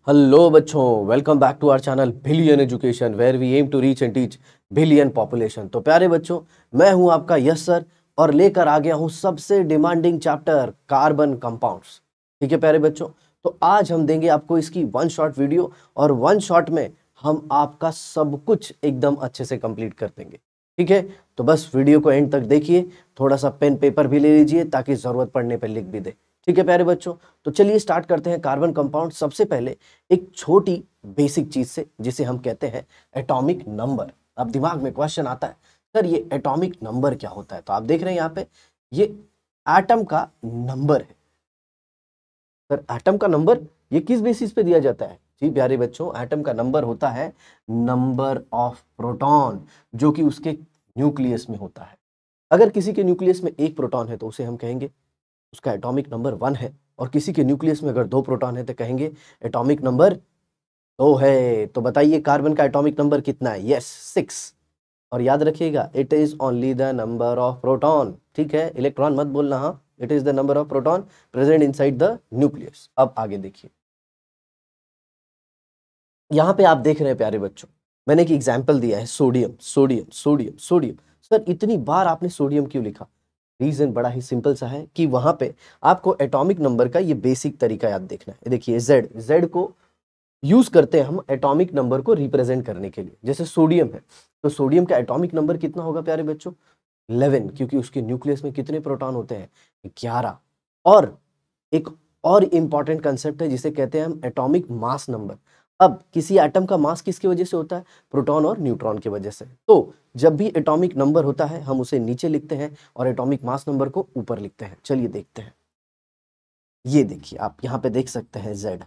Hello बच्चों, welcome back to our channel Billion Education where we aim to reach and teach billion population. तो प्यारे बच्चों, मैं हूं आपका यस सर और लेकर आ गया हूं सबसे डिमांडिंग चैप्टर कार्बन कंपाउंड्स। ठीक है प्यारे बच्चों, तो आज हम देंगे आपको इसकी वन शॉट वीडियो और वन शॉट में हम आपका सब कुछ एकदम अच्छे से कंप्लीट कर देंगे। ठीक है, तो बस वीडियो को एंड तक देखिए, थोड़ा सा पेन पेपर भी ले लीजिए ताकि जरूरत पड़ने पर लिख भी दे। ठीक है प्यारे बच्चों, तो चलिए स्टार्ट करते हैं कार्बन कंपाउंड। सबसे पहले एक छोटी बेसिक चीज से जिसे हम कहते हैं एटॉमिक नंबर। अब दिमाग में क्वेश्चन आता है, सर ये एटॉमिक नंबर क्या होता है? तो आप देख रहे हैं यहाँ पे ये एटम का नंबर है। सर एटम का नंबर ये किस बेसिस पे दिया जाता है? जी प्यारे बच्चों, एटम का नंबर होता है नंबर ऑफ प्रोटॉन जो कि उसके न्यूक्लियस में होता है। अगर किसी के न्यूक्लियस में एक प्रोटॉन है तो उसे हम कहेंगे उसका एटॉमिक नंबर 1 है, और किसी के न्यूक्लियस में अगर 2 प्रोटॉन है तो कहेंगे एटॉमिक नंबर 2 है। तो बताइए कार्बन का एटॉमिक नंबर कितना है? यस 6। और याद रखिएगा it is only the number of proton. ठीक है, इलेक्ट्रॉन मत बोलना। हाँ, it is the number of proton present inside the nucleus. अब आगे देखिए, यहां पे आप देख रहे हैं प्यारे बच्चों, मैंने एक एग्जाम्पल दिया है sodium sodium sodium sodium. Sir इतनी बार आपने सोडियम क्यों लिखा? रीजन बड़ा ही सिंपल सा है कि वहां पे आपको एटॉमिक नंबर का ये बेसिक तरीका याद देखना है। देखिए जेड, जेड को यूज करते हैं हम एटॉमिक नंबर को रिप्रेजेंट करने के लिए। जैसे सोडियम है तो सोडियम का एटॉमिक नंबर कितना होगा प्यारे बच्चों? 11, क्योंकि उसके न्यूक्लियस में कितने प्रोटॉन होते हैं? 11। और एक और इंपॉर्टेंट कंसेप्ट है जिसे कहते हैं हम एटॉमिक मास नंबर। अब किसी एटम का मास किसकी वजह से होता है? प्रोटॉन और न्यूट्रॉन की वजह से। तो जब भी एटॉमिक नंबर होता है हम उसे नीचे लिखते हैं और एटॉमिक मास नंबर को ऊपर लिखते हैं। चलिए देखते हैं। ये देखिए, आप यहाँ पे देख सकते हैं Z,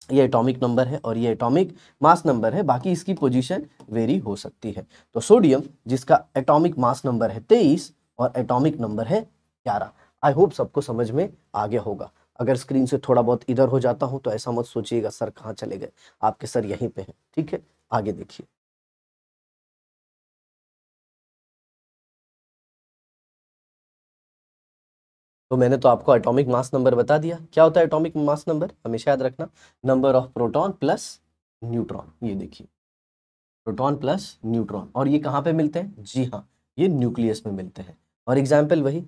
ये एटॉमिक नंबर है और ये एटॉमिक मास नंबर है। बाकी इसकी पोजीशन वेरी हो सकती है। तो सोडियम जिसका एटॉमिक मास नंबर है 23 और एटॉमिक नंबर है 11। आई होप सबको समझ में आ गया होगा। अगर स्क्रीन से थोड़ा बहुत इधर हो जाता हूं तो ऐसा मत सोचिएगा सर कहाँ चले गए, आपके सर यहीं पे हैं। ठीक है, आगे देखिए। तो मैंने तो आपको एटॉमिक मास नंबर बता दिया। क्या होता है एटॉमिक मास नंबर? हमेशा याद रखना, number of proton plus neutron. ये देखिए, प्रोटॉन प्लस न्यूट्रॉन। और ये कहाँ पे मिलते हैं? जी हाँ, ये न्यूक्लियस में मिलते हैं। और एग्जाम्पल वही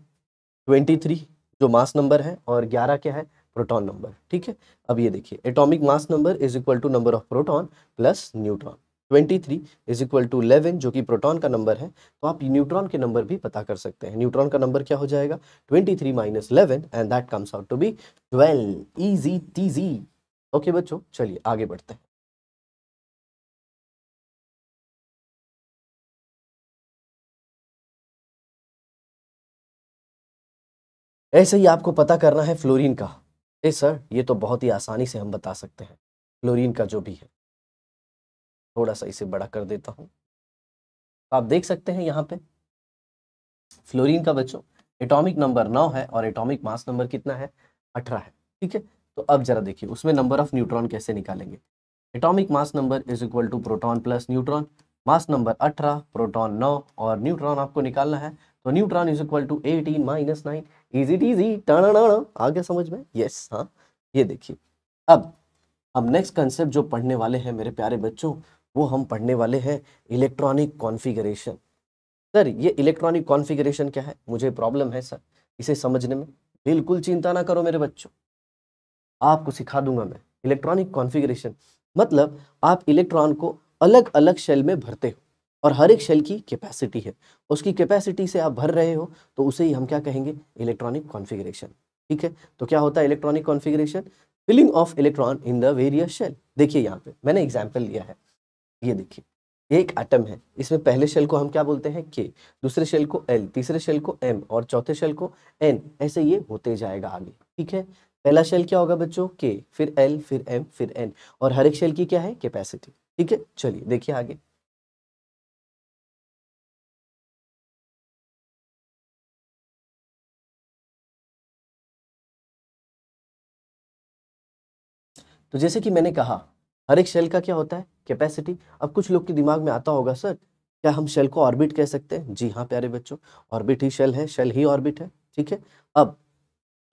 23 जो मास नंबर है और 11 क्या है? Proton number. ठीक है, अब ये देखिए atomic mass number is equal to number of proton plus neutron. 23 is equal to 11 जो कि प्रोटॉन का नंबर है। तो आप न्यूट्रॉन के नंबर भी पता कर सकते हैं। न्यूट्रॉन का नंबर क्या हो जाएगा? 23 minus 11 and that comes out to be 12। Easy टीजी। ओके बच्चों, चलिए आगे बढ़ते हैं। ऐसे ही आपको पता करना है फ्लोरीन का। ए सर ये तो बहुत ही आसानी से हम बता सकते हैं फ्लोरीन का जो भी है। थोड़ा सा इसे बड़ा कर देता हूं, आप देख सकते हैं यहाँ पे फ्लोरीन का बच्चों एटॉमिक नंबर 9 है और एटॉमिक मास नंबर कितना है? 18 है। ठीक है, तो अब जरा देखिए उसमें नंबर ऑफ न्यूट्रॉन कैसे निकालेंगे। Atomic mass number is equal to proton plus neutron. Mass number 18, proton 9 और न्यूट्रॉन आपको निकालना है। तो neutron is equal to 18 minus 9। Easy टीजी, टर्न आ गया समझ में? यस हाँ। ये देखिए, अब नेक्स्ट कंसेप्ट जो पढ़ने वाले हैं मेरे प्यारे बच्चों, वो हम पढ़ने वाले हैं इलेक्ट्रॉनिक कॉन्फ़िगरेशन। सर ये इलेक्ट्रॉनिक कॉन्फ़िगरेशन क्या है? मुझे प्रॉब्लम है सर इसे समझने में। बिल्कुल चिंता ना करो मेरे बच्चों, आपको सिखा दूंगा मैं। इलेक्ट्रॉनिक कॉन्फ़िगरेशन मतलब आप इलेक्ट्रॉन को अलग अलग शेल में भरते हो और हर एक शेल की कैपेसिटी है, उसकी कैपेसिटी से आप भर रहे हो तो उसे ही हम क्या कहेंगे? Electronic configuration. ठीक है, तो क्या होता है electronic configuration? Filling of electron in the various shell. देखिए यहाँ पे मैंने एग्जाम्पल लिया है, ये देखिए ये एक एटम है, इसमें पहले शेल को हम क्या बोलते हैं? के, दूसरे शेल को एल, तीसरे शेल को एम और चौथे शेल को एन। ऐसे ये होते जाएगा आगे। ठीक है, पहला शेल क्या होगा बच्चों? के, फिर एल, फिर एम, फिर एन, और हर एक शेल की क्या है? कैपेसिटी। ठीक है, चलिए देखिए आगे। तो जैसे कि मैंने कहा हर एक शेल का क्या होता है? कैपेसिटी। अब कुछ लोग के दिमाग में आता होगा सर क्या हम शेल को ऑर्बिट कह सकते हैं? जी हाँ प्यारे बच्चों, ऑर्बिट ही शेल है, शेल ही ऑर्बिट है। ठीक है, अब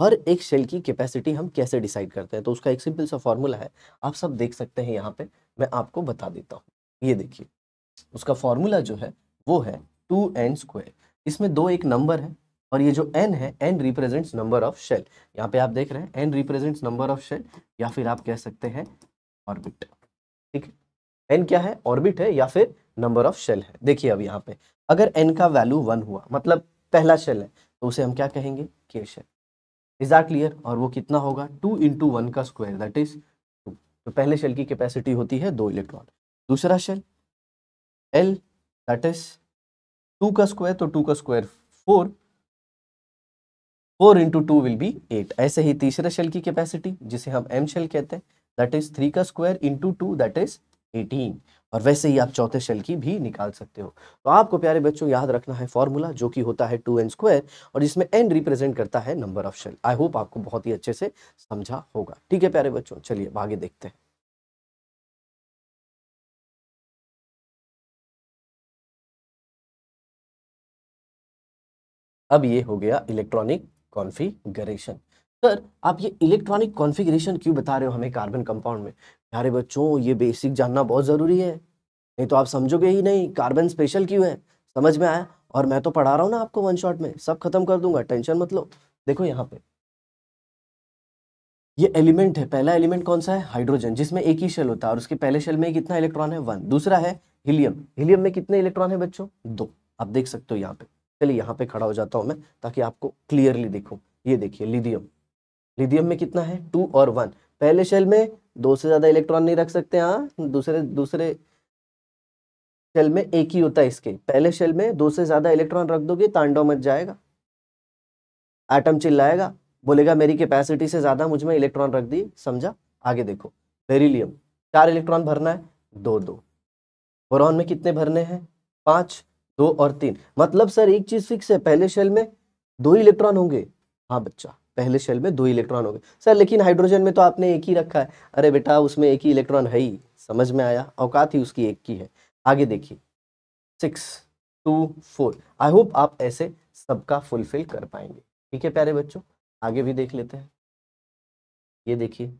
हर एक शेल की कैपेसिटी हम कैसे डिसाइड करते हैं, तो उसका एक सिंपल सा फॉर्मूला है, आप सब देख सकते हैं यहाँ पे, मैं आपको बता देता हूँ। ये देखिए, उसका फॉर्मूला जो है वो है 2n²। इसमें दो एक नंबर है और ये जो n है, n represents number of shell. यहाँ पे आप देख रहे हैं n represents number of shell, या फिर आप कह सकते हैं ऑर्बिट। ठीक है, n क्या है, ऑर्बिट है या फिर नंबर ऑफ शेल है। देखिए अब यहाँ पे अगर n का वैल्यू 1 हुआ, मतलब पहला शेल है, तो उसे हम क्या कहेंगे, k shell. Is that clear? और वो कितना होगा, 2 × 1 का स्क्वायर, दैट इज 2। तो पहले शेल की कैपेसिटी होती है 2 इलेक्ट्रॉन। दूसरा शेल L, दैट इज 2 का स्क्वायर, तो 2 का स्क्वायर 4, 4 × 2 विल बी 8। ऐसे ही तीसरे शेल की कैपेसिटी, जिसे हम M शेल कहते हैं, दैट इज 3 का स्क्वायर × 2, दैट इज 18। और वैसे ही आप चौथे शेल की भी निकाल सकते हो। तो आपको प्यारे बच्चों याद रखना है फॉर्मूला, जो कि होता है 2n² और जिसमें n रिप्रेजेंट करता है number of shell. I hope आपको बहुत ही अच्छे से समझा होगा। ठीक है प्यारे बच्चों, चलिए अब आगे देखते हैं। अब ये हो गया इलेक्ट्रॉनिक कॉन्फ़िगरेशन। सर आप ये इलेक्ट्रॉनिक कॉन्फ़िगरेशन क्यों बता रहे हो हमें कार्बन कंपाउंड में? प्यारे बच्चों ये बेसिक जानना बहुत ज़रूरी है, नहीं तो आप समझोगे ही नहीं कार्बन स्पेशल क्यों है। समझ में आया? और मैं तो पढ़ा रहा हूँ ना आपको, वन शॉट में सब खत्म कर दूंगा, टेंशन मत लो। देखो यहाँ पे ये एलिमेंट है, पहला एलिमेंट कौन सा है, हाइड्रोजन, जिसमें एक ही शेल होता है और उसके पहले शेल में कितना इलेक्ट्रॉन है, 1। दूसरा है हीलियम, हीलियम में कितने इलेक्ट्रॉन है बच्चों, 2। आप देख सकते हो यहाँ पे। चलिए यहाँ पे खड़ा हो जाता हूँ मैं, ताकि आपको क्लियरली देखूं। ये देखिए लिथियम, लिथियम में कितना है, 2 और 1। पहले शेल में 2 से ज्यादा इलेक्ट्रॉन नहीं रख सकते, हाँ दूसरे दूसरे शेल में एक ही होता है इसके। पहले शेल में 2 से ज्यादा इलेक्ट्रॉन रख दोगे तांडव मच जाएगा, एटम चिल्लाएगा, बोलेगा मेरी कैपेसिटी से ज्यादा मुझ में इलेक्ट्रॉन रख दी। समझा? आगे देखो, बेरिलियम 4 इलेक्ट्रॉन भरना है, 2 2। बोरॉन में कितने भरने हैं, 5, 2 और 3। मतलब सर एक चीज फिक्स है, पहले शेल में 2 इलेक्ट्रॉन होंगे। हाँ बच्चा, पहले शेल में 2 इलेक्ट्रॉन होंगे। सर लेकिन हाइड्रोजन में तो आपने एक ही रखा है। अरे बेटा उसमें एक ही इलेक्ट्रॉन है ही, समझ में आया, औकात ही उसकी एक की है। आगे देखिए 6, 2, 4। आई होप आप ऐसे सबका फुलफिल कर पाएंगे। ठीक है प्यारे बच्चों, आगे भी देख लेते हैं। ये देखिए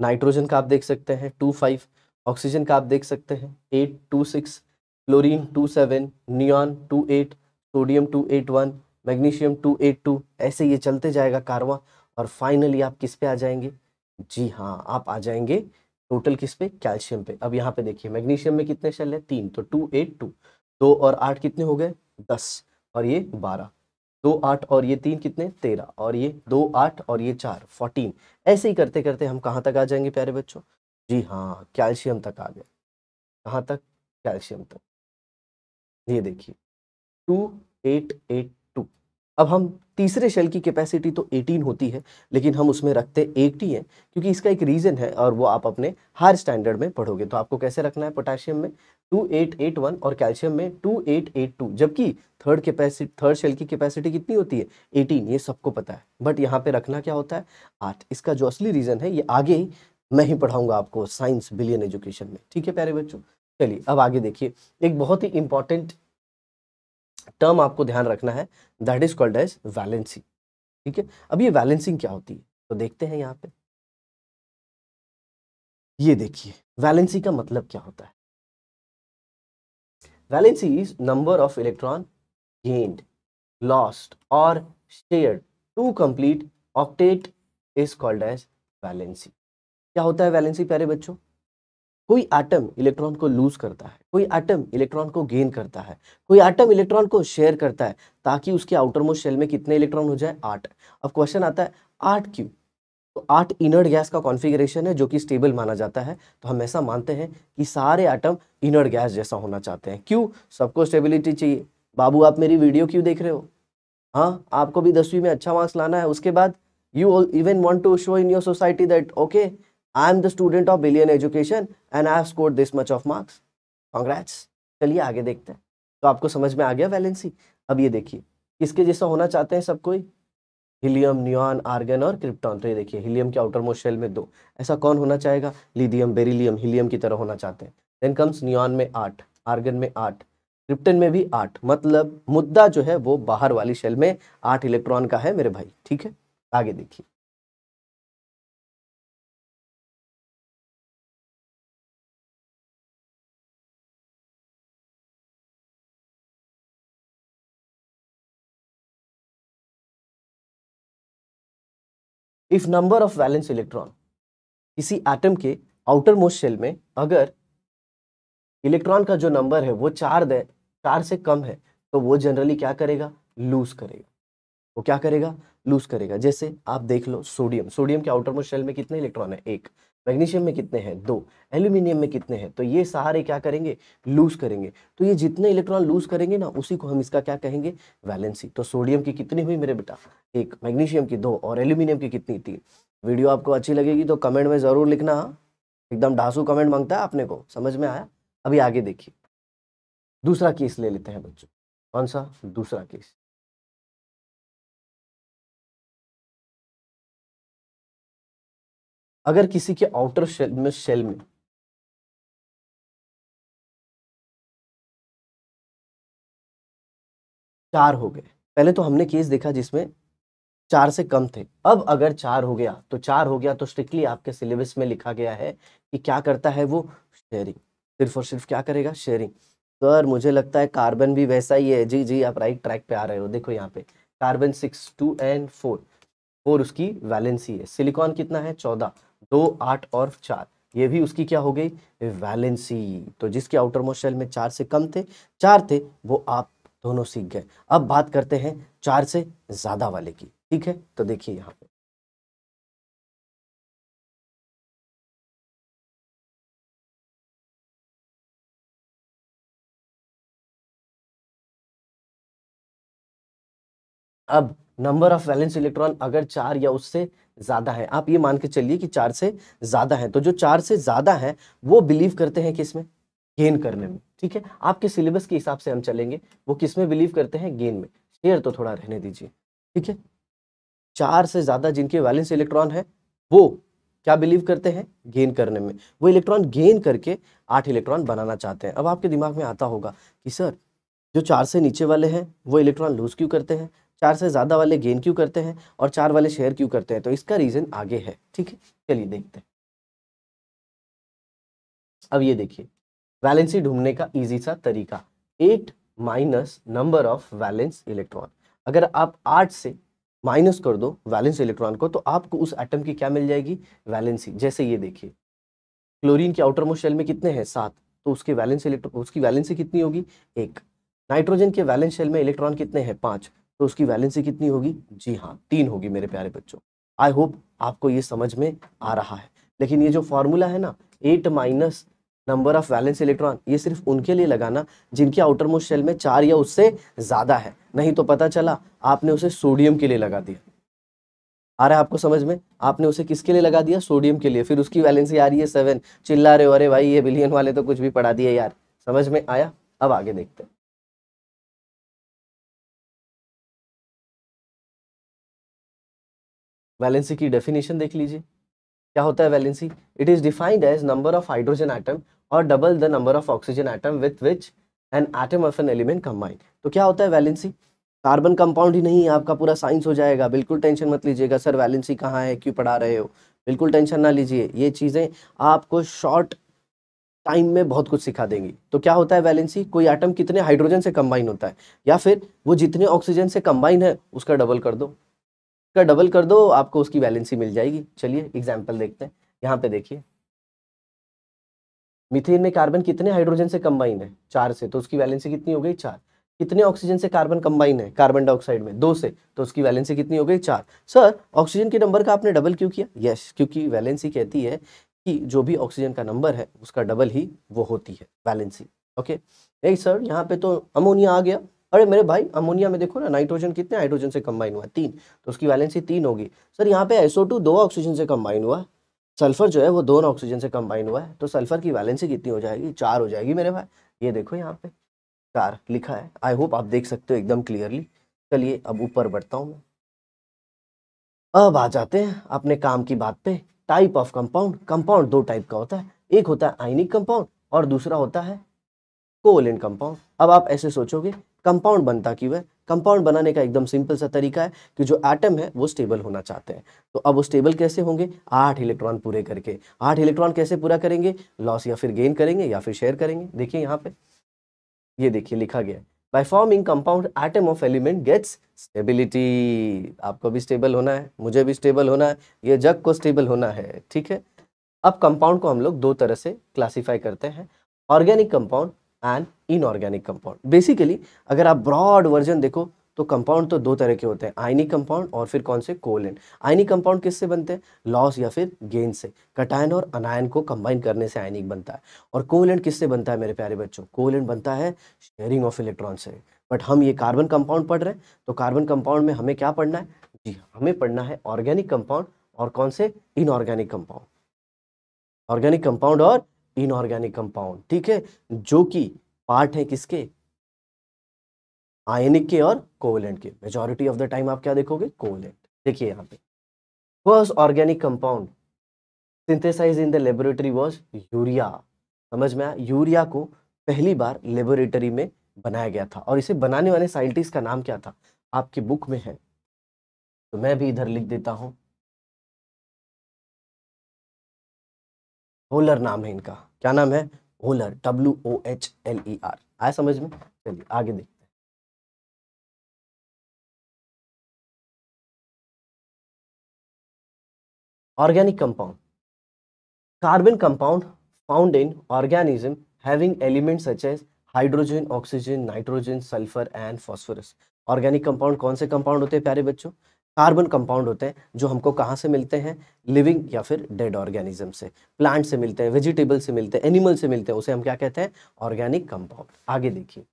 नाइट्रोजन का आप देख सकते हैं 2, 5। ऑक्सीजन का आप देख सकते हैं 8, 2, 6। फ्लोरीन 2, 7। नियॉन 2, 8। सोडियम 2, 8, 1। मैग्नीशियम 2, 8, 2। ऐसे ये चलते जाएगा कारवां, और फाइनली आप किस पे आ जाएंगे, जी हाँ आप आ जाएंगे टोटल किस पे, कैल्शियम पे। अब यहाँ पे देखिए मैग्नीशियम में कितने शेल है, 3, तो 2, 8, 2। 2 और 8 कितने हो गए, 10, और ये 12। 2, 8 और ये 3 कितने, 13, और ये 2, 8 और ये 4, 14। ऐसे ही करते करते हम कहाँ तक आ जाएंगे प्यारे बच्चों, जी हाँ कैल्शियम तक आ गए। कहाँ तक, कैल्शियम तक। ये देखिए 2, 8, 8, 2। अब हम तीसरे शेल की कैपेसिटी तो 18 होती है, लेकिन हम उसमें रखते 80 हैं, क्योंकि इसका एक रीजन है और वो आप अपने हायर स्टैंडर्ड में पढ़ोगे। तो आपको कैसे रखना है, पोटेशियम में 2881 और कैल्शियम में 2882, जबकि थर्ड शेल की कैपेसिटी कितनी होती है, 18। ये सबको पता है, बट यहाँ पे रखना क्या होता है, 8। इसका जो असली रीजन है ये आगे ही मैं ही पढ़ाऊंगा आपको साइंस बिलियन एजुकेशन में। ठीक है प्यारे बच्चों, चलिए अब आगे देखिए, एक बहुत ही इंपॉर्टेंट टर्म आपको ध्यान रखना है, that is called as valency. ठीक है, अब ये वैलेंसिंग क्या होती है, तो देखते हैं यहाँ पे। ये देखिए वैलेंसी का मतलब क्या होता है, valency is number of electron gained, lost और shared to complete octet is called as valency. क्या होता है वैलेंसी प्यारे बच्चों, कोई एटम इलेक्ट्रॉन को लूज करता है, कोई एटम इलेक्ट्रॉन को गेन करता है, कोई एटम इलेक्ट्रॉन को शेयर करता है, ताकि उसके आउटर मोस्ट शेल में कितने इलेक्ट्रॉन हो जाए, 8। अब क्वेश्चन आता है 8 क्यों, तो 8 इनर्ट गैस का कॉन्फ़िगरेशन है जो कि स्टेबल माना जाता है। तो हम ऐसा मानते हैं कि सारे एटम इनर्ट गैस जैसा होना चाहते हैं। क्यों, सबको स्टेबिलिटी चाहिए। बाबू आप मेरी वीडियो क्यों देख रहे हो, हाँ आपको भी 10वीं में अच्छा मार्क्स लाना है, उसके बाद you even want to show in your society that okay I am the student of Billion Education and I have scored this much of marks, congrats. चलिए आगे देखते हैं। तो आपको समझ में आ गया वैलेंसी। अब ये देखिए किसके जैसा होना चाहते हैं सब कोई, हीलियम, नियॉन, आर्गन और क्रिप्टॉन। तो ये देखिए हीलियम के आउटर मोस्ट शेल में 2, ऐसा कौन होना चाहेगा, लिथियम, बेरिलियम हीलियम की तरह होना चाहते हैं। देन कम्स नियॉन में 8, आर्गन में 8, क्रिप्टन में भी 8। मतलब मुद्दा जो है वो बाहर वाली शेल में 8 इलेक्ट्रॉन का है मेरे भाई। ठीक है, आगे देखिए, if number of valence electron, किसी एटम के आउटर मोस्ट शेल में अगर इलेक्ट्रॉन का जो नंबर है वो 4 से कम है, तो वो जनरली क्या करेगा, लूज करेगा। वो क्या करेगा, लूज करेगा। जैसे आप देख लो सोडियम, सोडियम के आउटर मोस्ट शेल में कितने इलेक्ट्रॉन है, 1। मैग्नीशियम में कितने हैं, 2। एल्यूमिनियम में कितने हैं, तो ये सारे क्या करेंगे, लूज करेंगे। तो ये जितने इलेक्ट्रॉन लूज करेंगे ना, उसी को हम इसका क्या कहेंगे, वैलेंसी। तो सोडियम की कितनी हुई मेरे बेटा, 1, मैग्नीशियम की 2 और एल्यूमिनियम की कितनी, 3। वीडियो आपको अच्छी लगेगी तो कमेंट में जरूर लिखना, एकदम ढासू कमेंट मांगता है आपने को, समझ में आया। अभी आगे देखिए, दूसरा केस ले लेते हैं बच्चों। कौन सा, दूसरा केस। अगर किसी के आउटर शेल में चार हो गए, पहले तो हमने केस देखा जिसमें 4 से कम थे। अब अगर 4 हो गया तो 4 हो गया तो स्ट्रिक्टली आपके सिलेबस में लिखा गया है कि क्या करता है वो, शेयरिंग। सिर्फ और सिर्फ क्या करेगा, शेयरिंग। सर मुझे लगता है कार्बन भी वैसा ही है। जी जी, आप राइट ट्रैक पे आ रहे हो। देखो यहाँ पे कार्बन 6, 2 and 4, 4 उसकी वैलेंसी है। सिलिकॉन कितना है, 14, 2, 8 और 4, ये भी उसकी क्या हो गई, वैलेंसी। तो जिसके आउटर मोस्ट शेल में 4 से कम थे, 4 थे, वो आप दोनों सीख गए। अब बात करते हैं 4 से ज्यादा वाले की, ठीक है। तो देखिए यहाँ पे अब नंबर ऑफ वैलेंस इलेक्ट्रॉन अगर 4 या उससे ज्यादा है, आप ये मान के चलिए कि 4 से ज्यादा है, तो जो 4 से ज्यादा है वो बिलीव करते हैं किसमें, गेन करने में, ठीक है। आपके सिलेबस के हिसाब से हम चलेंगे, वो किसमें बिलीव करते हैं, गेन में। शेयर तो थोड़ा रहने दीजिए, ठीक है। 4 से ज्यादा जिनके वैलेंस इलेक्ट्रॉन है वो क्या बिलीव करते हैं, गेन करने में। वो इलेक्ट्रॉन गेन करके 8 इलेक्ट्रॉन बनाना चाहते हैं। अब आपके दिमाग में आता होगा कि सर जो 4 से नीचे वाले हैं वो इलेक्ट्रॉन लूज क्यों करते हैं, 4 से ज्यादा वाले गेन क्यों करते हैं, और 4 वाले शेयर क्यों करते हैं। तो इसका रीजन आगे है, ठीक है। चलिए देखते हैं। अब ये देखिए, वैलेंसी ढूंढने का इजी सा तरीका, 8 minus number of valence electron. अगर आप 8 से माइनस कर दो वैलेंस इलेक्ट्रॉन को, तो आपको उस एटम की क्या मिल जाएगी, वैलेंसी। जैसे ये देखिए, क्लोरीन के आउटर मोस्ट शेल में कितने हैं, 7, तो उसके वैलेंस इलेक्ट्रॉन, उसकी वैलेंसी कितनी होगी, 1। नाइट्रोजन के वैलेंस शेल में इलेक्ट्रॉन कितने हैं, 5, तो उसकी वैलेंसी कितनी होगी, जी हाँ 3 होगी मेरे प्यारे बच्चों। आई होप आपको ये समझ में आ रहा है। लेकिन ये जो फॉर्मूला है ना, 8 minus number of valence electron, ये सिर्फ उनके लिए लगाना जिनके आउटर मोस्ट शेल में 4 या उससे ज्यादा है। नहीं तो पता चला आपने उसे सोडियम के लिए लगा दिया। आ रहा है आपको समझ में, आपने उसे किसके लिए लगा दिया, सोडियम के लिए, फिर उसकी वैलेंसी आ रही है 7। चिल्ला रहे हो, अरे भाई ये बिलियन वाले तो कुछ भी पढ़ा दिए यार। समझ में आया। अब आगे देखते हैं। वैलेंसी की डेफिनेशन देख लीजिए, क्या होता है वैलेंसी। It is defined as number of hydrogen atom और double the number of oxygen atom with which an atom of an element combine. तो क्या होता है वैलेंसी, कार्बन कंपाउंड ही नहीं है, आपका पूरा साइंस हो जाएगा। बिल्कुल टेंशन मत लीजिएगा, सर वैलेंसी कहाँ है, क्यों पढ़ा रहे हो, बिल्कुल टेंशन ना लीजिए। ये चीजें आपको शॉर्ट टाइम में बहुत कुछ सिखा देंगी। तो क्या होता है वैलेंसी, कोई एटम कितने हाइड्रोजन से कंबाइन होता है, या फिर वो जितने ऑक्सीजन से कंबाइन है उसका डबल कर दो, उसका डबल कर दो, आपको उसकी वैलेंसी मिल जाएगी। चलिए एग्जाम्पल देखते हैं। यहाँ पे देखिए, मीथेन में कार्बन कितने हाइड्रोजन से कंबाइन है, 4 से, तो उसकी वैलेंसी कितनी हो गई, 4। कितने ऑक्सीजन से कार्बन कंबाइन है, कार्बन डाइऑक्साइड में 2 से, तो उसकी वैलेंसी कितनी हो गई, 4। सर ऑक्सीजन के नंबर का आपने डबल क्यों किया, यस क्योंकि वैलेंसी कहती है कि जो भी ऑक्सीजन का नंबर है उसका डबल ही वो होती है वैलेंसी। ओके, नहीं सर यहाँ पे तो अमोनिया आ गया। अरे मेरे भाई, अमोनिया में देखो ना, नाइट्रोजन कितने हाइड्रोजन से कंबाइन हुआ है, 3, तो उसकी वैलेंसी 3 होगी। सर यहाँ पे SO2 2 ऑक्सीजन से कंबाइन हुआ है, सल्फर जो है वो 2 ऑक्सीजन से कंबाइन हुआ है, तो सल्फर की वैलेंसी कितनी हो जाएगी, 4 हो जाएगी मेरे भाई। ये देखो यहाँ पे 4 लिखा है। आई होप आप देख सकते हो एकदम क्लियरली। चलिए अब ऊपर बढ़ता हूँ मैं। अब आ जाते हैं अपने काम की बात पे। Type of compound, compound 2 type का होता है, एक होता है आयनिक कंपाउंड और दूसरा होता है कोवैलेंट कंपाउंड। अब आप ऐसे सोचोगे कंपाउंड बनता क्यों है? कंपाउंड बनाने का एकदम सिंपल सा तरीका है कि जो एटम है वो स्टेबल होना चाहते हैं। तो अब वो स्टेबल कैसे होंगे? 8 इलेक्ट्रॉन पूरे करके। 8 इलेक्ट्रॉन कैसे पूरा करेंगे? लॉस या फिर गेन करेंगे या फिर शेयर करेंगे। देखिए यहाँ पे, ये देखिए लिखा गया है, by forming compound atom of element gets stability. आपको भी स्टेबल होना है, मुझे भी स्टेबल होना है, ये जग को स्टेबल होना है, ठीक है। अब कंपाउंड को हम लोग दो तरह से क्लासिफाई करते हैं, organic compound and inorganic compound. Basically अगर आप ब्रॉड वर्जन देखो तो कंपाउंड तो दो तरह के होते हैं, आयनिक कंपाउंड और फिर कौन से? कोवैलेंट। आयनिक कंपाउंड किससे बनते हैं? लॉस या फिर गेन से। कटायन और अनायन को कंबाइन करने से आयनिक बनता है। और कोवैलेंट किससे बनता है मेरे प्यारे बच्चों? कोवैलेंट बनता है शेयरिंग ऑफ इलेक्ट्रॉन से। बट हम ये कार्बन कंपाउंड पढ़ रहे हैं, तो कार्बन कंपाउंड में हमें क्या पढ़ना है? जी हमें पढ़ना है ऑर्गेनिक कंपाउंड और कौन से? Inorganic compound. ऑर्गेनिक कंपाउंड और इनऑर्गेनिक कंपाउंड, ठीक है, जो कि पार्ट है किसके? आयनिक के और कोवैलेंट के। मेजॉरिटी ऑफ द टाइम आप क्या देखोगे? कोवैलेंट। देखिए यहाँ पे, first organic compound synthesise in the laboratory was urea. समझ में आया? यूरिया को पहली बार लेबोरेटरी में बनाया गया था, और इसे बनाने वाले साइंटिस्ट का नाम क्या था? आपकी बुक में है, तो मैं भी इधर लिख देता हूं, होलर नाम है इनका। क्या नाम है? Wohler, WOHLER। आया समझ में? चलिए आगे देखते हैं। Organic compound, carbon compound found in organism having elements such as hydrogen, oxygen, nitrogen, sulphur and phosphorus. Organic compound कौन से कंपाउंड होते हैं प्यारे बच्चों? कार्बन कंपाउंड होते हैं, जो हमको कहाँ से मिलते हैं? लिविंग या फिर डेड ऑर्गेनिज्म से। प्लांट से मिलते हैं, वेजिटेबल से मिलते हैं, एनिमल से मिलते हैं, उसे हम क्या कहते हैं? Organic compound. आगे देखिए,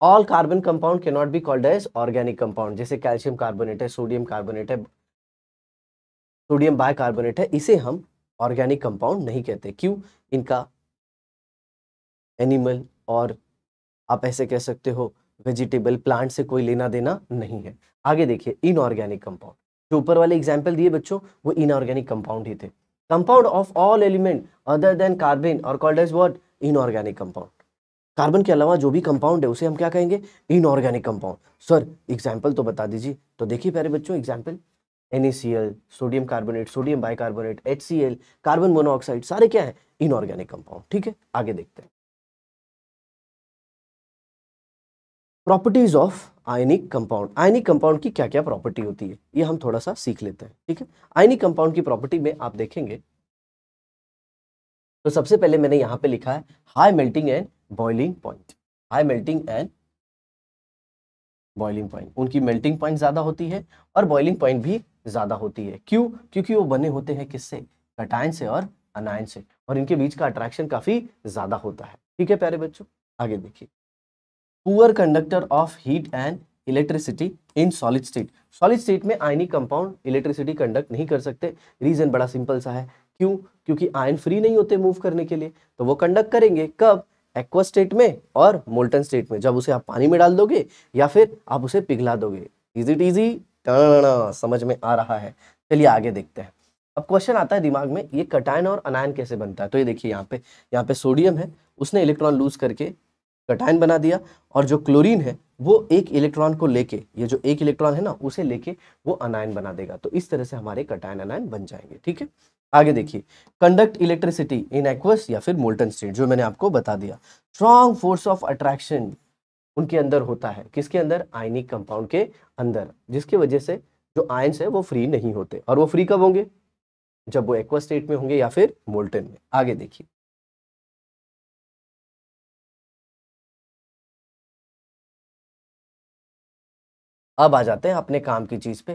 all carbon compound can not be called as organic compound. जैसे कैल्शियम कार्बोनेट है, सोडियम कार्बोनेट है, सोडियम बाइकार्बोनेट है, इसे हम ऑर्गेनिक कंपाउंड नहीं कहते। क्यों? इनका एनिमल और आप ऐसे कह सकते हो वेजिटेबल, प्लांट से कोई लेना देना नहीं है। आगे देखिए, इनऑर्गेनिक कंपाउंड, जो ऊपर वाले एग्जाम्पल दिए बच्चों वो इनऑर्गेनिक कंपाउंड ही थे। Compound of all element other than carbon और called as what? Inorganic compound. Carbon के अलावा जो भी कंपाउंड है उसे हम क्या कहेंगे? Inorganic compound. सर एग्जाम्पल तो बता दीजिए। तो देखिए प्यारे बच्चों, example NaCl, sodium carbonate, sodium bicarbonate, HCl, carbon monoxide, सारे क्या है? इनऑर्गेनिक कंपाउंड, ठीक है। आगे देखते हैं, properties of ionic compound. Ionic compound की क्या क्या प्रॉपर्टी होती है ये हम थोड़ा सा सीख लेते हैं, ठीक है। आयनिक कंपाउंड की प्रॉपर्टी में आप देखेंगे तो सबसे पहले मैंने यहाँ पे लिखा है high melting and boiling point. High melting and boiling point, उनकी मेल्टिंग पॉइंट ज्यादा होती है और बॉइलिंग पॉइंट भी ज्यादा होती है। क्यों? क्योंकि वो बने होते हैं किससे? कटायन से और अनायन से, और इनके बीच का अट्रैक्शन काफी ज्यादा होता है, ठीक है प्यारे बच्चों। आगे देखिए, poor conductor of heat and electricity in solid state. Solid state में आयनिक कंपाउंड इलेक्ट्रिसिटी कंडक्ट नहीं कर सकते। रीजन बड़ा सिंपल सा है, क्यों? क्योंकि आयन फ्री नहीं होते मूव करने के लिए, तो वो कंडक्ट करेंगे कब? एक्वा स्टेट में और मोल्टन स्टेट में, जब उसे आप पानी में डाल दोगे या फिर आप उसे पिघला दोगे। Is it easy? समझ में आ रहा है? चलिए आगे देखते हैं। अब क्वेश्चन आता है दिमाग में, ये कटायन और अनायन कैसे बनता है? तो ये देखिए, यहाँ पे सोडियम है, उसने इलेक्ट्रॉन लूज करके कटायन बना दिया, और जो क्लोरीन है वो एक इलेक्ट्रॉन को लेके, ये जो एक इलेक्ट्रॉन है ना उसे लेके वो अनायन बना देगा। तो इस तरह से हमारे कटायन अनायन बन जाएंगे, ठीक है। आगे देखिए, कंडक्ट इलेक्ट्रिसिटी इन एक्वस या फिर मोल्टन स्टेट, जो मैंने आपको बता दिया। स्ट्रॉन्ग फोर्स ऑफ अट्रैक्शन उनके अंदर होता है, किसके अंदर? आयनिक कंपाउंड के अंदर, जिसकी वजह से जो आयंस है वो फ्री नहीं होते। और वो फ्री कब होंगे? जब वो एक्वा स्टेट में होंगे या फिर मोल्टन में। आगे देखिए, अब आ जाते हैं अपने काम की चीज पे,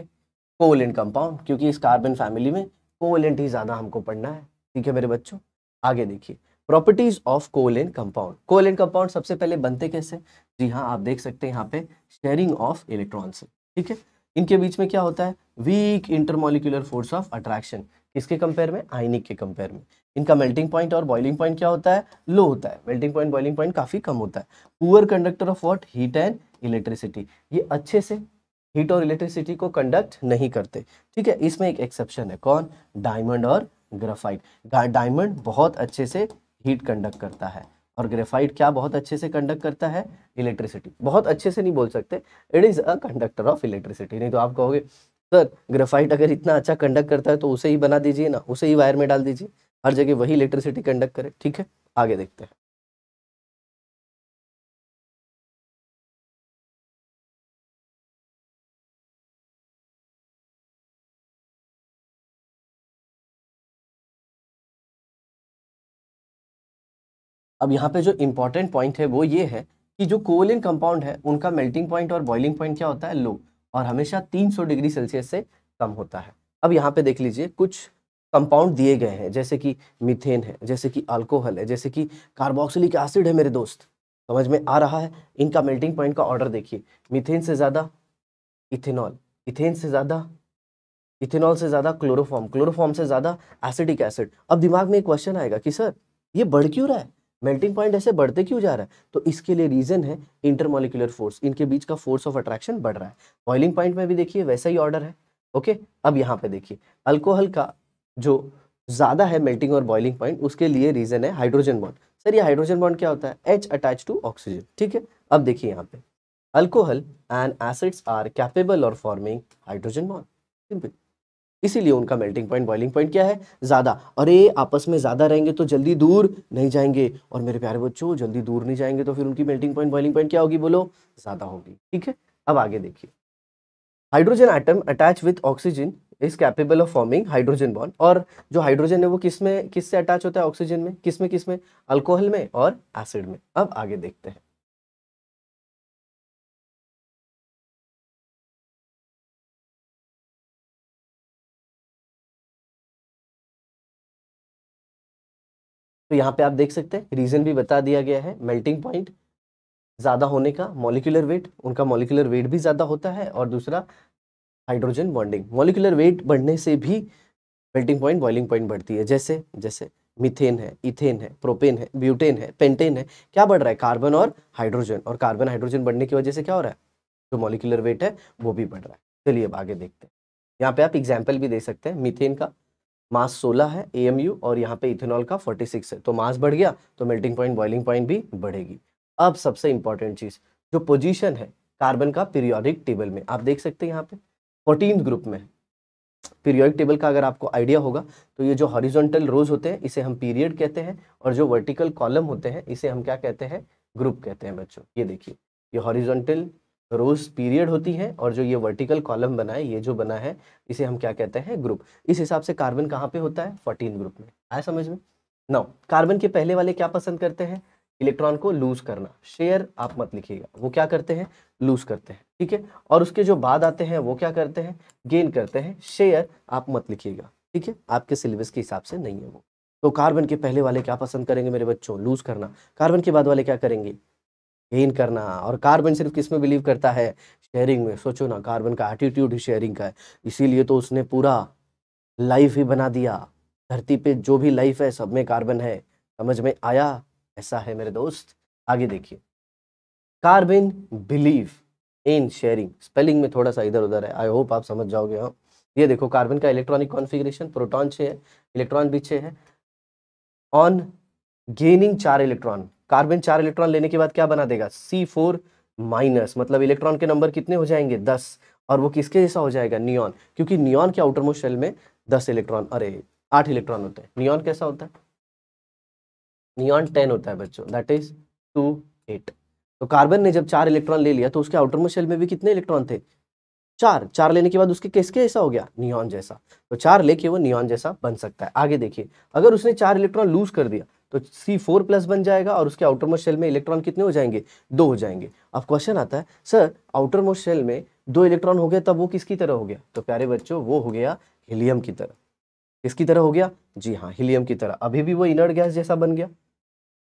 कोवैलेंट कंपाउंड, क्योंकि इस कार्बन फैमिली में कोवैलेंट ही ज्यादा हमको पढ़ना है, ठीक है मेरे बच्चों। आगे देखिए, properties of covalent compound. Covalent compound सबसे पहले बनते कैसे? जी हाँ, आप देख सकते हैं यहाँ पे शेयरिंग ऑफ इलेक्ट्रॉन से, ठीक है। इनके बीच में क्या होता है? Weak intermolecular force of attraction. किसके कंपेयर में? आयनिक के कंपेयर में। इनका मेल्टिंग पॉइंट और बॉइलिंग पॉइंट क्या होता है? लो होता है। मेल्टिंग पॉइंट बॉइलिंग पॉइंट काफी कम होता है। Poor conductor of what? Heat and electricity. ये अच्छे से हीट और इलेक्ट्रिसिटी को कंडक्ट नहीं करते, ठीक है। इसमें एक एक्सेप्शन है, कौन? डायमंड और ग्राफाइट। डायमंड बहुत अच्छे से हीट कंडक्ट करता है, और ग्रेफाइट क्या बहुत अच्छे से कंडक्ट करता है? इलेक्ट्रिसिटी। बहुत अच्छे से नहीं बोल सकते, it is a conductor of electricity. नहीं तो आप कहोगे सर ग्रेफाइट अगर इतना अच्छा कंडक्ट करता है तो उसे ही बना दीजिए ना, उसे ही वायर में डाल दीजिए, हर जगह वही इलेक्ट्रिसिटी कंडक्ट करे। ठीक है, आगे देखते हैं। अब यहाँ पे जो इंपॉर्टेंट पॉइंट है वो ये है कि जो कोवैलेंट कंपाउंड है उनका मेल्टिंग पॉइंट और बॉइलिंग पॉइंट क्या होता है? लो, और हमेशा 300 डिग्री सेल्सियस से कम होता है। अब यहाँ पे देख लीजिए कुछ कंपाउंड दिए गए हैं, जैसे कि मीथेन है, जैसे कि अल्कोहल है, जैसे कि कार्बोक्सिलिक एसिड है। मेरे दोस्त समझ में आ रहा है? इनका मेल्टिंग पॉइंट का ऑर्डर देखिए, मीथेन से ज़्यादा इथेनॉल, इथेन से ज़्यादा इथेनॉल से ज़्यादा क्लोरोफॉर्म, क्लोरोफॉर्म से ज़्यादा एसिडिक एसिड। अब दिमाग में एक क्वेश्चन आएगा कि सर ये बढ़ क्यों रहा है, मेल्टिंग पॉइंट ऐसे बढ़ते क्यों जा रहा है? तो इसके लिए रीजन है इंटरमोलिकुलर फोर्स, इनके बीच का फोर्स ऑफ अट्रैक्शन बढ़ रहा है। बॉइलिंग पॉइंट में भी देखिए वैसा ही ऑर्डर है। ओके, अब यहाँ पे देखिए अल्कोहल का जो ज्यादा है मेल्टिंग और बॉइलिंग पॉइंट, उसके लिए रीजन है हाइड्रोजन बॉन्ड। सर ये हाइड्रोजन बॉन्ड क्या होता है? H attach to oxygen. ठीक है, अब देखिए यहाँ पे alcohol and acids are capable of forming hydrogen bond, simple. इसीलिए उनका मेल्टिंग पॉइंट बॉइलिंग पॉइंट क्या है? ज्यादा। और ये आपस में ज्यादा रहेंगे तो जल्दी दूर नहीं जाएंगे, और मेरे प्यारे बच्चों जल्दी दूर नहीं जाएंगे तो फिर उनकी मेल्टिंग पॉइंट बॉइलिंग पॉइंट क्या होगी? बोलो, ज्यादा होगी। ठीक है, अब आगे देखिए hydrogen atom attach with oxygen is capable of forming hydrogen bond. और जो हाइड्रोजन है वो किससे अटैच होता है? ऑक्सीजन में। किसमें? अल्कोहल में और एसिड में। अब आगे देखते हैं। तो यहाँ पे आप देख सकते हैं रीजन भी बता दिया गया है, मेल्टिंग पॉइंट ज्यादा होने का, मॉलिक्यूलर वेट, उनका मॉलिक्यूलर वेट भी ज्यादा होता है, और दूसरा हाइड्रोजन बॉन्डिंग। मॉलिक्यूलर वेट बढ़ने से भी मेल्टिंग पॉइंट बॉइलिंग पॉइंट बढ़ती है। जैसे जैसे मीथेन है, इथेन है, प्रोपेन है, ब्यूटेन है, पेंटेन है, क्या बढ़ रहा है? कार्बन और हाइड्रोजन। और कार्बन हाइड्रोजन बढ़ने की वजह से क्या हो रहा है? जो मॉलिक्यूलर वेट है वो भी बढ़ रहा है। चलिए अब आगे देखते हैं। यहाँ पे आप एग्जाम्पल भी दे सकते हैं। मीथेन का मास 16 है AMU, और यहाँ पे इथेनॉल का 46 है, तो मास बढ़ गया तो मेल्टिंग पॉइंट बॉइलिंग पॉइंट भी बढ़ेगी। अब सबसे इंपॉर्टेंट चीज, जो पोजीशन है कार्बन का पीरियोडिक टेबल में, आप देख सकते हैं यहाँ पे 14th ग्रुप में। पीरियोडिक टेबल का अगर आपको आइडिया होगा तो ये जो हॉरिजॉन्टल रोज होते हैं इसे हम पीरियड कहते हैं, और जो वर्टिकल कॉलम होते हैं इसे हम क्या कहते हैं? ग्रुप कहते हैं बच्चों। ये देखिए, ये हॉरिजॉन्टल रोज पीरियड होती है, और जो ये वर्टिकल कॉलम बना है, ये जो बना है, इसे हम क्या कहते हैं? ग्रुप। इस हिसाब से कार्बन कहाँ पे होता है? 14 ग्रुप में। आया समझ में? नाउ कार्बन के पहले वाले क्या पसंद करते हैं? इलेक्ट्रॉन को लूज करना। शेयर आप मत लिखिएगा, वो क्या करते हैं? लूज करते हैं। ठीक है, और उसके जो बाद आते हैं वो क्या करते हैं? गेन करते हैं। शेयर आप मत लिखिएगा, ठीक है, आपके सिलेबस के हिसाब से नहीं है वो। तो कार्बन के पहले वाले क्या पसंद करेंगे मेरे बच्चों? लूज करना। कार्बन के बाद वाले क्या करेंगे? गेन करना। और कार्बन सिर्फ किस में बिलीव करता है? शेयरिंग में। सोचो ना, कार्बन का एटीट्यूड ही शेयरिंग का है, इसीलिए तो उसने पूरा लाइफ ही बना दिया। धरती पे जो भी लाइफ है सब में कार्बन है। समझ में आया? ऐसा है मेरे दोस्त। आगे देखिए, carbon believe in sharing. Spelling में थोड़ा सा इधर उधर है, आई होप आप समझ जाओगे। हाँ, ये देखो कार्बन का इलेक्ट्रॉनिक कॉन्फ़िगरेशन, प्रोटॉन 6 है, इलेक्ट्रॉन भी 6 है। On gaining 4 electron, carbon 4 electron लेने के बाद क्या बना देगा? C4 माइनस, मतलब इलेक्ट्रॉन के नंबर कितने हो जाएंगे? 10। और वो किसके जैसा हो जाएगा? नियॉन। क्योंकि नियॉन के आउटर मोस्ट शेल में 10 इलेक्ट्रॉन, अरे 8 इलेक्ट्रॉन होते हैं। नियॉन कैसा होता है? नियॉन 10 होता है बच्चों, दैट इज 2 8। तो कार्बन ने जब 4 इलेक्ट्रॉन ले लिया तो उसके आउटर मोस्ट शेल में भी कितने इलेक्ट्रॉन थे? 4। 4 लेने के बाद उसके किसके जैसा हो गया? नियॉन जैसा। तो 4 लेके वो नियॉन जैसा बन सकता है। आगे देखिए, अगर उसने 4 इलेक्ट्रॉन लूज कर दिया तो C4 प्लस बन जाएगा, और उसके आउटर मोस्ट शेल में इलेक्ट्रॉन कितने हो जाएंगे? 2 हो जाएंगे। अब क्वेश्चन आता है, सर आउटर मोस्ट शेल में 2 इलेक्ट्रॉन हो गया तब वो किसकी तरह हो गया? तो प्यारे बच्चों वो हो गया हीलियम की तरह। किसकी तरह हो गया? जी हाँ, हीलियम की तरह। अभी भी वो इनर्ट गैस जैसा बन गया।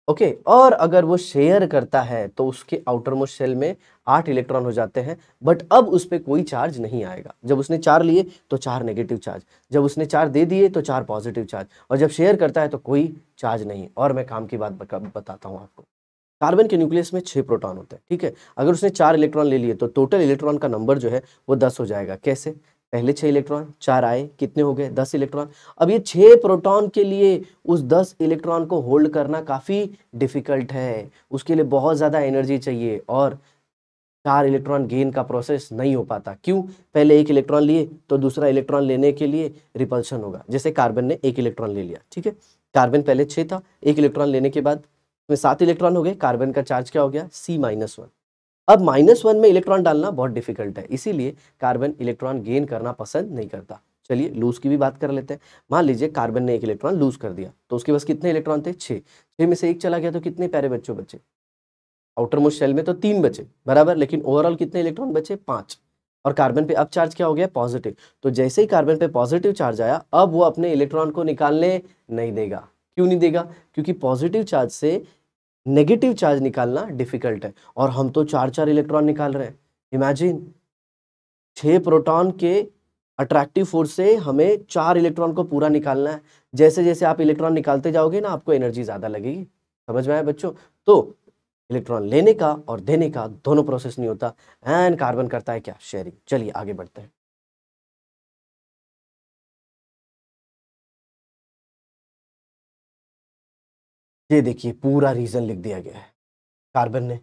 ओके, और अगर वो शेयर करता है तो उसके आउटर मोस्ट शेल में 8 इलेक्ट्रॉन हो जाते हैं, बट अब उस पर कोई चार्ज नहीं आएगा। जब उसने 4 लिए तो 4 नेगेटिव चार्ज, जब उसने 4 दे दिए तो 4 पॉजिटिव चार्ज, और जब शेयर करता है तो कोई चार्ज नहीं। और मैं काम की बात बताता हूँ आपको। कार्बन के न्यूक्लियस में 6 प्रोटॉन होते हैं, ठीक है। अगर उसने 4 इलेक्ट्रॉन ले लिए तो टोटल इलेक्ट्रॉन का नंबर जो है वो 10 हो जाएगा। कैसे? पहले 6 इलेक्ट्रॉन, 4 आए, कितने हो गए 10 इलेक्ट्रॉन। अब ये 6 प्रोटॉन के लिए उस 10 इलेक्ट्रॉन को होल्ड करना काफ़ी डिफ़िकल्ट है, उसके लिए बहुत ज़्यादा एनर्जी चाहिए और 4 इलेक्ट्रॉन गेन का प्रोसेस नहीं हो पाता। क्यों? पहले 1 इलेक्ट्रॉन लिए तो दूसरा इलेक्ट्रॉन लेने के लिए रिपल्शन होगा। जैसे कार्बन ने 1 इलेक्ट्रॉन ले लिया, ठीक है, कार्बन पहले 6 था, 1 इलेक्ट्रॉन लेने के बाद इसमें 7 इलेक्ट्रॉन हो गए, कार्बन का चार्ज क्या हो गया C-1। अब -1 में इलेक्ट्रॉन डालना बहुत डिफिकल्ट है, इसीलिए कार्बन इलेक्ट्रॉन गेन करना पसंद नहीं करता। चलिए लूज की भी बात कर लेते हैं। मान लीजिए कार्बन ने 1 इलेक्ट्रॉन लूज कर दिया, तो उसके पास कितने इलेक्ट्रॉन थे? 6। 6 में से 1 चला गया तो कितने प्यारे बच्चों बचे? आउटर मोस्ट शेल में तो 3 बचे, बराबर, लेकिन ओवरऑल कितने इलेक्ट्रॉन बचे? 5। और कार्बन पे अब चार्ज क्या हो गया? पॉजिटिव। तो जैसे ही कार्बन पे पॉजिटिव चार्ज आया, अब वो अपने इलेक्ट्रॉन को निकालने नहीं देगा। क्यों नहीं देगा? क्योंकि पॉजिटिव चार्ज से नेगेटिव चार्ज निकालना डिफिकल्ट है और हम तो 4-4 इलेक्ट्रॉन निकाल रहे हैं। इमेजिन 6 प्रोटॉन के अट्रैक्टिव फोर्स से हमें 4 इलेक्ट्रॉन को पूरा निकालना है। जैसे जैसे आप इलेक्ट्रॉन निकालते जाओगे ना, आपको एनर्जी ज़्यादा लगेगी। समझ में आया बच्चों? तो इलेक्ट्रॉन लेने का और देने का दोनों प्रोसेस नहीं होता एंड कार्बन करता है क्या? शेयरिंग। चलिए आगे बढ़ते हैं। ये देखिए पूरा रीजन लिख दिया गया है। कार्बन ने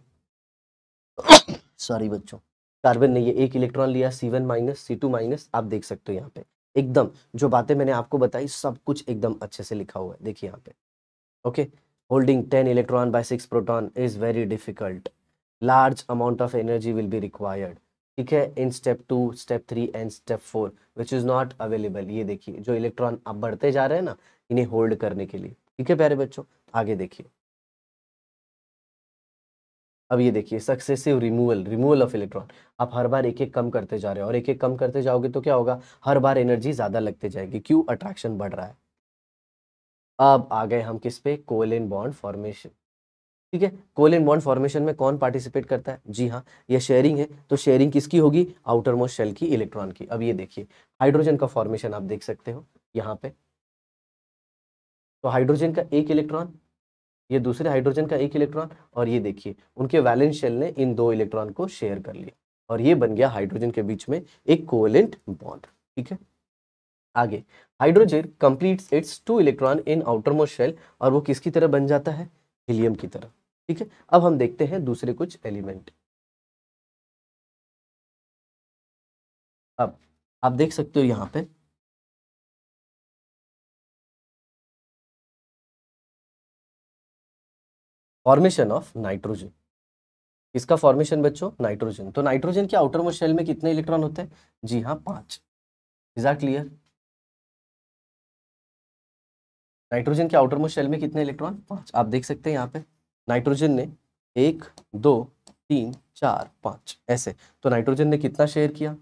सॉरी बच्चों, कार्बन ने ये 1 इलेक्ट्रॉन लिया, C1- C2-, आप देख सकते हो यहाँ पे एकदम जो बातें मैंने आपको बताई सब कुछ एकदम अच्छे से लिखा हुआ है। देखिए यहाँ पे, okay, holding 10 electron by 6 proton is very difficult, large amount of energy will be required, ठीक है, in step 2, step 3 and step 4 which is not available. ये देखिए जो इलेक्ट्रॉन अब बढ़ते जा रहे हैं ना, इन्हें होल्ड करने के लिए, ठीक है प्यारे बच्चों, आगे देखिए। अब ये देखिए सक्सेसिव रिमूवल ऑफ इलेक्ट्रॉन, आप हर बार एक एक कम करते जा रहे हो और एक एक कम करते जाओगे तो क्या होगा? हर बार एनर्जी ज्यादा लगते जाएगी। क्यों? अट्रैक्शन बढ़ रहा है। अब आ गए हम किस पे? कोवेलेंट बॉन्ड फॉर्मेशन, ठीक है। कोवेलेंट बॉन्ड फॉर्मेशन में कौन पार्टिसिपेट करता है? जी हाँ, ये शेयरिंग है, तो शेयरिंग किसकी होगी? आउटर मोस्ट शेल की, इलेक्ट्रॉन की। अब ये देखिए हाइड्रोजन का फॉर्मेशन आप देख सकते हो यहाँ पे, तो हाइड्रोजन का 1 इलेक्ट्रॉन, ये दूसरे हाइड्रोजन का 1 इलेक्ट्रॉन, और ये देखिए उनके वैलेंस शेल ने इन 2 इलेक्ट्रॉन को शेयर कर लिया और ये बन गया हाइड्रोजन के बीच में एक कोवेलेंट बॉन्ड, ठीक है। आगे hydrogen completes its 2 electron in outermost shell और वो किसकी तरह बन जाता है? हीलियम की तरह, ठीक है। अब हम देखते हैं दूसरे कुछ एलिमेंट। अब आप देख सकते हो यहाँ पे फॉर्मेशन ऑफ नाइट्रोजन। इसका फॉर्मेशन बच्चों नाइट्रोजन, तो नाइट्रोजन के आउटर मोस्ट शेल में कितने इलेक्ट्रॉन होते हैं? जी हाँ 5। Is that clear? नाइट्रोजन के आउटर मोस्ट शेल में कितने इलेक्ट्रॉन? 5। आप देख सकते हैं यहाँ पे नाइट्रोजन ने 1 2 3 4 5 ऐसे, तो नाइट्रोजन ने कितना शेयर किया?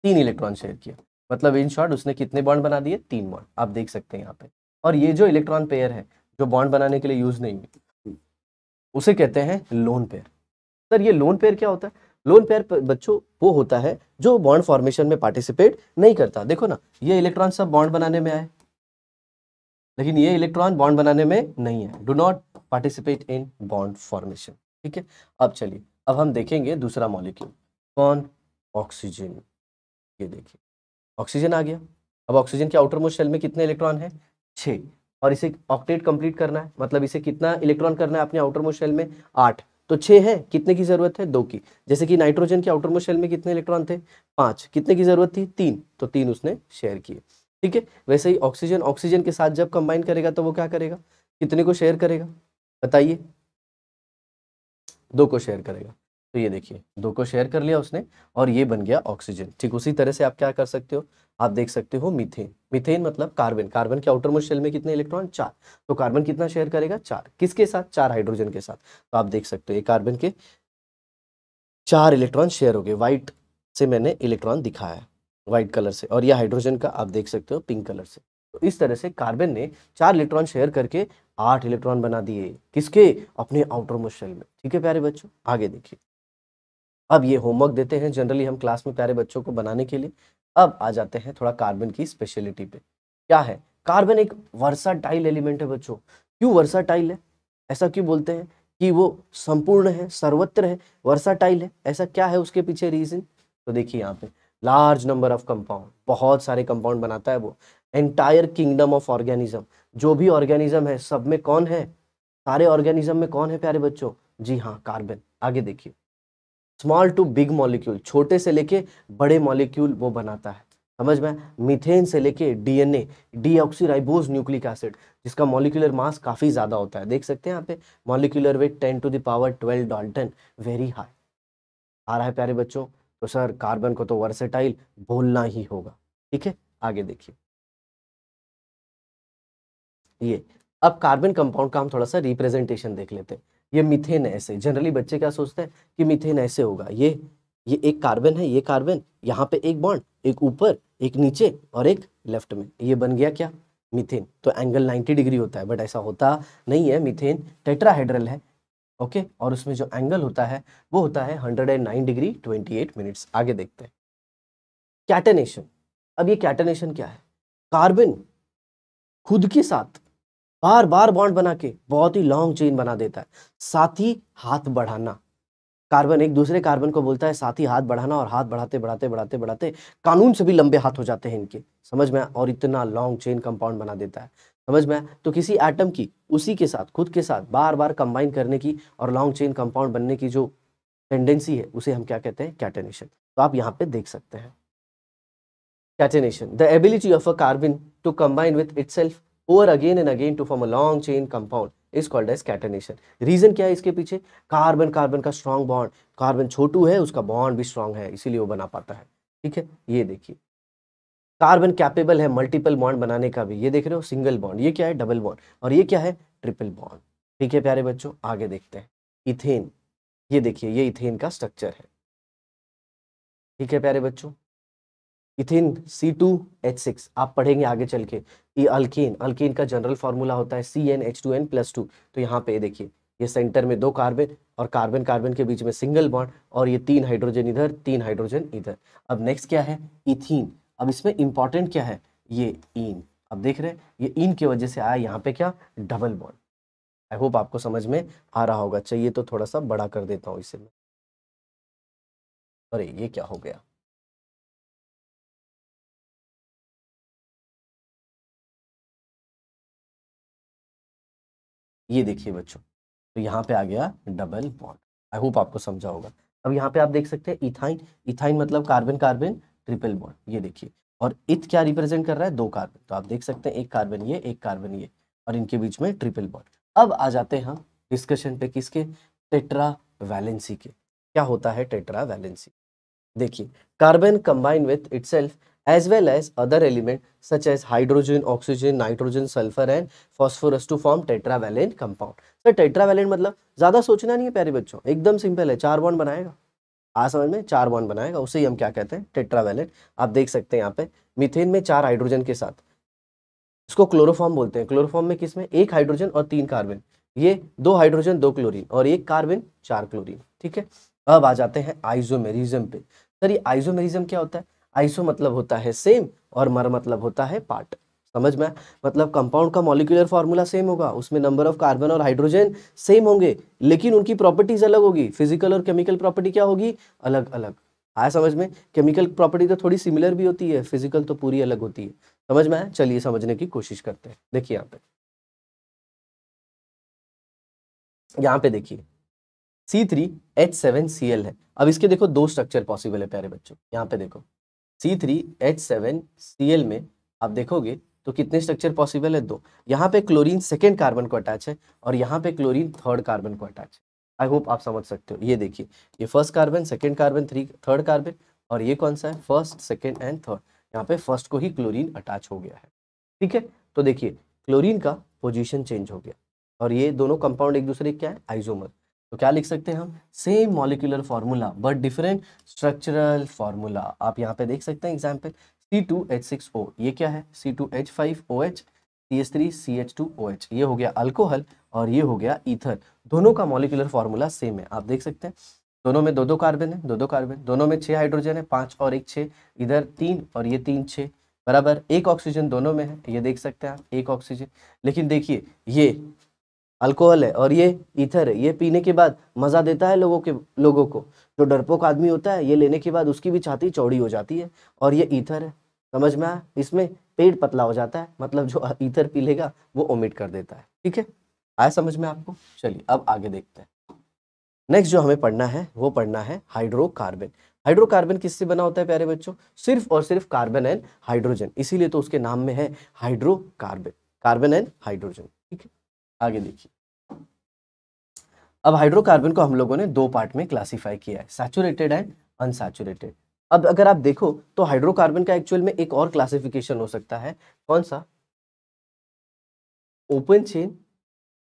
3 इलेक्ट्रॉन शेयर किया। मतलब इन शॉर्ट उसने कितने बॉन्ड बना दिए? 3 बॉन्ड, आप देख सकते हैं यहाँ पे। और ये जो इलेक्ट्रॉन पेयर है जो बॉन्ड बनाने के लिए यूज नहीं हुई, उसे कहते हैं लोन पेयर। सर ये लोन पेयर क्या होता है? लोन पेयर बच्चों वो होता है जो बॉन्ड फॉर्मेशन में पार्टिसिपेट नहीं करता। देखो ना, ये इलेक्ट्रॉन सब बॉन्ड बनाने में आए, लेकिन ये इलेक्ट्रॉन बॉन्ड बनाने में नहीं है, do not participate in bond formation, ठीक है। अब चलिए, अब हम देखेंगे दूसरा मॉलिक्यूल, कौन? ऑक्सीजन। ये देखिए ऑक्सीजन आ गया। अब ऑक्सीजन के आउटर मोस्ट शेल में कितने इलेक्ट्रॉन है? 6। और इसे ऑक्टेट कंप्लीट करना है, मतलब इसे कितना इलेक्ट्रॉन करना है अपने आउटर मोस्ट शेल में? 8। तो 6 है, कितने की जरूरत है? 2 की। जैसे कि नाइट्रोजन के आउटर मोस्ट शेल में कितने इलेक्ट्रॉन थे? 5। कितने की जरूरत थी? 3, तो 3 उसने शेयर किए, ठीक है। वैसे ही ऑक्सीजन ऑक्सीजन के साथ जब कंबाइन करेगा तो वो क्या करेगा? कितने को शेयर करेगा बताइए? 2 को शेयर करेगा। तो ये देखिए 2 को शेयर कर लिया उसने और ये बन गया ऑक्सीजन। ठीक उसी तरह से आप क्या कर सकते हो? आप देख सकते हो मीथेन। मीथेन मतलब कार्बन। कार्बन के आउटर मोस्ट शेल में कितने इलेक्ट्रॉन? 4। तो कार्बन कितना शेयर करेगा? 4। किसके साथ? 4 हाइड्रोजन के साथ। तो आप देख सकते हो ये कार्बन के 4 इलेक्ट्रॉन शेयर हो गए। व्हाइट से मैंने इलेक्ट्रॉन दिखाया है, व्हाइट कलर से, और यह हाइड्रोजन का आप देख सकते हो पिंक कलर से। तो इस तरह से कार्बन ने 4 इलेक्ट्रॉन शेयर करके 8 इलेक्ट्रॉन बना दिए। किसके? अपने आउटर मोस्ट शेल में। ठीक है प्यारे बच्चों, आगे देखिए। अब ये होमवर्क देते हैं जनरली हम क्लास में प्यारे बच्चों को बनाने के लिए। अब आ जाते हैं थोड़ा कार्बन की स्पेशलिटी पे। क्या है? कार्बन एक वर्साटाइल एलिमेंट है बच्चों। क्यों वर्साटाइल है? ऐसा क्यों बोलते हैं कि वो संपूर्ण है, सर्वत्र है, वर्साटाइल है? ऐसा क्या है उसके पीछे रीजन? तो देखिए यहाँ पे लार्ज नंबर ऑफ कंपाउंड, बहुत सारे कंपाउंड बनाता है वो। एंटायर किंगडम ऑफ ऑर्गेनिज्म, जो भी ऑर्गेनिज्म है सब में कौन है, सारे ऑर्गेनिज्म में कौन है प्यारे बच्चों, जी हाँ कार्बन। आगे देखिए, स्मॉल टू बिग मॉलिक्यूल, छोटे से लेके बड़े मॉलिक्यूल वो बनाता है, समझ में। मीथेन से लेके डीएनए, डीऑक्सीराइबोज न्यूक्लिक एसिड, जिसका मॉलिक्यूलर मास काफी ज्यादा होता है, देख सकते हैं यहाँ पे, molecular weight 10⁻12 dalton, very high आ रहा है प्यारे बच्चों। तो सर कार्बन को तो वर्सेटाइल बोलना ही होगा, ठीक है। आगे देखिए, ये अब कार्बन कंपाउंड का हम थोड़ा सा रिप्रेजेंटेशन देख लेते हैं। ये मीथेन है, ऐसे जनरली बच्चे क्या सोचते हैं कि मीथेन ऐसे होगा, ये एक कार्बन है, ये कार्बन, यहाँ पे एक बॉन्ड, एक ऊपर एक नीचे और एक लेफ्ट में, ये बन गया क्या, मीथेन। तो एंगल 90 डिग्री होता है, बट ऐसा होता नहीं है, मीथेन टेट्राहेड्रल है, ओके। और उसमें जो एंगल होता है वो होता है 109 डिग्री 28 मिनट्स। आगे देखते हैं कैटेनेशन। अब ये कैटेनेशन क्या है, कार्बन खुद के साथ बार बार बॉन्ड बना के बहुत ही लॉन्ग चेन बना देता है। साथ ही हाथ बढ़ाना, कार्बन एक दूसरे कार्बन को बोलता है साथ ही हाथ बढ़ाना, और हाथ बढ़ाते बढ़ाते बढ़ाते बढ़ाते कानून से भी लंबे हाथ हो जाते हैं इनके, समझ में। और इतना लॉन्ग चेन कंपाउंड बना देता है, समझ में। तो किसी एटम की उसी के साथ खुद के साथ बार बार कंबाइन करने की और लॉन्ग चेन कंपाउंड बनने की जो टेंडेंसी है उसे हम क्या कहते हैं, कैटेनेशन। तो आप यहाँ पे देख सकते हैं catenation, the ability of a carbon to combine with itself over again and again to form a long chain compound is called as catenation. Reason क्या है इसके पीछे, कार्बन कार्बन का स्ट्रॉन्ग बॉन्ड, कार्बन छोटू है उसका बॉन्ड भी strong है, इसीलिए वो बना पाता है, ठीक है। ये देखिए, कार्बन कैपेबल है मल्टीपल बॉन्ड बनाने का भी, ये देख रहे हो सिंगल बॉन्ड, ये क्या है डबल बॉन्ड, और ये क्या है ट्रिपल बॉन्ड, ठीक है प्यारे बच्चों। आगे देखते हैं इथेन, ये देखिए ये इथेन का स्ट्रक्चर है, ठीक है प्यारे बच्चों। इथिन C2H6 आप पढ़ेंगे आगे चल के। ये अल्केन, अल्केन का जनरल फॉर्मूला होता है CnH2n+2। तो यहाँ पे देखिए, ये सेंटर में दो कार्बन और कार्बन कार्बन के बीच में सिंगल बॉन्ड, और ये 3 हाइड्रोजन इधर 3 हाइड्रोजन इधर। अब नेक्स्ट क्या है, इथीन। अब इसमें इंपॉर्टेंट क्या है, ये इन, अब देख रहे हैं ये इन की वजह से आया यहाँ पे क्या, डबल बॉन्ड। आई होप आपको समझ में आ रहा होगा। चाहिए तो थोड़ा सा बड़ा कर देता हूँ इसे मैं, अरे ये क्या हो गया, ये देखिए बच्चों, तो यहाँ पे आ गया डबल बॉन्ड। आई होप आपको समझा होगा। अब यहाँ पे आप देख सकते हैं इथाइन, इथाइन मतलब कार्बन कार्बन ट्रिपल बॉन्ड, ये देखिए। और इथ क्या रिप्रेजेंट कर रहा है, दो कार्बन, तो आप देख सकते हैं एक कार्बन ये, एक कार्बन ये, और इनके बीच में ट्रिपल बॉन्ड। अब आ जाते हैं हम डिस्कशन पे किसके, टेट्रा वैलेंसी के। क्या होता है टेट्रा वैलेंसी, देखिए, carbon combine with itself as well as other element such as hydrogen, oxygen, nitrogen, sulfur and phosphorus to form tetravalent compound। Sir tetravalent मतलब ज्यादा सोचना नहीं है प्यारे बच्चों, एकदम सिंपल है, 4 बॉन्ड बनाएगा, आ समझ में, 4 बॉन्ड बनाएगा, उसे ही हम क्या कहते हैं, टेट्रावेलेंट। आप देख सकते हैं यहाँ पे मीथेन में 4 हाइड्रोजन के साथ, इसको क्लोरोफॉर्म बोलते हैं। क्लोरोफॉर्म में किसमें, 1 हाइड्रोजन और 3 कार्बन, ये 2 हाइड्रोजन 2 क्लोरीन और 1 कार्बन 4 क्लोरीन, ठीक है। अब आ जाते हैं आइसोमेरिज्म पे। सर ये आइसोमेरिज्म क्या होता है, आइसो मतलब होता है सेम और मर मतलब होता है पार्ट, समझ में। मतलब कंपाउंड का मॉलिक्यूलर फॉर्मूला सेम होगा, उसमें नंबर ऑफ कार्बन और हाइड्रोजन सेम होंगे, लेकिन उनकी प्रॉपर्टीज अलग होगी, फिजिकल और केमिकल प्रॉपर्टी क्या होगी, अलग अलग। आया समझ में, केमिकल प्रॉपर्टी तो थोड़ी सिमिलर भी होती है, फिजिकल तो पूरी अलग होती है, समझ में आया। चलिए समझने की कोशिश करते हैं। देखिए यहाँ पे देखिए C3H7Cl है। अब इसके देखो दो स्ट्रक्चर पॉसिबल है प्यारे बच्चों, यहाँ पे देखो C3H7Cl में आप देखोगे तो कितने स्ट्रक्चर पॉसिबल है, दो। यहाँ पे क्लोरीन सेकेंड कार्बन को अटैच है और यहाँ पे क्लोरीन थर्ड कार्बन को अटैच है। आई होप आप समझ सकते हो। ये देखिए, ये first carbon, second carbon, third carbon, और ये कौन सा है, फर्स्ट सेकेंड एंड थर्ड। यहाँ पे फर्स्ट को ही क्लोरीन अटैच हो गया है, ठीक है। तो देखिए क्लोरीन का पोजीशन चेंज हो गया, और ये दोनों कंपाउंड एक दूसरे क्या है, आइसोमर। तो क्या लिख सकते हैं हम, same molecular formula but different structural formula. आप यहाँ पे देख सकते हैं एग्जाम्पल, C2H6O, ये क्या है, C2H5OH, CH3CH2OH, ये हो गया अल्कोहल और ये हो गया ईथर। दोनों का मॉलिक्यूलर फॉर्मूला सेम है, आप देख सकते हैं। दोनों में दो दो कार्बन है, दो दो कार्बन, दोनों में 6 हाइड्रोजन है, 5 और 1 6, इधर 3 और ये 3 6, बराबर। एक ऑक्सीजन दोनों में है, ये देख सकते हैं आप, एक ऑक्सीजन। लेकिन देखिए ये अल्कोहल है, और ये ईथर है। ये पीने के बाद मजा देता है लोगों को। जो डरपोक आदमी होता है, ये लेने के बाद उसकी भी छाती चौड़ी हो जाती है, और ये ईथर है। समझ में आया? इसमें पेट पतला हो जाता है, मतलब जो ईथर पी लेगा वो ओमिट कर देता है। ठीक है, आया समझ में आपको? चलिए अब आगे देखते हैं। नेक्स्ट जो हमें पढ़ना है वो पढ़ना है हाइड्रोकार्बन। हाइड्रोकार्बन किससे बना होता है प्यारे बच्चों? सिर्फ और सिर्फ कार्बन एंड हाइड्रोजन, इसीलिए तो उसके नाम में है हाइड्रोकार्बन, कार्बन एंड हाइड्रोजन। ठीक है, आगे देखिए। अब हाइड्रोकार्बन को हम लोगों ने दो पार्ट में क्लासिफाई किया है, सैचुरेटेड एंड अनसैचुरेटेड। अब अगर आप देखो तो हाइड्रोकार्बन का एक्चुअल में एक और क्लासिफिकेशन हो सकता है, कौन सा? Open chain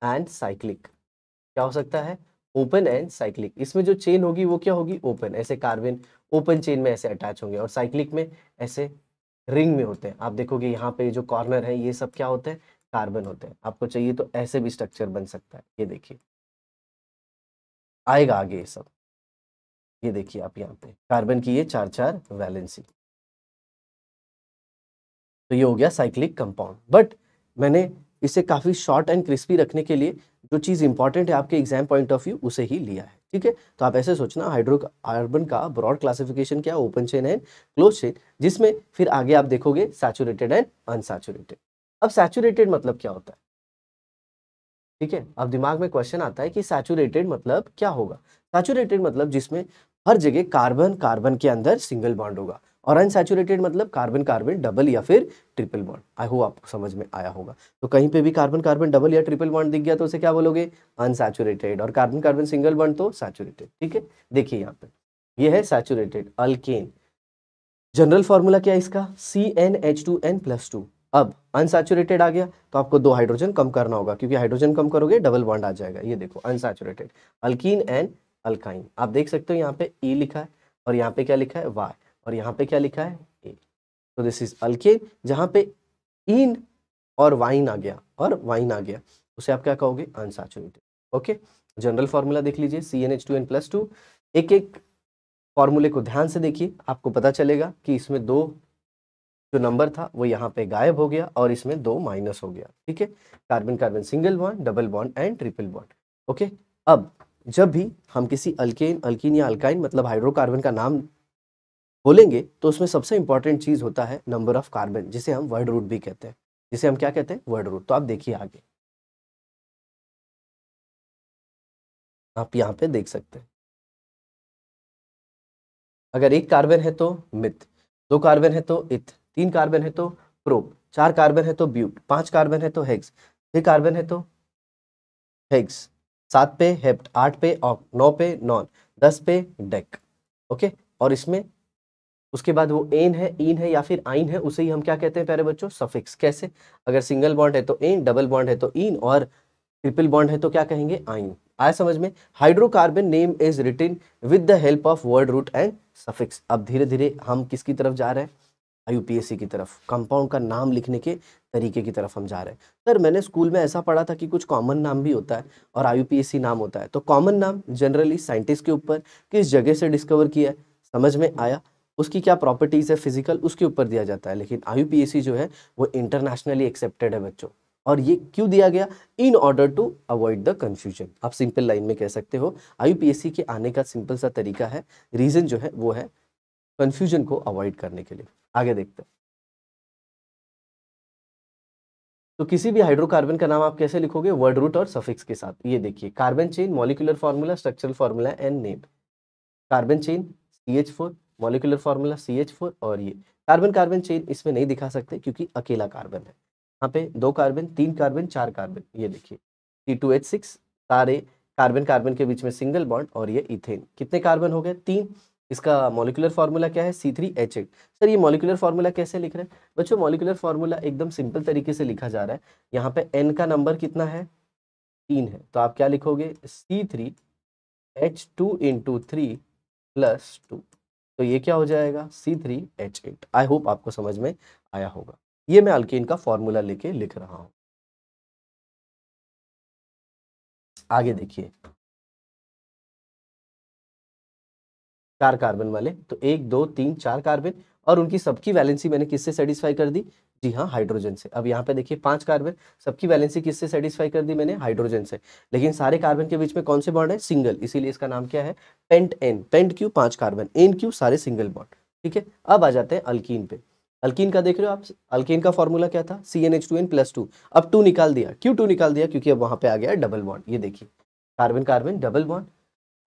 and cyclic. क्या हो सकता है? Open and cyclic. इसमें जो चेन होगी वो क्या होगी? ओपन, ऐसे कार्बन ओपन चेन में ऐसे अटैच होंगे, और साइक्लिक में ऐसे रिंग में होते हैं। आप देखोगे यहाँ पे जो कॉर्नर है ये सब क्या होते हैं? कार्बन होते हैं। आपको चाहिए तो ऐसे भी स्ट्रक्चर बन सकता है, ये देखिए आएगा आगे ये सब। ये देखिए आप यहाँ पे कार्बन की ये चार चार वैलेंसी, तो ये हो गया साइक्लिक कंपाउंड। बट मैंने इसे काफी शॉर्ट एंड क्रिस्पी रखने के लिए जो चीज इंपॉर्टेंट है आपके एग्जाम पॉइंट ऑफ व्यू उसे ही लिया है। ठीक है, तो आप ऐसे सोचना, हाइड्रोकार्बन का ब्रॉड क्लासिफिकेशन क्या? Open chain and close chain, जिसमें फिर आगे आप देखोगे सैचुरेटेड एंड अनसैचुरेटेड। अब सैचुरेटेड मतलब क्या होता है? ठीक है, अब दिमाग में क्वेश्चन आता है कि सैचुरेटेड मतलब क्या होगा? सैचुरेटेड मतलब जिसमें हर जगह कार्बन कार्बन के अंदर सिंगल बॉन्ड होगा, और अनसैचुरेटेड मतलब कार्बन कार्बन डबल या फिर ट्रिपल बॉन्ड। आई होप आपको समझ में आया होगा। तो कहीं पे भी कार्बन कार्बन डबल या ट्रिपल बॉन्ड दिख गया तो उसे क्या बोलोगे? अनसैचुरेटेड। और कार्बन कार्बन सिंगल बॉन्ड तो सैचुरेटेड। ठीक है, देखिए यहाँ पे ये है सैचुरेटेड अल्केन। जनरल फॉर्मूला क्या है इसका? CnH2n+2। अब अनसैचुरेटेड आ गया तो आपको दो हाइड्रोजन कम करना होगा, क्योंकि हाइड्रोजन कम करोगे डबल बॉन्ड आ जाएगा। ये देखो अनसैचुरेटेड अल्कीन एंड अल्काइन। आप देख सकते हो यहाँ पे E लिखा है, और यहाँ पे क्या लिखा है? Y, और यहाँ पे क्या लिखा है? A। तो दिस इज अल्केन। जहाँ पे इन और वाइन आ गया और वाइन आ गया, उसे आप क्या कहोगे? अनसैचुरेटेड। ओके, जनरल फॉर्मूला देख लीजिए CnH2n+2। एक एक फॉर्मूले को ध्यान से देखिए, आपको पता चलेगा कि इसमें दो जो नंबर था वो यहाँ पे गायब हो गया, और इसमें दो माइनस हो गया। ठीक है, carbon carbon single bond, double bond and triple bond. Okay, अब जब भी हम किसी अल्केन अल्कीन या अल्काइन मतलब हाइड्रोकार्बन का नाम बोलेंगे तो उसमें सबसे इंपॉर्टेंट चीज होता है नंबर ऑफ कार्बन, जिसे हम वर्ड रूट भी कहते हैं। जिसे हम क्या कहते हैं? Word root. तो आप देखिए आगे, आप यहाँ पे देख सकते हैं, अगर एक कार्बन है तो मिथ, दो कार्बन है तो इथ, तीन कार्बन है तो प्रोप, चार कार्बन है तो ब्यूट, पांच कार्बन है तो हेक्स, छह कार्बन है तो हेक्स, सात पे हेप्ट, आठ पे ऑक्ट, नौ पे नॉन, 10 पे डेक। ओके, और इसमें उसके बाद वो एन है, इन है या फिर आइन है, उसे ही हम क्या कहते हैं प्यारे बच्चों? सफिक्स। कैसे? अगर सिंगल बॉन्ड है तो एन, डबल बॉन्ड है तो इन, और ट्रिपल बॉन्ड है तो क्या कहेंगे? आइन। आया समझ में? Hydrocarbon name is written with the help of word root and suffix. अब धीरे धीरे हम किसकी तरफ जा रहे हैं? IUPAC की तरफ। कंपाउंड का नाम लिखने के तरीके की तरफ हम जा रहे हैं। सर मैंने स्कूल में ऐसा पढ़ा था कि कुछ कॉमन नाम भी होता है और IUPAC नाम होता है। तो कॉमन नाम जनरली साइंटिस्ट के ऊपर किस जगह से डिस्कवर किया है, समझ में आया, उसकी क्या प्रॉपर्टीज है फिजिकल, उसके ऊपर दिया जाता है। लेकिन IUPAC जो है वो इंटरनेशनली एक्सेप्टेड है बच्चों। और ये क्यों दिया गया? In order to avoid the confusion. आप सिंपल लाइन में कह सकते हो IUPAC के आने का सिंपल सा तरीका है, रीजन जो है वो है कंफ्यूजन को अवॉइड करने के लिए। आगे देखते हैं। तो किसी भी हाइड्रोकार्बन का नाम आप कैसे लिखोगे? वर्ड रूट और सफिक्स के साथ। ये देखिए, carbon chain, molecular formula, structural formula and name. Carbon chain CH4, molecular formula CH4, और ये कार्बन कार्बन चेन इसमें नहीं दिखा सकते क्योंकि अकेला कार्बन है। यहाँ पे दो कार्बन, तीन कार्बन, चार कार्बन। ये देखिए C2H6, सारे कार्बन कार्बन के बीच में सिंगल बॉन्ड, और ये इथेन। कितने कार्बन हो गए? तीन। इसका मॉलिक्यूलर फार्मूला क्या है? C3H8। सर ये मॉलिक्यूलर फार्मूला कैसे लिख रहे हैं बच्चों? मॉलिक्यूलर फार्मूला एकदम सिंपल तरीके से लिखा जा रहा है। यहाँ पे N का नंबर कितना है? 3 है, तो आप क्या लिखोगे? C3H2 into 3 plus 2। तो ये क्या हो जाएगा? C3H8। आई होप आपको समझ में आया होगा। ये मैं अल्केन का फॉर्मूला लेके लिख रहा हूं। आगे देखिए, चार कार्बन वाले, तो एक दो तीन चार कार्बन, और उनकी सबकी वैलेंसी मैंने किससे सेटिस्फाई कर दी? जी हाँ, हाइड्रोजन से। अब यहाँ पे देखिए 5 कार्बन, सबकी वैलेंसी किससे सेटिस्फाई कर दी मैंने? हाइड्रोजन से। लेकिन सारे कार्बन के बीच में कौन से बॉन्ड है? सिंगल, इसीलिए इसका नाम क्या है? Paint N. पेंट क्यों? 5 कार्बन, एन क्यों? सारे सिंगल बॉन्ड। ठीक है, अब आ जाते हैं अल्कीन पे। अल्कीन का देख रहे हो आप, अल्कीन का फॉर्मूला क्या था? CnH2n+2। अब 2 निकाल दिया, क्यों 2 निकाल दिया? क्योंकि अब वहां पे आ गया डबल बॉन्ड। ये देखिए, कार्बन कार्बन डबल बॉन्ड।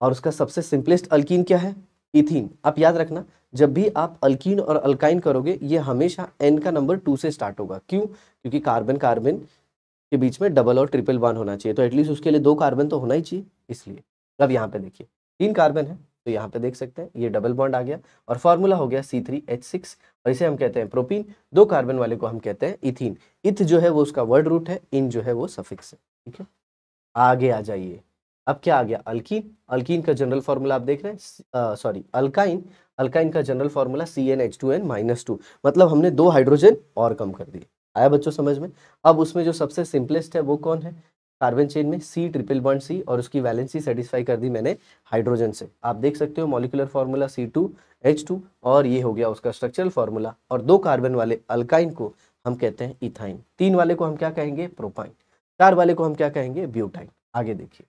और उसका सबसे सिंपलेस्ट अल्कीन क्या है? इथीन। आप याद रखना, जब भी आप अल्कीन और अल्काइन करोगे, ये हमेशा n का नंबर 2 से स्टार्ट होगा। क्यों? क्योंकि कार्बन कार्बन के बीच में डबल और ट्रिपल बॉन्ड होना चाहिए, तो एटलीस्ट उसके लिए 2 कार्बन तो होना ही चाहिए, इसलिए। अब यहाँ पे देखिए 3 कार्बन है, तो यहाँ पे देख सकते हैं ये डबल बॉन्ड आ गया और फॉर्मूला हो गया C3H6, और इसे हम कहते हैं प्रोपीन। 2 कार्बन वाले को हम कहते हैं इथीन। इथ जो है वो उसका वर्ड रूट है, इन जो है वो सफिक्स है। ठीक है, आगे आ जाइए। अब क्या आ गया? अल्कीन। अल्कीन का जनरल फॉर्मूला आप देख रहे हैं, सॉरी अल्काइन। अल्काइन का जनरल फॉर्मूला CnH2n-2, मतलब हमने 2 हाइड्रोजन और कम कर दिए। आया बच्चों समझ में? अब उसमें जो सबसे सिंपलेस्ट है वो कौन है? कार्बन चेन में C ट्रिपल बॉन्ड C, और उसकी वैलेंसी सेटिस्फाई कर दी मैंने हाइड्रोजन से। आप देख सकते हो मॉलिक्यूलर फॉर्मूला C2H2, और ये हो गया उसका स्ट्रक्चरल फॉर्मूला। और 2 कार्बन वाले अल्काइन को हम कहते हैं इथाइन, 3 वाले को हम क्या कहेंगे? प्रोपाइन, 4 वाले को हम क्या कहेंगे? ब्यूटाइन। आगे देखिए,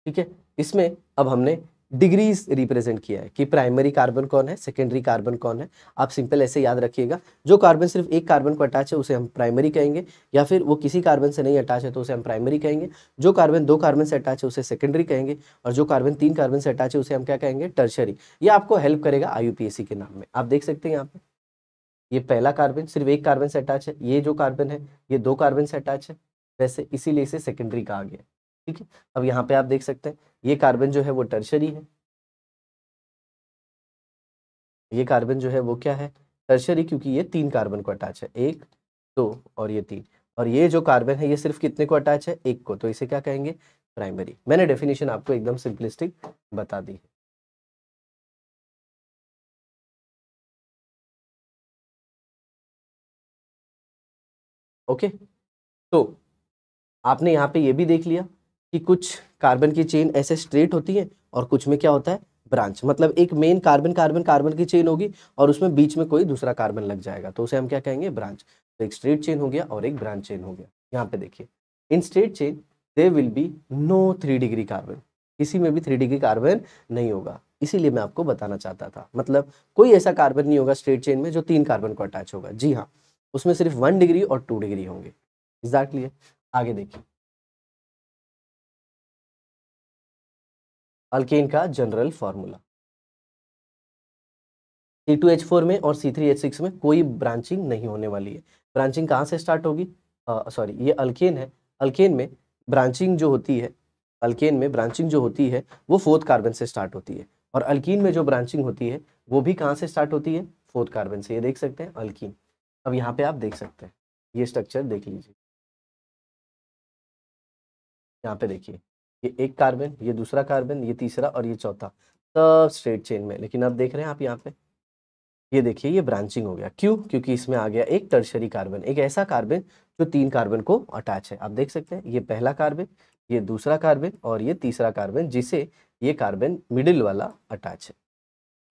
ठीक है, इसमें अब हमने डिग्रीज रिप्रेजेंट किया है कि प्राइमरी कार्बन कौन है, सेकेंडरी कार्बन कौन है। आप सिंपल ऐसे याद रखिएगा, जो कार्बन सिर्फ एक कार्बन को अटैच है उसे हम प्राइमरी कहेंगे, या फिर वो किसी कार्बन से नहीं अटैच है तो उसे हम प्राइमरी कहेंगे। जो कार्बन 2 कार्बन से अटैच है उसे सेकेंडरी कहेंगे, और जो कार्बन 3 कार्बन से अटैच है उसे हम क्या कहेंगे? टर्शरी। ये आपको हेल्प करेगा IUPAC के नाम में। आप देख सकते हैं यहाँ पे, ये पहला कार्बन सिर्फ एक कार्बन से अटैच है, ये जो कार्बन है ये 2 कार्बन से अटैच है, वैसे इसीलिए इसे सेकेंडरी कहा गया। ठीक है, अब यहाँ पे आप देख सकते हैं ये कार्बन जो है वो टर्शरी है, ये कार्बन जो है वो क्या है? टर्शरी, क्योंकि ये 3 कार्बन को अटैच है, 1 2 और ये 3। और ये जो कार्बन है ये सिर्फ कितने को अटैच है? 1 को, तो इसे क्या कहेंगे? प्राइमरी। मैंने डेफिनेशन आपको एकदम सिंपलिस्टिक बता दी है। ओके, तो आपने यहाँ पे ये भी देख लिया कि कुछ कार्बन की चेन ऐसे स्ट्रेट होती है और कुछ में क्या होता है? ब्रांच। मतलब एक मेन कार्बन कार्बन कार्बन की चेन होगी और उसमें बीच में कोई दूसरा कार्बन लग जाएगा, तो उसे हम क्या कहेंगे? ब्रांच। तो एक स्ट्रेट चेन हो गया और एक ब्रांच चेन हो गया। यहाँ पे देखिए, in straight chain there will be no 3 degree carbon, किसी में भी 3 डिग्री कार्बन नहीं होगा। इसीलिए मैं आपको बताना चाहता था, मतलब कोई ऐसा कार्बन नहीं होगा स्ट्रेट चेन में जो 3 कार्बन को अटैच होगा। जी हाँ, उसमें सिर्फ 1 डिग्री और 2 डिग्री होंगे। एग्जैक्टली। आगे देखिए, अल्केन का जनरल फॉर्मूला। C2H4 में और C3H6 में कोई ब्रांचिंग नहीं होने वाली है। ब्रांचिंग कहाँ से स्टार्ट होगी? सॉरी, ये अल्केन है। अल्केन में ब्रांचिंग जो होती है, अल्केन में ब्रांचिंग जो होती है वो 4th कार्बन से स्टार्ट होती है, और अल्कीन में जो ब्रांचिंग होती है वो भी कहाँ से स्टार्ट होती है? 4th कार्बन से। ये देख सकते हैं अल्कीन। अब यहाँ पे आप देख सकते हैं, ये स्ट्रक्चर देख लीजिए। यहाँ पे देखिए, ये एक कार्बन, ये दूसरा कार्बन, ये तीसरा और ये चौथा, सब स्ट्रेट चेन में। लेकिन अब देख रहे हैं आप यहाँ पे, ये देखिए ये ब्रांचिंग हो गया। क्यों? क्योंकि इसमें आ गया एक टर्शरी कार्बन, एक ऐसा कार्बन जो 3 कार्बन को अटैच है। आप देख सकते हैं ये पहला कार्बन, ये दूसरा कार्बन और ये तीसरा कार्बन, जिसे ये कार्बन मिडिल वाला अटैच है,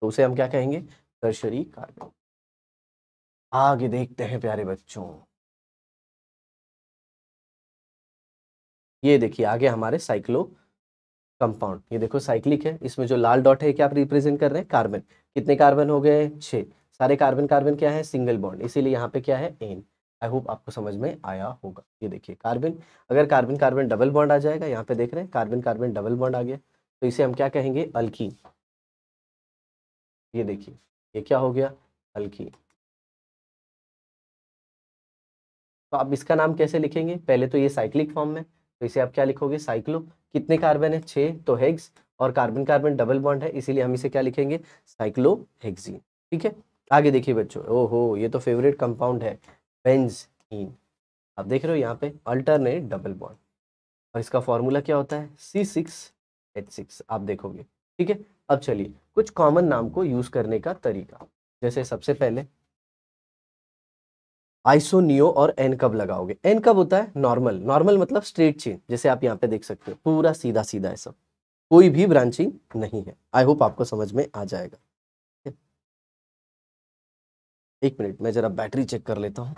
तो उसे हम क्या कहेंगे? Tertiary carbon. आगे देखते हैं प्यारे बच्चों, ये देखिए आगे हमारे साइक्लो कंपाउंड। ये देखो साइक्लिक है, इसमें जो लाल डॉट है क्या रिप्रेजेंट कर रहे हैं? कार्बन। कितने कार्बन हो गए? 6। सारे कार्बन कार्बन क्या है? सिंगल बॉन्ड, इसीलिए यहाँ पे क्या है? एन। आई होप आपको समझ में आया होगा। ये देखिए कार्बन, अगर कार्बन कार्बन डबल बॉन्ड आ जाएगा, यहाँ पे देख रहे हैं कार्बन कार्बन डबल बॉन्ड आ गया, तो इसे हम क्या कहेंगे? अल्कीन। ये देखिए ये क्या हो गया? अल्कीन। तो आप इसका नाम कैसे लिखेंगे? पहले तो ये साइक्लिक फॉर्म में, तो इसे आप क्या लिखोगे? साइक्लो। कितने कार्बन है? 6, तो हेक्स, और कार्बन कार्बन डबल बॉन्ड है, इसीलिए हम इसे क्या लिखेंगे? साइक्लोहेक्सीन। ठीक है, आगे देखिए बच्चों, ओहो ये तो फेवरेट कंपाउंड है, बेंजीन। आप देख रहे हो यहाँ पे अल्टरनेट डबल बॉन्ड, और इसका फॉर्मूला क्या होता है? C6H6। आप देखोगे। ठीक है, अब चलिए कुछ कॉमन नाम को यूज करने का तरीका। जैसे सबसे पहले आइसो नियो और एन कब लगाओगे? एन कब होता है? नॉर्मल। नॉर्मल मतलब स्ट्रेट चेन, जैसे आप यहाँ पे देख सकते हो पूरा सीधा सीधा है सब, कोई भी ब्रांचिंग नहीं है। आई होप आपको समझ में आ जाएगा। एक मिनट, मैं जरा बैटरी चेक कर लेता हूँ।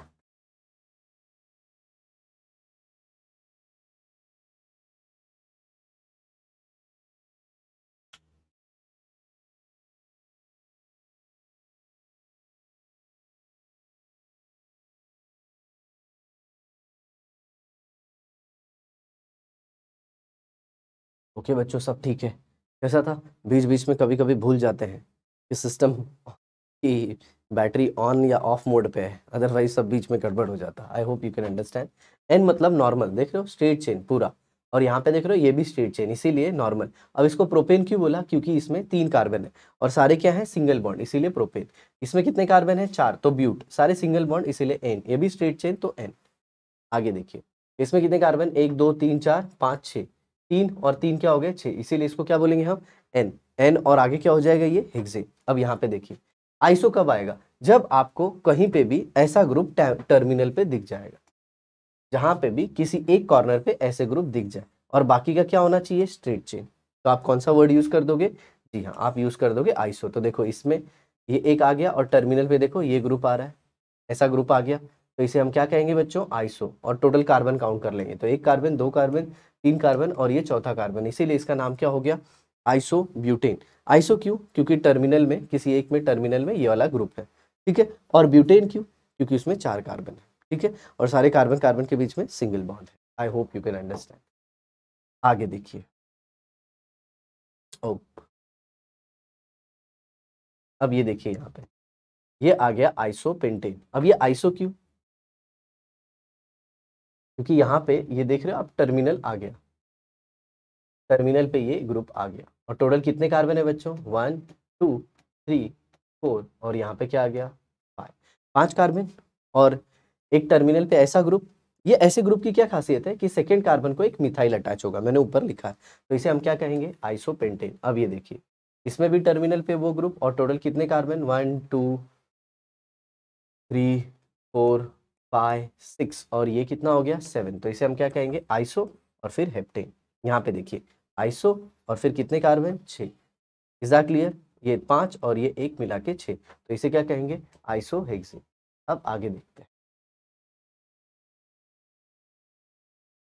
ओके बच्चों, सब ठीक है? कैसा था? बीच बीच में कभी कभी भूल जाते हैं कि सिस्टम की बैटरी ऑन या ऑफ मोड पे है, अदरवाइज सब बीच में गड़बड़ हो जाता। I hope you can understand. N मतलब नॉर्मल, देख रहे हो, स्ट्रेट चेन पूरा, और यहाँ पे देख रहे हो ये भी स्ट्रेट चेन, इसीलिए नॉर्मल। अब इसको प्रोपेन क्यों बोला? क्योंकि इसमें 3 कार्बन है और सारे क्या है? सिंगल बॉन्ड, इसीलिए प्रोपेन। इसमें कितने कार्बन है? 4, तो ब्यूट, सारे सिंगल बॉन्ड, इसीलिए एन। ये भी स्ट्रेट चेन, तो एन। आगे देखिए, इसमें कितने कार्बन? 1 2 3 4 5 6, 3 और 3 क्या हो गए? 6, इसीलिए इसको क्या बोलेंगे हम? एन। एन और आगे क्या हो जाएगा? ये हेक्सेन। अब यहाँ पे देखिए, आइसो कब आएगा? जब आपको कहीं पे भी ऐसा ग्रुप टर्मिनल पे दिख जाएगा, जहां पे भी किसी एक कॉर्नर पे ऐसे ग्रुप दिख जाए, और बाकी का क्या होना चाहिए? Straight chain. तो आप कौन सा वर्ड यूज कर दोगे? जी हाँ, आप यूज कर दोगे आइसो। तो देखो इसमें ये एक आ गया, और टर्मिनल पे देखो ये ग्रुप आ रहा है, ऐसा ग्रुप आ गया, तो इसे हम क्या कहेंगे बच्चों? आइसो। और टोटल कार्बन काउंट कर लेंगे, तो 1 कार्बन, 2 कार्बन, 3 कार्बन और ये चौथा कार्बन, इसीलिए इसका नाम क्या हो गया? Iso butane. आइसो क्यों? क्योंकि टर्मिनल में, किसी एक में टर्मिनल में ये वाला ग्रुप है, ठीक है। और ब्यूटेन क्यों? क्योंकि उसमें 4 कार्बन है, ठीक है, और सारे कार्बन कार्बन के बीच में सिंगल बॉन्ड है। आई होप यू कैन अंडरस्टैंड। आगे देखिए, ओ, अब ये देखिए यहाँ पे, ये आ गया आइसोपेंटेन। अब ये आइसो क्यों? क्योंकि यहाँ पे ये देख रहे हो आप, टर्मिनल आ गया, टर्मिनल पे ये ग्रुप आ गया, और टोटल कितने कार्बन है बच्चों? 1 2 3 4, और यहाँ पे क्या आ गया? 5, 5 कार्बन। और एक टर्मिनल पे ऐसा ग्रुप, ये ऐसे ग्रुप की क्या खासियत है कि सेकेंड कार्बन को एक मिथाइल अटैच होगा, मैंने ऊपर लिखा है, तो इसे हम क्या कहेंगे? आइसोपेंटेन। अब ये देखिए, इसमें भी टर्मिनल पे वो ग्रुप, और टोटल कितने कार्बन? 1 2 3 4 5 6, और ये कितना हो गया? 7, तो इसे हम क्या कहेंगे? आइसो और फिर हेप्टेन। यहाँ पे देखिए, आइसो और फिर कितने कार्बन? 6। Is that clear? ये 5 और ये 1 मिला के 6, तो इसे क्या कहेंगे? आइसोहेक्सेन। अब आगे देखते हैं,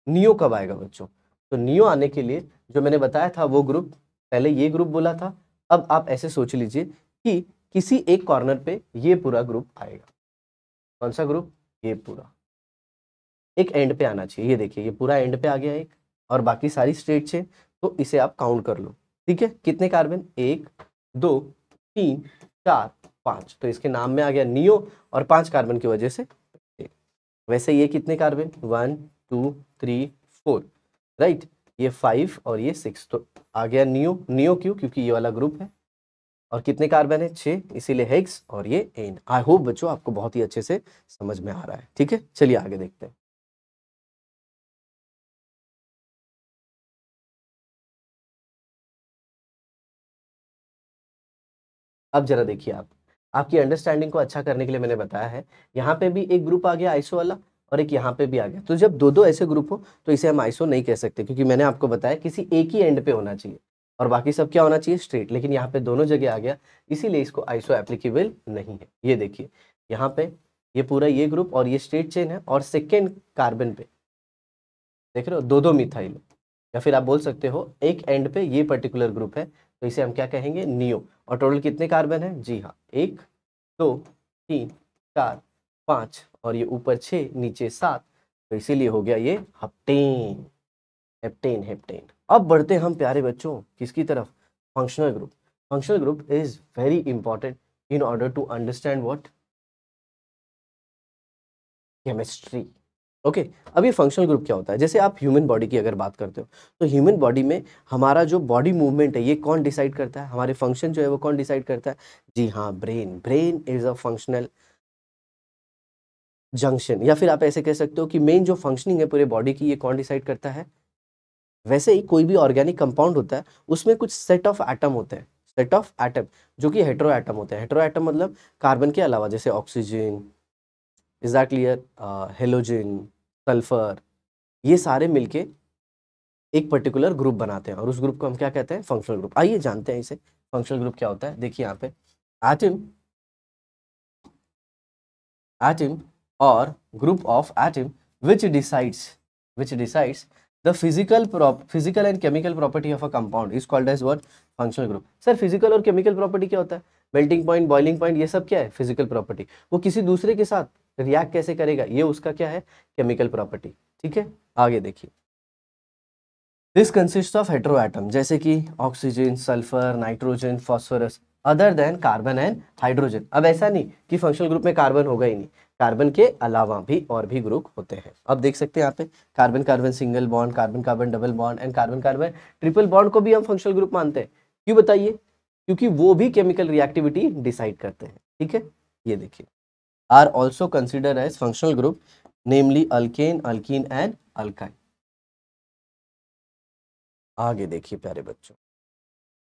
नियो कब आएगा बच्चों? तो नियो आने के लिए जो मैंने बताया था वो ग्रुप, पहले ये ग्रुप बोला था, अब आप ऐसे सोच लीजिए कि किसी एक कॉर्नर पे ये पूरा ग्रुप आएगा। कौन सा ग्रुप? ये पूरा एक एंड पे आना चाहिए। ये देखिए, ये पूरा एंड पे आ गया एक, और बाकी सारी स्ट्रेट चेन, तो इसे आप काउंट कर लो, ठीक है। कितने कार्बन? 1 2 3 4 5, तो इसके नाम में आ गया नियो, और 5 कार्बन की वजह से एक। वैसे ये कितने कार्बन? 1 2 3 4, राइट, ये 5 और ये 6, तो आ गया नियो। नियो क्यों? क्योंकि ये वाला ग्रुप है, और कितने कार्बन है? 6, इसीलिए हेक्स, और ये एन। आई होप बच्चों आपको बहुत ही अच्छे से समझ में आ रहा है, ठीक है। चलिए आगे देखते हैं। अब जरा देखिए, आप, आपकी अंडरस्टैंडिंग को अच्छा करने के लिए मैंने बताया है, यहाँ पे भी एक ग्रुप आ गया आइसो वाला, और एक यहाँ पे भी आ गया, तो जब दो दो ऐसे ग्रुप हो तो इसे हम आइसो नहीं कह सकते, क्योंकि मैंने आपको बताया किसी एक ही एंड पे होना चाहिए, और बाकी सब क्या होना चाहिए? स्ट्रेट। लेकिन यहाँ पे दोनों जगह आ गया, इसीलिए इसको आइसो एप्लीकेबल नहीं है। ये देखिए, यहाँ पे ये पूरा ये ग्रुप और ये स्ट्रेट चेन है, और सेकेंड कार्बन पे देख रहे हो दो दो मिथाइल, या फिर आप बोल सकते हो एक एंड पे ये पर्टिकुलर ग्रुप है, तो इसे हम क्या कहेंगे? नियो। और टोटल कितने कार्बन है? जी हाँ, 1 2 3 4 5, और ये ऊपर 6 नीचे 7, तो इसीलिए हो गया ये हप्टेन। Heptane, heptane. अब बढ़ते हैं हम प्यारे बच्चों किसकी तरफ? Functional group. Functional group is very important in order to understand what? Chemistry. Okay, अब ये फंक्शनल ग्रुप क्या होता है? जैसे आप ह्यूमन बॉडी की अगर बात करते हो, तो ह्यूमन बॉडी में हमारा जो बॉडी मूवमेंट है ये कौन डिसाइड करता है? हमारे फंक्शन जो है वो कौन डिसाइड करता है? जी हाँ, brain. Brain is a functional junction, या फिर आप ऐसे कह सकते हो कि मेन जो फंक्शनिंग है पूरे बॉडी की, ये कौन डिसाइड करता है? वैसे ही कोई भी ऑर्गेनिक कंपाउंड होता है, उसमें कुछ सेट ऑफ एटम होते हैं, सेट ऑफ एटम, जो कि हेटेरो एटम होते हैं। हेटेरो एटम मतलब कार्बन के अलावा, जैसे oxygen, is that clear, halogen, sulphur, ये सारे मिलके एक पर्टिकुलर ग्रुप बनाते हैं और उस ग्रुप को हम क्या कहते हैं, फंक्शनल ग्रुप। आइए जानते हैं इसे, फंक्शनल ग्रुप क्या होता है। देखिए यहाँ पे atom or group of atom which decides the physical and chemical property of a compound is called as what, functional group। Sir physical और केमिकल प्रॉपर्टी क्या होता है, मेल्टिंग पॉइंट, बॉइलिंग पॉइंट, ये सब क्या है, फिजिकल प्रॉपर्टी। वो किसी दूसरे के साथ रिएक्ट कैसे करेगा, ये उसका क्या है, केमिकल प्रॉपर्टी। ठीक है, आगे देखिए। This consist of hetero atom, जैसे कि oxygen, sulphur, nitrogen, phosphorus, other than carbon and hydrogen. अब ऐसा नहीं कि फंक्शनल ग्रुप में कार्बन होगा ही नहीं, कार्बन के अलावा भी और भी ग्रुप होते हैं। अब देख सकते हैं यहाँ पे carbon carbon single bond, carbon carbon double bond and carbon carbon triple bond को भी हम फंक्शनल ग्रुप मानते हैं। क्यों बताइए, क्योंकि वो भी केमिकल रिएक्टिविटी डिसाइड करते हैं। ठीक है, ये देखिए, are also consider as functional group, namely alkane, alkene and alkyne. आगे देखिए प्यारे बच्चों,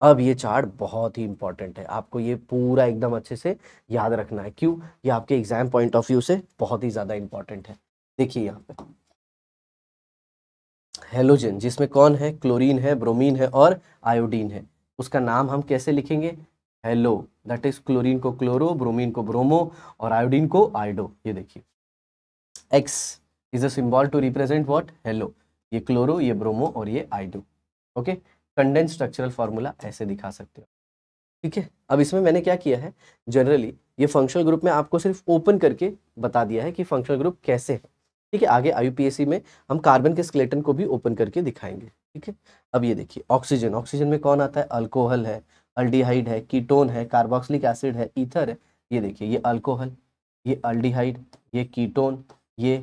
अब ये चार्ट बहुत ही इंपॉर्टेंट है, आपको ये पूरा एकदम अच्छे से याद रखना है। क्यों, ये आपके एग्जाम पॉइंट ऑफ व्यू से बहुत ही ज्यादा इंपॉर्टेंट है। देखिए यहाँ पे हेलोजन, जिसमें कौन है, क्लोरीन है, ब्रोमीन है और आयोडीन है, उसका नाम हम कैसे लिखेंगे, हेलो, दैट इज क्लोरीन को क्लोरो, ब्रोमीन को ब्रोमो और आयोडीन को आयोडो। ये देखिए X is a symbol to represent what, halo, ये क्लोरो, ये ब्रोमो और ये iodo. Okay, condense structural formula ऐसे दिखा सकते हो। ठीक है, अब इसमें मैंने क्या किया है, जनरली ये फंक्शनल ग्रुप में आपको सिर्फ ओपन करके बता दिया है कि फंक्शनल ग्रुप कैसे है। ठीक है, आगे IUPAC में हम कार्बन के स्केलेटन को भी ओपन करके दिखाएंगे। ठीक है, अब ये देखिए ऑक्सीजन, ऑक्सीजन में कौन आता है, अल्कोहल है, अल्डिहाइड है, कीटोन है, कार्बोक्सिलिक एसिड है, ईथर है। ये देखिए, ये अल्कोहल, ये अल्डिहाइड, ये कीटोन, ये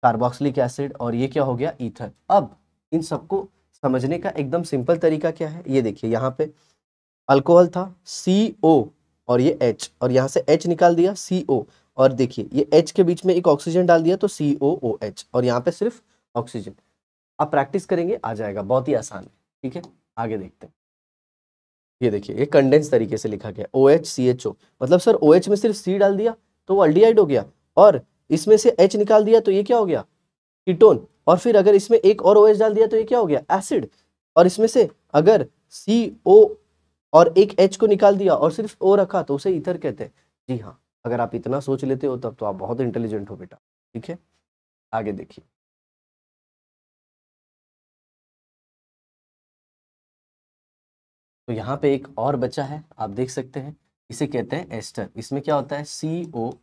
कार्बोक्सिलिक एसिड और ये क्या हो गया, ईथर। अब इन सबको समझने का एकदम सिंपल तरीका क्या है, ये देखिए यहाँ पे अल्कोहल था CO और ये H, और यहाँ से H निकाल दिया CO, और देखिए ये H के बीच में एक ऑक्सीजन डाल दिया तो COOH, और यहाँ पे सिर्फ ऑक्सीजन। आप प्रैक्टिस करेंगे आ जाएगा, बहुत ही आसान है। ठीक है, आगे देखते हैं। ये देखिए, ये कंडेंस तरीके से लिखा गया OHCHO, मतलब सर OH में सिर्फ C डाल दिया तो वो अल्डिहाइड हो गया, और इसमें से H निकाल दिया तो ये क्या हो गया, कीटोन, और फिर अगर इसमें एक और OH डाल दिया तो ये क्या हो गया, एसिड, और इसमें से अगर CO और एक H को निकाल दिया और सिर्फ O रखा तो उसे ईथर कहते हैं। जी हाँ, अगर आप इतना सोच लेते हो तब तो आप बहुत इंटेलिजेंट हो बेटा। ठीक है, आगे देखिए। तो यहाँ पे एक और बचा है, आप देख सकते हैं, इसे कहते हैं एस्टर। इसमें क्या होता है, CO,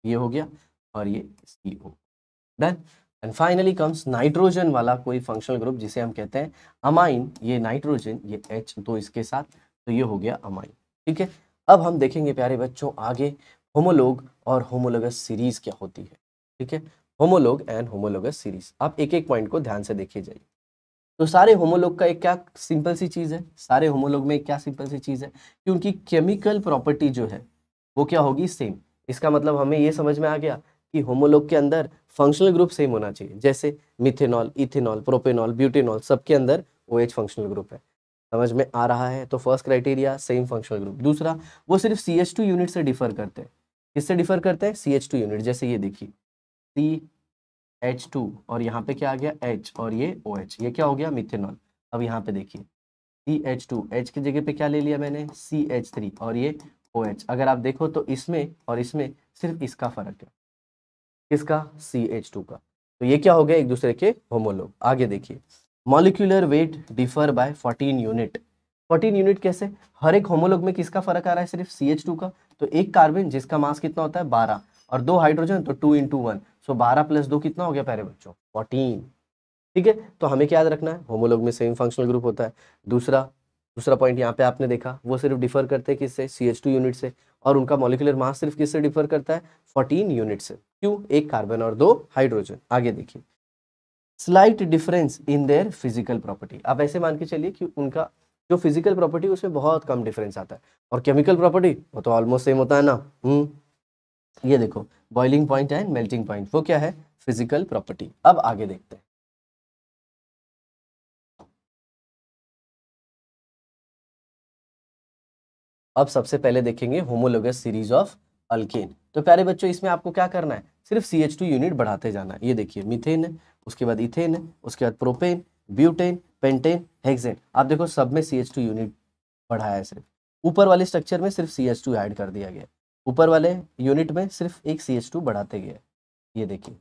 ये हो गया, और ये CO, done. And finally comes nitrogen वाला कोई फंक्शनल ग्रुप जिसे हम कहते हैं अमाइन। ये नाइट्रोजन, ये H तो इसके साथ, तो ये हो गया अमाइन। ठीक है, अब हम देखेंगे प्यारे बच्चों आगे होमोलोग और होमोलोगस सीरीज क्या होती है। ठीक है, होमोलोग एंड होमोलोगस सीरीज, आप एक एक पॉइंट को ध्यान से देखिए जाइए। तो सारे होमोलोग का एक क्या सिंपल सी चीज है, सारे होमोलोग में एक क्या सिंपल सी चीज है कि उनकी केमिकल प्रॉपर्टी जो है वो क्या होगी, सेम। इसका मतलब हमें ये समझ में आ गया कि होमोलोग के अंदर फंक्शनल ग्रुप सेम होना चाहिए, जैसे मिथेनॉल, इथेनॉल, प्रोपेनॉल, ब्यूटेनॉल, सबके अंदर OH फंक्शनल ग्रुप है। समझ में आ रहा है, तो first criteria same functional group. दूसरा, वो सिर्फ CH2 यूनिट से डिफर करते हैं। किससे डिफर करते हैं, CH2 यूनिट, जैसे ये देखिए CH2 और यहाँ पे क्या आ गया H और ये OH, ये क्या हो गया, मिथेनॉल। अब यहाँ पे देखिए CH2, H की जगह पे क्या ले लिया मैंने, CH3 और ये OH। अगर आप देखो तो इसमें और इसमें सिर्फ इसका फर्क है, किसका, CH2 का। तो ये क्या हो गया, एक दूसरे के होमोलोग। आगे देखिए, molecular weight differ by 14 unit. 14 unit कैसे, हर एक होमोलोग में किसका फर्क आ रहा है, सिर्फ CH2 का। तो एक कार्बन जिसका मास कितना होता है 12 और 2 हाइड्रोजन तो 2 × 1, सो 12 + 2 कितना हो गया प्यारे बच्चों, 14। ठीक है, तो हमें क्या याद रखना है, होमोलोग में सेम फंक्शनल ग्रुप होता है। दूसरा पॉइंट यहाँ पे आपने देखा, वो सिर्फ डिफर करते हैं किससे, CH2 यूनिट से, और उनका मॉलिक्यूलर मास सिर्फ किससे डिफर करता है, 14 यूनिट से। क्यों, एक कार्बन और 2 हाइड्रोजन। आगे देखिए, slight difference in their physical property. आप ऐसे मान के चलिए कि उनका जो फिजिकल प्रॉपर्टी उसमें बहुत कम डिफरेंस आता है, और केमिकल प्रॉपर्टी वो तो ऑलमोस्ट सेम होता है ना। ये देखो, boiling point and melting point, वो क्या है, फिजिकल प्रॉपर्टी। अब आगे देखते हैं। अब सबसे पहले देखेंगे होमोलोगस सीरीज ऑफ अल्केन। तो प्यारे बच्चों, इसमें आपको क्या करना है, सिर्फ CH2 यूनिट बढ़ाते जाना है। ये देखिए, मीथेन है, उसके बाद इथेन है, उसके बाद प्रोपेन, ब्यूटेन, पेंटेन, हेक्सेन। आप देखो सब में CH2 यूनिट बढ़ाया है, सिर्फ ऊपर वाले स्ट्रक्चर में सिर्फ CH2 ऐड कर दिया गया, ऊपर वाले यूनिट में सिर्फ एक CH2 बढ़ाते गए। ये देखिए,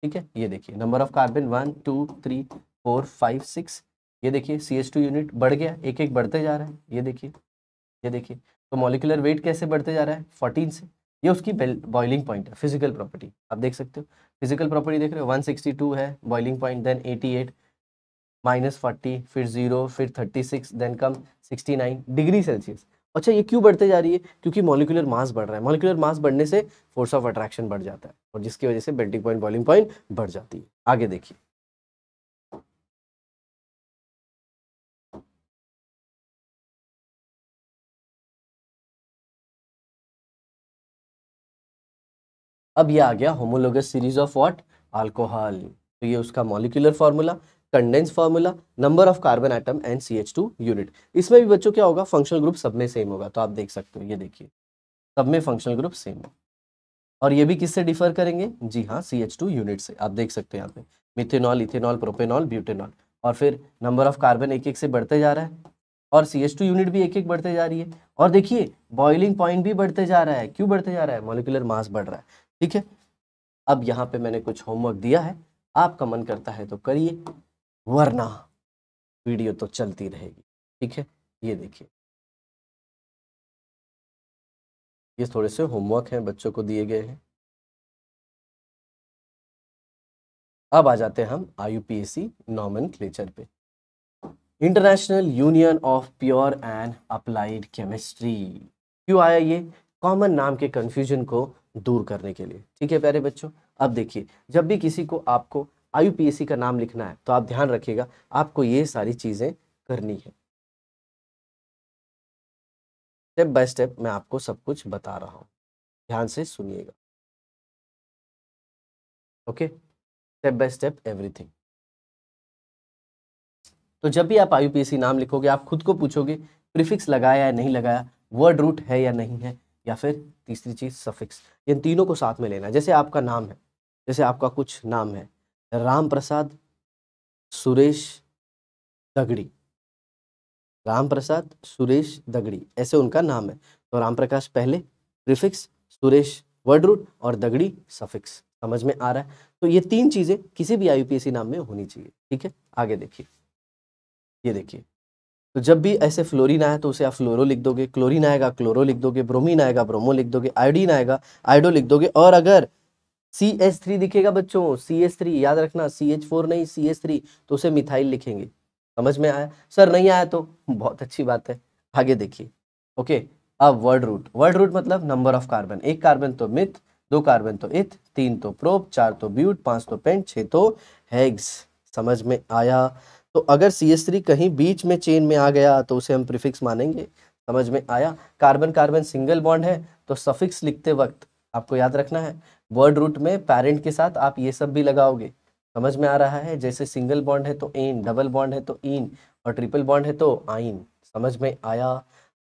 ठीक है, ये देखिए नंबर ऑफ कार्बन 1 2 3 4 5 6, ये देखिए CH2 यूनिट बढ़ गया, एक एक बढ़ते जा रहा है। ये देखिए, ये देखिए, तो मॉलिक्यूलर वेट कैसे बढ़ते जा रहा है 14 से। ये उसकी बॉइलिंग पॉइंट है, फिजिकल प्रॉपर्टी आप देख सकते हो। फिजिकल प्रॉपर्टी देख रहे हो, 162 है बॉइलिंग पॉइंट, देन 88 -40, फिर 0, फिर 36, देन कम 69 डिग्री सेल्सियस। अच्छा, ये क्यों बढ़ते जा रही है? क्योंकि मॉलिक्यूलर मास बढ़ रहा है। मॉलिक्यूलर मास बढ़ने से फोर्स ऑफ अट्रैक्शन बढ़ जाता है और जिसकी वजह से मेल्टिंग पॉइंट, बॉइलिंग पॉइंट बढ़ जाती है। आगे देखिए, अब ये आ गया homologous series of what, alcohol. तो ये उसका molecular formula, condense formula, number of carbon atom and CH2 unit. इसमें भी बच्चों क्या होगा, फंक्शनल ग्रुप सब में सेम होगा। तो आप देख सकते हो, ये देखिए सब में फंक्शनल ग्रुप सेम है। और ये भी किससे डिफर करेंगे? जी हाँ, CH2 यूनिट से। आप देख सकते हैं यहाँ पे मिथेनॉल, इथेनॉल, प्रोपेनॉल, ब्यूटेनॉल। और फिर नंबर ऑफ कार्बन एक एक से बढ़ते जा रहा है और CH2 यूनिट भी एक एक बढ़ते जा रही है। और देखिए बॉइलिंग पॉइंट भी बढ़ते जा रहा है। क्यों बढ़ते जा रहा है? मॉलिक्यूलर मास बढ़ रहा है। ठीक है, अब यहाँ पे मैंने कुछ होमवर्क दिया है, आपका मन करता है तो करिए, वरना वीडियो तो चलती रहेगी। ठीक है, ये देखिए, ये थोड़े से होमवर्क हैं बच्चों को दिए गए हैं। अब आ जाते हैं हम IUPAC नॉमेनक्लेचर पे। International union of pure and applied chemistry. क्यों आया ये? कॉमन नाम के कंफ्यूजन को दूर करने के लिए। ठीक है प्यारे बच्चों, अब देखिए, जब भी किसी को आपको IUPAC का नाम लिखना है तो आप ध्यान रखिएगा, आपको ये सारी चीजें करनी है। स्टेप बाय स्टेप मैं आपको सब कुछ बता रहा हूँ, ध्यान से सुनिएगा। Okay, step by step everything. तो जब भी आप IUPAC नाम लिखोगे, आप खुद को पूछोगे प्रीफिक्स लगाया या नहीं लगाया, वर्ड रूट है या नहीं है, या फिर तीसरी चीज सफिक्स। इन तीनों को साथ में लेना है। जैसे आपका नाम है, जैसे आपका कुछ नाम है, राम प्रसाद सुरेश दगड़ी, राम प्रसाद सुरेश दगड़ी, ऐसे उनका नाम है। तो राम प्रकाश पहले प्रीफिक्स, सुरेश वर्ड रूट और दगड़ी सफिक्स। समझ में आ रहा है? तो ये तीन चीजें किसी भी IUPAC नाम में होनी चाहिए। ठीक है, आगे देखिए, ये देखिए, तो जब भी ऐसे फ्लोरीन आया तो उसे आप फ्लोरो लिख दोगे, क्लोरीन आएगा क्लोरो लिख दोगे, ब्रोमीन आएगा ब्रोमो लिख दोगे, आयोडीन आएगा आयोडो लिख दोगे। और अगर CH3 दिखेगा बच्चों, CH3 याद रखना, CH4 नहीं CH3, तो उसे मिथाइल लिखेंगे। समझ में आया? सर नहीं आया तो बहुत अच्छी बात है, आगे देखिए। ओके, अब वर्ड रूट, वर्ड रूट मतलब नंबर ऑफ कार्बन। एक कार्बन तो मिथ, दो कार्बन तो इथ, तीन तो प्रोप, चार तो ब्यूट, पांच तो पेंट, छह तो हेग्स। समझ में आया? तो अगर CH3 कहीं बीच में चेन में आ गया तो उसे हम प्रीफिक्स मानेंगे। समझ में आया? कार्बन कार्बन सिंगल बॉन्ड है तो सफिक्स लिखते वक्त आपको याद रखना है, वर्ड रूट में पेरेंट के साथ आप ये सब भी लगाओगे। समझ में आ रहा है? जैसे सिंगल बॉन्ड है तो एन, डबल बॉन्ड है तो इन, और ट्रिपल बॉन्ड है तो आइन। समझ में आया?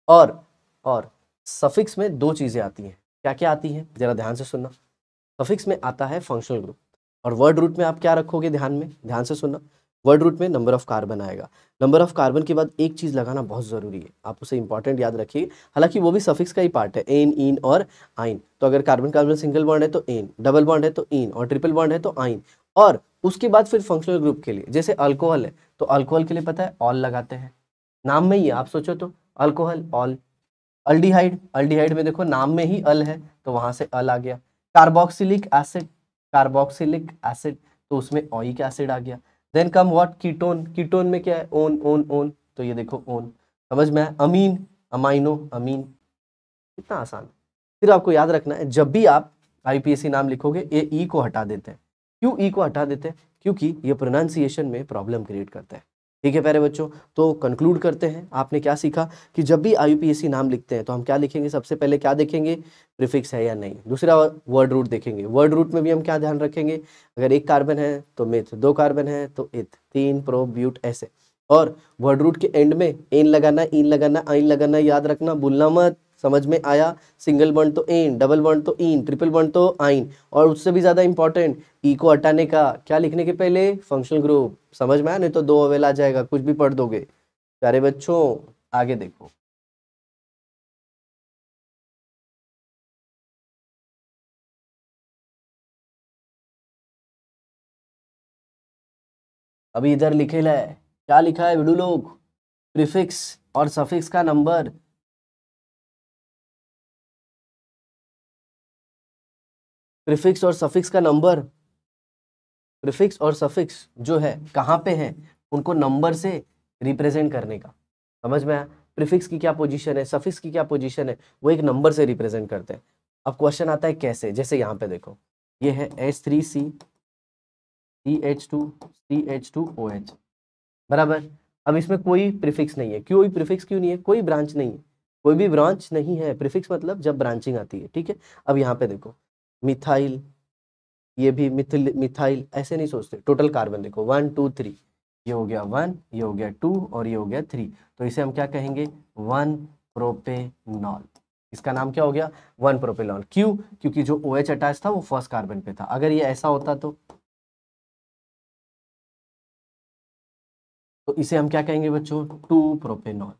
और सफिक्स में दो चीजें आती हैं। क्या क्या आती हैं जरा ध्यान से सुनना। सफिक्स में आता है फंक्शनल ग्रुप, और वर्ड रूट में आप क्या रखोगे, ध्यान में ध्यान से सुनना। वर्ड रूट में नंबर ऑफ कार्बन आएगा। नंबर ऑफ कार्बन के बाद एक चीज लगाना बहुत जरूरी है, आप उसे इंपॉर्टेंट याद रखिए, हालांकि वो भी सफिक्स का ही पार्ट है, एन, इन और आइन। तो अगर कार्बन कार्बन सिंगल बॉन्ड है तो एन, डबल बॉन्ड है तो इन, और ट्रिपल बॉन्ड है तो आइन। और उसके बाद फिर फंक्शनल ग्रुप के लिए, जैसे अल्कोहल है तो अल्कोहल के लिए पता है ऑल लगाते हैं, नाम में ही है, आप सोचो तो अल्कोहल ऑल। अल्डिहाइड, अल्डिहाइड में देखो नाम में ही अल है तो वहां से अल आ गया। कार्बोक्सिलिक एसिड, कार्बोक्सिलिक एसिड, तो उसमें ओइक एसिड आ गया। Then come what, ketone, ketone में क्या है, ओन ओन ओन, तो ये देखो ओन। समझ में आया? अमीन, अमाइनो, अमीन। कितना आसान। फिर आपको याद रखना है, जब भी आप IUPAC नाम लिखोगे ये ई को हटा देते हैं। क्यों ई को हटा देते हैं? क्योंकि ये प्रोनाउंसिएशन में प्रॉब्लम क्रिएट करता है। ठीक है प्यारे बच्चों, तो कंक्लूड करते हैं। आपने क्या सीखा कि जब भी IUPAC नाम लिखते हैं तो हम क्या लिखेंगे, सबसे पहले क्या देखेंगे, प्रीफिक्स है या नहीं। दूसरा वर्ड रूट देखेंगे, वर्ड रूट में भी हम क्या ध्यान रखेंगे, अगर एक कार्बन है तो मिथ, दो कार्बन है तो इथ, तीन प्रो ब्यूट, ऐसे। और वर्ड रूट के एंड में एन लगाना, इन लगाना, आइन लगाना, याद रखना, भूलना मत। समझ में आया? सिंगल बॉन्ड तो एन, डबल बॉन्ड तो इन, ट्रिपल बॉन्ड तो आइन, और उससे भी ज्यादा इंपॉर्टेंट ई को हटाने का क्या लिखने के पहले? Functional group. समझ में आया? नहीं तो दो अवेल आ जाएगा, कुछ भी पढ़ दोगे। प्यारे बच्चों आगे देखो, अभी इधर लिखे है, क्या लिखा है बिडू लोग? प्रीफिक्स और सफिक्स का नंबर। प्रीफिक्स और सफिक्स का नंबर, प्रीफिक्स और सफिक्स जो है कहाँ पे है? उनको नंबर से रिप्रेजेंट करने का। समझ में आया? प्रीफिक्स की क्या पोजीशन है, सफिक्स की क्या पोजीशन है, वो एक नंबर से रिप्रेजेंट करते हैं। अब क्वेश्चन आता है कैसे, जैसे यहाँ पे देखो, ये है H3C CH2 CH2OH, बराबर। अब इसमें कोई प्रीफिक्स नहीं है। क्यों प्रीफिक्स क्यों नहीं है? कोई ब्रांच नहीं है, कोई भी ब्रांच नहीं है। प्रीफिक्स मतलब जब ब्रांचिंग आती है, ठीक है। अब यहाँ पे देखो, मिथाइल, ये भी मिथिल, मिथाइल, ऐसे नहीं सोचते। टोटल कार्बन देखो 1 2 3, ये हो गया 1, ये हो गया 2 और ये हो गया 3, तो इसे हम क्या कहेंगे? 1 प्रोपेनॉल। इसका नाम क्या हो गया? 1 प्रोपेनॉल। क्यों? क्योंकि जो OH अटैच था वो फर्स्ट कार्बन पे था। अगर ये ऐसा होता तो इसे हम क्या कहेंगे बच्चों? 2 प्रोपेनॉल।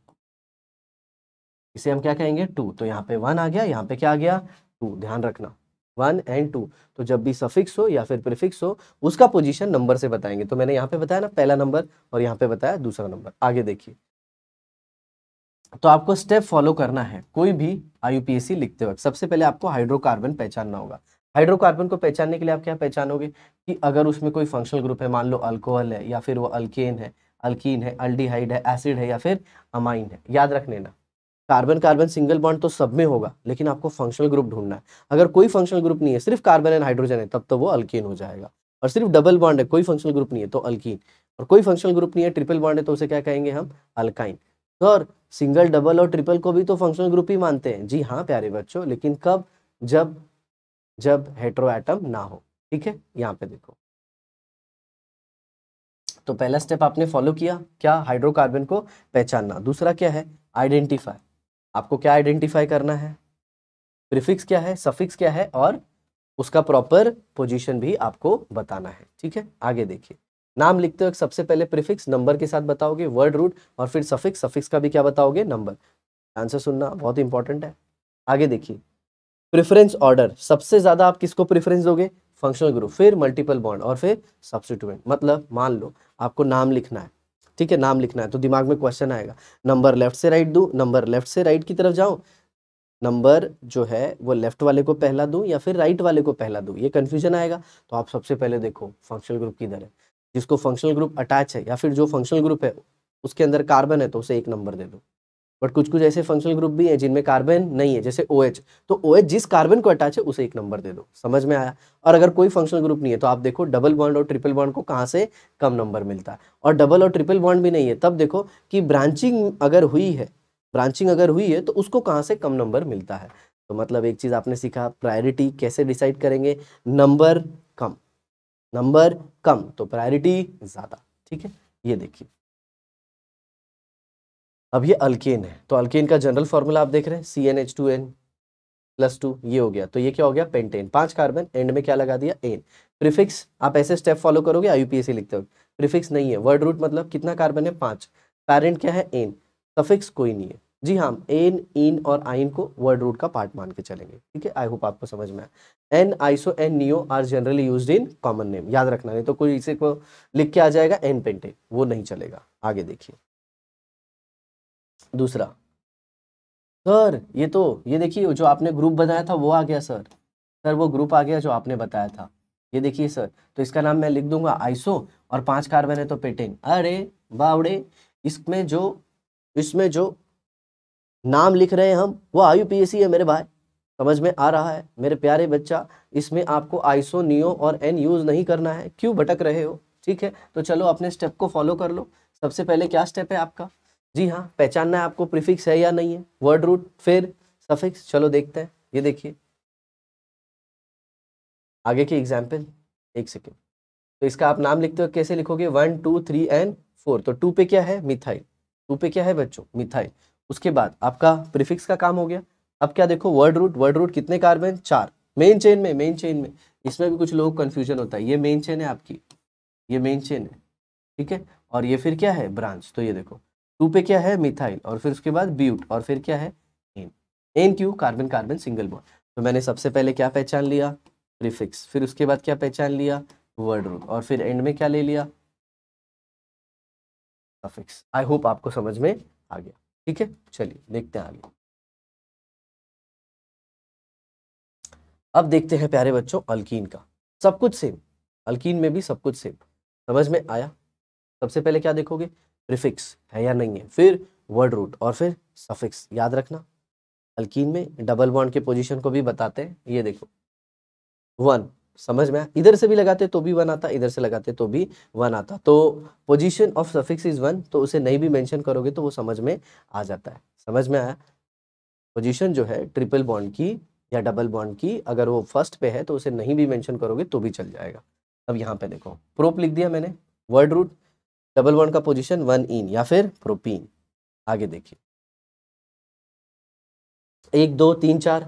इसे हम क्या कहेंगे? 2। तो यहाँ पे 1 आ गया, यहाँ पे क्या आ गया? 2। ध्यान रखना 1 एंड 2, तो जब भी सफिक्स हो या फिर प्रीफिक्स हो उसका पोजीशन नंबर से बताएंगे। तो मैंने यहाँ पे बताया ना पहला नंबर, और यहाँ पे बताया दूसरा नंबर। आगे देखिए, तो आपको स्टेप फॉलो करना है कोई भी IUPAC लिखते वक्त। सबसे पहले आपको हाइड्रोकार्बन पहचानना होगा। हाइड्रोकार्बन को पहचानने के लिए आप क्या पहचानोगे? कि अगर उसमें कोई फंक्शनल ग्रुप है, मान लो अल्कोहल है, या फिर वो अल्केन है, अल्कीन है, अल्डिहाइड है, एसिड है, या फिर अमाइन है। याद रख लेना, कार्बन कार्बन सिंगल बॉन्ड तो सब में होगा, लेकिन आपको फंक्शनल ग्रुप ढूंढना है। अगर कोई फंक्शनल ग्रुप नहीं है, सिर्फ कार्बन एंड हाइड्रोजन है, तब तो वो अल्केन हो जाएगा। और सिर्फ डबल बॉन्ड है, कोई फंक्शनल ग्रुप नहीं है, तो अल्कीन। और कोई फंक्शनल ग्रुप नहीं है, ट्रिपल बॉन्ड है, तो उसे क्या कहेंगे हम? अल्काइन। तो और सिंगल, डबल और ट्रिपल को भी तो फंक्शनल ग्रुप ही मानते हैं। जी हाँ प्यारे बच्चों, लेकिन कब? जब जब हेटेरो एटम ना हो। ठीक है, यहाँ पे देखो, तो पहला स्टेप आपने फॉलो किया, क्या? हाइड्रोकार्बन को पहचानना। दूसरा क्या है? आइडेंटिफाई। आपको क्या आइडेंटिफाई करना है? प्रीफिक्स क्या है, सफिक्स क्या है, और उसका प्रॉपर पोजीशन भी आपको बताना है। ठीक है, आगे देखिए, नाम लिखते वक्त सबसे पहले प्रीफिक्स नंबर के साथ बताओगे, वर्ड रूट, और फिर सफिक्स, सफिक्स का भी क्या बताओगे? नंबर। आंसर सुनना बहुत इंपॉर्टेंट है। आगे देखिए, प्रेफरेंस ऑर्डर, सबसे ज्यादा आप किसको प्रेफरेंस दोगे? फंक्शनल ग्रुप, फिर मल्टीपल बॉन्ड, और फिर सब्स्टिट्यूएंट। मतलब मान लो आपको नाम लिखना है, ठीक है, नाम लिखना है, तो दिमाग में क्वेश्चन आएगा, नंबर लेफ्ट से राइट दूं, नंबर लेफ्ट से राइट की तरफ जाऊं, नंबर जो है वो लेफ्ट वाले को पहला दूं या फिर राइट वाले को पहला दूं, ये कंफ्यूजन आएगा। तो आप सबसे पहले देखो फंक्शनल ग्रुप किधर है, जिसको फंक्शनल ग्रुप अटैच है या फिर जो फंक्शनल ग्रुप है उसके अंदर कार्बन है तो उसे 1 नंबर दे दो। बट कुछ कुछ ऐसे फंक्शनल ग्रुप भी है जिनमें कार्बन नहीं है, जैसे OH, तो OH जिस कार्बन को अटैच है उसे 1 नंबर दे दो। समझ में आया? और अगर कोई फंक्शनल ग्रुप नहीं है तो आप देखो डबल बॉन्ड और ट्रिपल बॉन्ड को कहाँ से कम नंबर मिलता है, और डबल और ट्रिपल बॉन्ड भी नहीं है तब देखो कि ब्रांचिंग अगर हुई है, ब्रांचिंग अगर हुई है तो उसको कहाँ से कम नंबर मिलता है। तो मतलब एक चीज आपने सीखा, प्रायोरिटी कैसे डिसाइड करेंगे? नंबर कम, नंबर कम तो प्रायोरिटी ज्यादा। ठीक है, ये देखिए, अब ये अल्केन है, तो अल्केन का जनरल फॉर्मूला आप देख रहे हैं, CnH2n+2, ये हो गया, तो ये क्या हो गया? पेंटेन। 5 कार्बन, एंड में क्या लगा दिया? एन। प्रीफिक्स आप ऐसे स्टेप फॉलो करोगे IUPAC लिखते हो। प्रीफिक्स नहीं है, वर्ड रूट मतलब कितना कार्बन है? 5। पेरेंट क्या है? एन। सफिक्स कोई नहीं है। जी हाँ, एन, इन और आइन को वर्ड रूट का पार्ट मान के चलेंगे। ठीक है, आई होप आपको समझ में आया। N iso and neo are generally used in common name, याद रखना, नहीं तो कोई इसे को लिख के आ जाएगा एन पेंटेन, वो नहीं चलेगा। आगे देखिए, दूसरा, सर ये देखिए जो आपने ग्रुप बनाया था वो आ गया सर, सर वो ग्रुप आ गया जो आपने बताया था, ये देखिए सर, तो इसका नाम मैं लिख दूंगा आइसो, और 5 कार्बन है तो पेटेन। अरे बावड़े, इसमें जो नाम लिख रहे हैं हम वो IUPAC है मेरे भाई, समझ में आ रहा है मेरे प्यारे बच्चा? इसमें आपको आइसो, नियो और एन यूज नहीं करना है, क्यों भटक रहे हो? ठीक है, तो चलो अपने स्टेप को फॉलो कर लो। सबसे पहले क्या स्टेप है आपका? जी हाँ, पहचानना है आपको प्रीफिक्स है या नहीं है, वर्ड रूट, फिर सफिक्स। चलो देखते हैं, ये देखिए आगे की एग्जाम्पल, एक सेकेंड। तो इसका आप नाम लिखते हो, कैसे लिखोगे? 1 2 3 एंड 4, तो 2 पे क्या है? मिथाइल। 2 पे क्या है बच्चों? मिथाइल। उसके बाद आपका प्रीफिक्स का काम हो गया, अब क्या देखो, वर्ड रूट कितने कार्बन, 4, मेन चेन में। इसमें भी कुछ लोगों को कंफ्यूजन होता है, ये मेन चेन है आपकी, ये मेन चेन है, ठीक है, और ये फिर क्या है, ब्रांच। तो ये देखो 2 पे क्या है, मिथाइल, और फिर उसके बाद ब्यूट, और फिर क्या है, एन। एन क्यों, कार्बन कार्बन सिंगल बॉन्ड। तो मैंने सबसे पहले क्या पहचान लिया, प्रीफिक्स, फिर उसके बाद क्या पहचान लिया, वर्ड रूट, और फिर एंड में क्या ले लिया, सफिक्स। आई होप आपको समझ में आ गया, ठीक है। चलिए देखते हैं आगे। अब देखते हैं प्यारे बच्चों अल्कीन का, सब कुछ सेम, अल्कीन में भी सब कुछ सेम, समझ में आया। सबसे पहले क्या देखोगे, प्रीफिक्स है या नहीं है, फिर वर्ड रूट, और फिर सफिक्स। याद रखना अल्कीन में डबल बॉन्ड के पोजीशन को भी बताते हैं, ये देखो 1, समझ में आया, इधर से भी लगाते तो भी 1 आता, इधर से लगाते तो भी 1 आता। तो पोजीशन ऑफ सफिक्स इज 1, तो उसे नहीं भी मेंशन करोगे तो वो समझ में आ जाता है, समझ में आया। पोजीशन जो है ट्रिपल बॉन्ड की या डबल बॉन्ड की, अगर वो फर्स्ट पे है तो उसे नहीं भी मेंशन करोगे तो भी चल जाएगा। अब यहाँ पे देखो प्रोप लिख दिया मैंने, वर्ड रूट, डबल बॉन्ड का पोजीशन 1 इन या फिर प्रोपीन। आगे देखिए 1 2 3 4,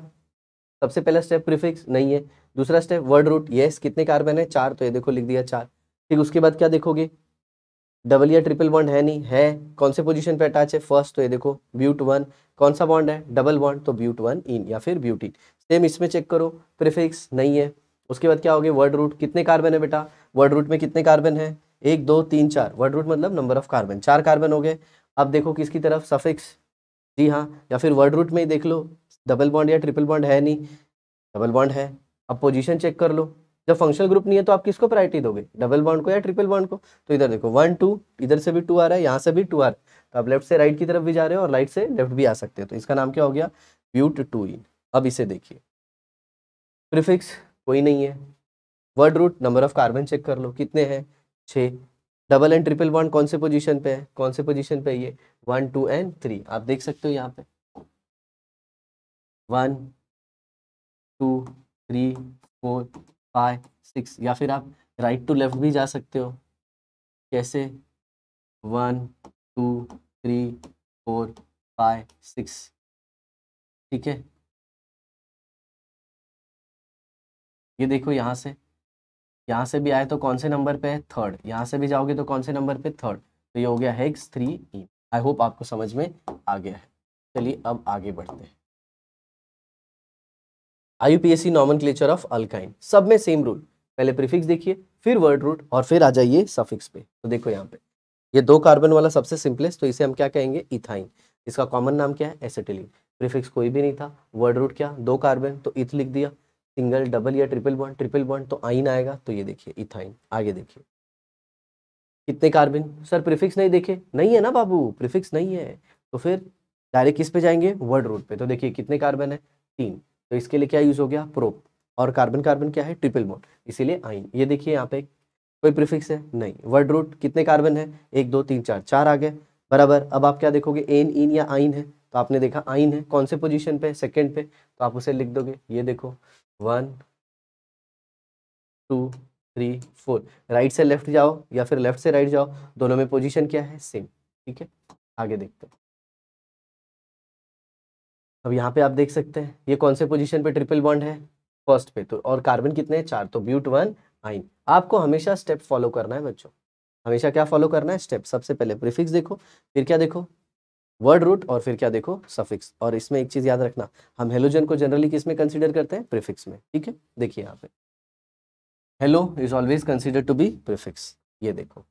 सबसे पहला स्टेप प्रीफिक्स नहीं है, दूसरा स्टेप वर्ड रूट, यस कितने कार्बन है, 4, तो ये देखो लिख दिया 4। ठीक, उसके बाद क्या देखोगे, डबल या ट्रिपल बॉन्ड है नहीं है, कौन से पोजीशन पे अटैच है, फर्स्ट, तो ये देखो ब्यूट 1, कौन सा बॉन्ड है, डबल बॉन्ड, तो ब्यूट 1 इन या फिर ब्यूटीन। सेम इसमें चेक करो, प्रीफिक्स नहीं है। उसके बाद क्या हो गया, वर्ड रूट, कितने कार्बन है बेटा, वर्ड रूट में कितने कार्बन है, 1 2 3 4, वर्ड रूट मतलब नंबर ऑफ कार्बन, 4 कार्बन हो गए। अब देखो किसकी तरफ, सफिक्स, जी हाँ, या फिर वर्ड रूट में ही देख लो, डबल बॉन्ड या ट्रिपल बॉन्ड है नहीं, डबल बॉन्ड है। अब पोजीशन चेक कर लो, जब फंक्शनल ग्रुप नहीं है तो आप किसको प्रायोरिटी दोगे, डबल बॉन्ड को या ट्रिपल बॉन्ड को। तो इधर देखो 1 2, इधर से भी 2 आ रहा है, यहाँ से भी 2 आ रहा है, तो आप लेफ्ट से राइट की तरफ भी जा रहे हो और राइट से लेफ्ट भी आ सकते हो, तो इसका नाम क्या हो गया, ब्यूट 2 इन। अब इसे देखिए, प्रीफिक्स कोई नहीं है, word root, number of carbon check कर लो कितने हैं, 6, डबल एंड ट्रिपल बॉन्ड कौन से पोजीशन पे है, कौन से पोजीशन पे है ये, 1 2 एंड 3, आप देख सकते हो यहाँ पे 1 2 3 4 5 6, या फिर आप राइट टू लेफ्ट भी जा सकते हो, कैसे, 1 2 3 4 5 6, ठीक है। ये देखो यहाँ से भी आए तो कौन से नंबर पे है, थर्ड, यहाँ से भी जाओगे तो कौन से नंबर पे, थर्ड, तो ये हो गया हेक्स 3 ई। आई होप आपको समझ में आ गया है। चलिए अब आगे बढ़ते हैं, IUPAC नॉमेनक्लेचर ऑफ अल्काइन, सब में सेम रूल, पहले प्रीफिक्स देखिए, फिर वर्ड रूट, और फिर आ जाइए सफिक्स पे। तो देखो यहाँ पे ये 2 कार्बन वाला सबसे सिंपलेस्ट, तो इसे हम क्या कहेंगे, इथाइन। इसका कॉमन नाम क्या है, एसिटिलीन। प्रीफिक्स कोई भी नहीं था, वर्ड रूट क्या, 2 कार्बन, तो इथ लिख दिया, सिंगल डबल या ट्रिपल बॉन्ड तो आइन आएगा, तो ये देखिए इथाइन। आगे देखिए कितने कार्बन, सर प्रीफिक्स नहीं देखे, नहीं है ना बाबू, प्रीफिक्स नहीं है, तो फिर डायरेक्ट किस पे जाएंगे, वर्ड रूट पे। तो देखिए कितने कार्बन है, 3, तो इसके लिए क्या यूज हो गया, प्रोप, और कार्बन कार्बन क्या है, ट्रिपल बॉन्ड, इसीलिए आइन। ये देखिए यहाँ पे कोई प्रीफिक्स है नहीं, वर्ड रूट, कितने कार्बन है, 1 2 3 4, 4 आ गए बराबर। अब आप क्या देखोगे, एन इन या आइन है, तो आपने देखा आइन है, कौन से पोजीशन पे, सेकंड पे, तो आप उसे लिख दोगे, ये देखो 1 2 3 4, राइट से लेफ्ट जाओ या फिर लेफ्ट से राइट जाओ, दोनों में पोजीशन क्या है, सेम, ठीक है। आगे देखते हैं, अब यहाँ पे आप देख सकते हैं ये कौन से पोजीशन पे ट्रिपल बॉन्ड है, फर्स्ट पे, तो और कार्बन कितने हैं, 4, तो ब्यूट 1 आइन। आपको हमेशा स्टेप फॉलो करना है बच्चों, हमेशा क्या फॉलो करना है, स्टेप। सबसे पहले प्रीफिक्स देखो, फिर क्या देखो, वर्ड रूट, और फिर क्या देखो, सफिक्स। और इसमें एक चीज याद रखना, हम हेलोजन को जनरली किस में कंसीडर करते हैं, प्रीफिक्स में, ठीक है। देखिए यहाँ पे halo is always consider to be prefix, ये देखो